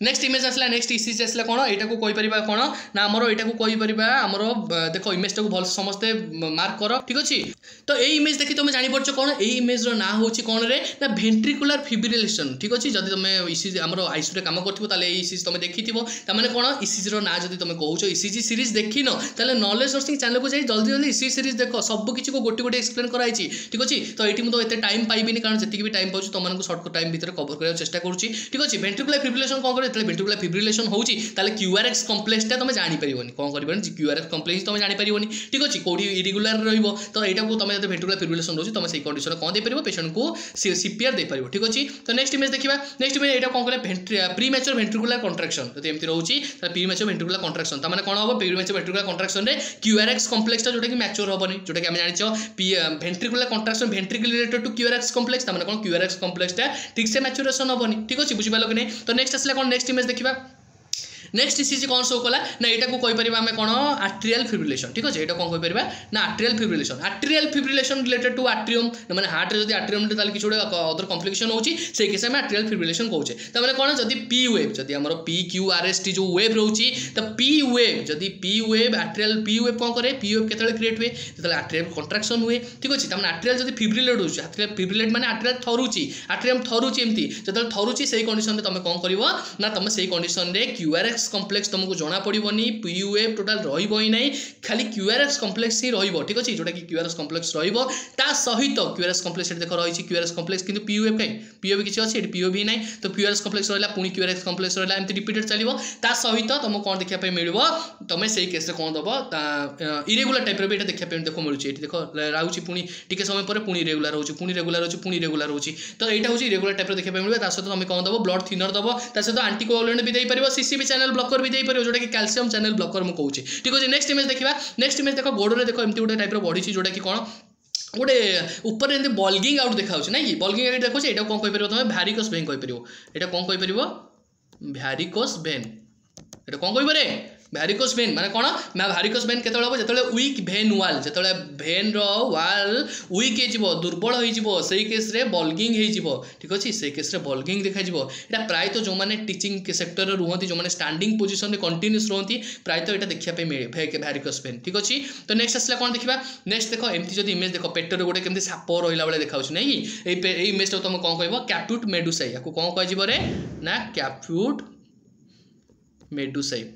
A: नेक्स्ट इमेज आसला नेक्स्ट इसीजी आसला कौन यहाँ को कहीपर कौन ना आमर यहाँ को कहीपर आमर देख इमेज भल समस्ते मार्क कर ठीक अच्छे तो ये इमेज देखी तुम जापर कौन ये इमेज ना हूँ कौन रे ना भेंट्रिकुलर फिब्रिलेशन ठीक अच्छे जब तुम इसीजी आम आईसीयू काम कर इसीजी तुम देखी मैंने कौन इसीजी ना जब तुम कौच इसीजी सीरीज देखी न नॉलेज नर्सिंग चैनल को जाए जल्दी जल्दी इसीजी सीरीज देख सब किसी को गोटे गोटे एक्सप्लेन कराई ठीक अच्छे तो ये मुझे तो टाइम पाइबिनी कारण जी भी टाइम पाऊँ तुमको सर्ट टाइम भितर कवर करार चेष्टा करुँची ठीक अच्छे भेंट्रिकुलर फिब्रिलेशन कौन कर भेंट्रिकुलर फिब्रिलेशन होची ताले क्यूआरएक्स कॉम्प्लेक्सटा तुम जानि परिबोनी कौन करबोनी क्यूआरएक्स कॉम्प्लेक्स तुम जानि परिबोनी ठीक अछि कोडी इरेगुलर रहइबो तो एटा को तुम जते भेंट्रिकुलर फिब्रिलेशन होची तुम सेही कंडीशन कोन दे परिबो पेशेंट को सीपीआर दे परिबो ठीक अछि तो नेक्स्ट इमेज देखिबा नेक्स्ट इमेज एटा कोन करे प्रीमैच्योर भेंट्रिकुलर कॉन्ट्रैक्शन तो एमति रहउची तो प्रीमैच्योर भेंट्रिकुलर कॉन्ट्रैक्शन त माने कोन होबो प्रीमैच्योर भेंट्रिकुलर कॉन्ट्रैक्शन रे क्यूआरएक्स कॉम्प्लेक्सटा जोटा कि मैच्योर होबनी जोटा कि हम जानिछो ventricular contraction ventricle related to QRS complex त माने कोन क्यूआरएक्स कॉम्प्लेक्सटा ठीक से मैच्योरेशन होबनी ठीक अछि बुझि पालो कि नै तो नेक्स्ट आसला कोन नेक्स्ट इमेज देखिबा नेक्स्ट ईसीजी कौन शो कला ना एटा को कहि परिबा हमें कोन आर्टेरियल फिब्रिलेशन ठीक अछि एटा कोन कहि परिबा ना arterial fibrillation related to atrium माने हार्ट रे जदी आर्ट्रियम रे ताल किछोडे अदर कॉम्प्लिकेशन होची से केस में आर्टेरियल फिब्रिलेशन कहउचे त माने कोन जदी पी वेव जदी हमरो P Q R S T जो वेव रहउची त पी वेव जदी P wave arterial P wave कोन करे पी वेव केतले क्रिएट हुए जतले आर्टेरियल कंट्रैक्शन हुए ठीक अछि त माने आर्टेरियल जदी फिब्रिलेट होची आर्टेरियल फिब्रिलेट माने आर्टेरियल थरुची आर्टेरियम थरुची एम्ति जतले थरुची सेही कंडीशन रे तमे कोन करिवो ना तमे सेही कंडीशन रे क्यूआरएक्स कॉम्प्लेक्स तुमको जना पड़िबनी पीयूएफ टोटल रहिबो ही नहीं खाली क्यूआरएक्स कॉम्प्लेक्स ही रहिबो ठीक अछि जोटा कि क्यूआरएक्स कॉम्प्लेक्स रहिबो ता सहित क्यूआरएक्स कॉम्प्लेक्स देखो रहिछि क्यूआरएक्स कॉम्प्लेक्स किंतु पीयूएफ काई पीयूएफ किछि अछि एटी पीयूएफ ही नहीं तो क्यूआरएक्स कॉम्प्लेक्स रहला पुनी क्यूआरएक्स कॉम्प्लेक्स रहला एमति रिपीटेड चलिबो ता सहित तुमको कोन देखिया पे मिलबो तमे सेही केस रे कोन दबो ता इरेगुलर टाइप रे बेटा देखिया पे देखो मिलुछि एटी देखो राउछि पुनी टिके समय पर पुनी रेगुलर होछि पुनी रेगुलर होछि पुनी रेगुलर होछि तो एटा होछि इरेगुलर टाइप रे देखिया पे मिलबो ता सहित तुमे कोन दबो ब्लड थिनर दबो ता सहित एंटीकोएगुलेंट भी देई परिबो सीसीबी चैनल ब्लॉकर भी देई परिबो जोटा कि कैल्शियम चैनल ब्लॉकर मु कहूछि ठीक अछि नेक्स्ट इमेज देखिबा नेक्स्ट इमेज देखो गोडो रे देखो एमति गोटे टाइप रो बॉडी छि जोटा कि कोन गोटे ऊपर एमति बल्गिंग आउट देखाउछि नै कि बल्गिंग आउट देखो एटा कोन कहि परिबो तमे भ्यारिकोस वेन कहि परिबो एटा कोन कहि परिबो भ्यारिकोस वेन एटा कोन कहि परे भ्यारिकोस वेन माने कोन ना भ्यारिकोस वेन केतले हो जतले वीक वेन वाल जतले वेन रो वाल वीक हे जिवो दुर्बल होई जिवो सेही केस रे बल्गिंग हे जिवो ठीक अछि सेही केस रे बल्गिंग देखा जिवो एटा प्राय तो जो माने टीचिंग के सेक्टर रे रहंती जो माने स्टैंडिंग पोजीशन रे कंटीन्यूअस रहंती प्राय तो एटा देखिया पे मिले भ्यारिकोस वेन ठीक अछि तो नेक्स्ट असला कोन देखिबा नेक्स्ट देखो एमती जदी इमेज देखो पेट रे गोटे केमती साप रहिला बेले देखाउछ नै ए इमेज तो तुम कोन कहबो कैप्यूट मेडुसाई याको कोन कहि जिवो रे ना कैप्यूट मेडुसाई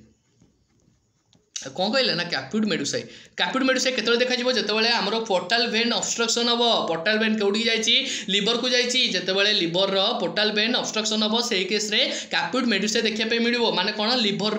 A: कौन कहले ना कैप्यूट मेडुसाई केतले देखा जिवो जतबेले हमरो पोर्टल वेन ऑब्स्ट्रक्शन हबो पोर्टल वेन केउडी जाईची लिवर को जाईची जतबेले लिवर रो पोर्टल वेन ऑब्स्ट्रक्शन हबो सेही केस रे कैप्यूट मेडुसाई देखिया पे मिलिवो माने कोन लिवर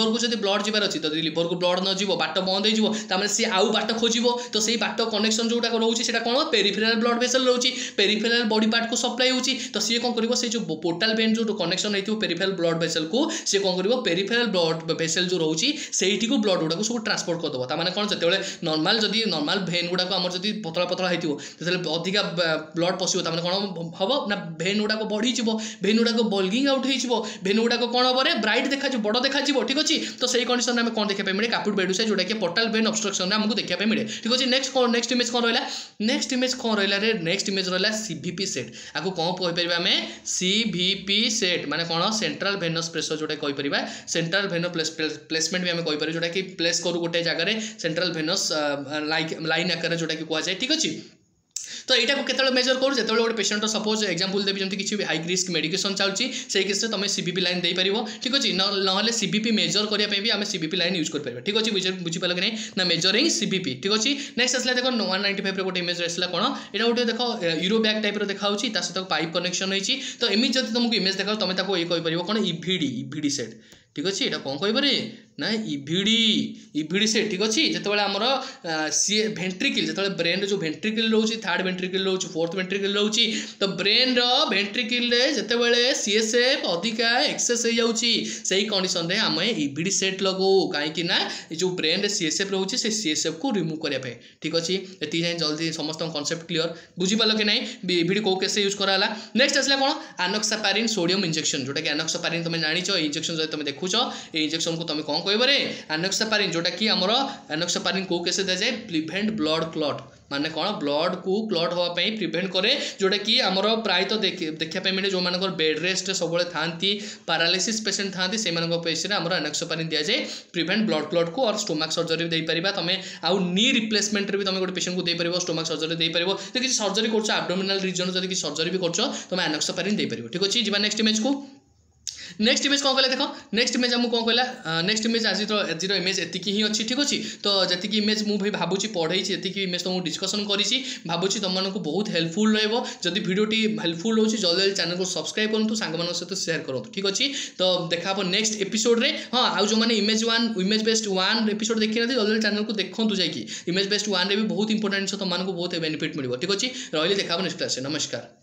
A: को जदी ब्लड जिबार अछि तो लिवर को ब्लड न जिवो बाट बंद होई जिवो तामे से आउ बाट खोजिवो तो सेही बाट कनेक्शन जोटा रहउची सेटा कोन पेरिफेरल ब्लड वेसल रहउची पेरिफेरल बॉडी पार्ट को सप्लाई होउची तो से कोन करिवो से जो पोर्टल वेन जो कनेक्शन हेतिवो पेरिफेरल ब्लड वेसल को से कोन करिवो पेरिफेरल ब्लड वेसल जो रहउची सेहीटी को ब्लड गुडा को सब ट्रांसपोर्ट कर दबो ता माने कोन जतेबेले नॉर्मल जदी नॉर्मल भेन गुडा को हमर जदी पतला पतला हेतिवो तले अधिका ब्लड पसिबो ता माने कोन हबो ना भेन गुडा को बढ़ी जिवो भेन गुडा को बल्गिंग आउट हे जिवो भेन गुडा को कोन हबरे ब्राइट देखा जे बडो देखा जिवो ठीक अछि तो सेही कंडीशन में कोन देखिया पे मिले कैप्यूट मेडुसाई जोटा कि पोर्टल वेन ऑब्स्ट्रक्शन हमको देखिया पे मिले ठीक अछि नेक्स्ट इमेज कोन रहला रे नेक्स्ट इमेज रहला सीवीपी सेट आको कोन कहि परबा हमें सीवीपी सेट माने कोन सेंट्रल वेनस प्रेशर जोटा कहि परबा सेंट्रल वेनो प्लेसमेंट भी हमें कहि पर जोटा कि प्लेस करू गोटे जगह सेंट्रल वेनस लाइन आकार जोटा कि कह जाए ठीक अछि तो यहाँ को केतले मेजर करू जब गोटे पेशेंट सपोज एग्जांपल देवी जमी किसी हाई रिस्क मेडिकेशन चलती से केस में तुम सीबीपी लाइन दे पार ठीक अच्छे ना सीबीपी मेजर करने भी आम सीबीपी लाइन यूज कर ठीक अच्छे बुझीपाल कि नहीं ना मेजरिंग सीबीपी ठीक अच्छे नेक्स्ट आसला देख 195 गोटे इमेज आसला कौन यहाँ गोटे देख यूरो बैग टाइप देखा सहित पाइप कनेक्शन होती तो एमती जब तुमको इमेज देखा तुम ये कहीपर कौन इभिडी सेट ठीक अच्छे यहाँ कौन कहीपर ना इभिडी सेट ठीक अच्छे जितेबाला आमर सी भेंट्रिकल जो ब्रेन जो भेंट्रिकल रोचे थर्ड भेंट्रिकल रोचे फोर्थ भेंट्रिकल रोचे तो ब्रेन भेंट्रिकल जितेबाला सीएसएफ अधिका एक्सेस हो जाऊँगी से कंडीशन में आम इभिडी सेट लगो कहीं जो ब्रेन रे सीएसएफ रोचे से सीएसएफ को रिमूव करने ठीक अच्छे ये जाए जल्दी समस्त कॉन्सेप्ट क्लियर बुझीपाल कि नहीं इभिडी कौ केस यूज कराला नेक्स्ट आसला कौन एनॉक्सापारिन सोडियम इंजेक्शन जोटा कि एनॉक्सापारिन तुम जान इंजेक्शन जो तुम देखुच ये इंजेक्शन को तुम कौन कहबरे एनॉक्सापारिन जोटा कि हमर एनॉक्सापारिन को केस दिया जाए प्रिवेंट ब्लड क्लॉट माने कौन ब्लड को क्लॉट होगापी प्रिवेंट करे जोटा कि आमर प्राय तो देखा मिले जो मान बेड रेस्ट सब था पैरालिसिस पेशेंट था से पेशेंट आम एनॉक्सापारिन दि जाए प्रिवेंट ब्लड क्लॉट को और स्टोमक सर्जरी दे पारिबा तमे आउ नी रिप्लेसमेंट रे भी तुम गोटे पेशेंट को दे पारिबो स्टोमक सर्जरी दे पारिबो तो किसी सर्जरी करछ एब्डोमिनल रीजन जदी कि सर्जरी भी करछ तुम एनॉक्सापारिन दे पारिबो ठीक अछि जिबा नेक्स्ट इमेज को नेक्स्ट इमेज कौन कहले देखो नेक्स्ट इमेज आमको कौन कहला नेक्स्ट इमेज आज इमेज एति ही अच्छी ठीक अच्छे तो जी इमेज मुझे भावुची पढ़ाई जी इमेज तुमको डिस्कसन करी भावुची तुम मानक बहुत हेल्पफुल रही जदि भिडियोटी हेल्पफुल हो जल्दी जल्दी चैनल को सब्सक्राइब करूँ सांग सहित शेयर करूँ ठीक अच्छे तो देखा नेक्स्ट एपिसोड रे हाँ आउ जो मैंने इमेज बेस्ड 1 एपिसोड देखी ना जल्दी चैनल को देखूँ जाकि इमेज बेस्ड 1 रे भी बहुत इंपोर्टेंट तुम बहुत बेनिफिट मिले ठीक अच्छे रही देखा नेक्स्ट क्लास नमस्कार।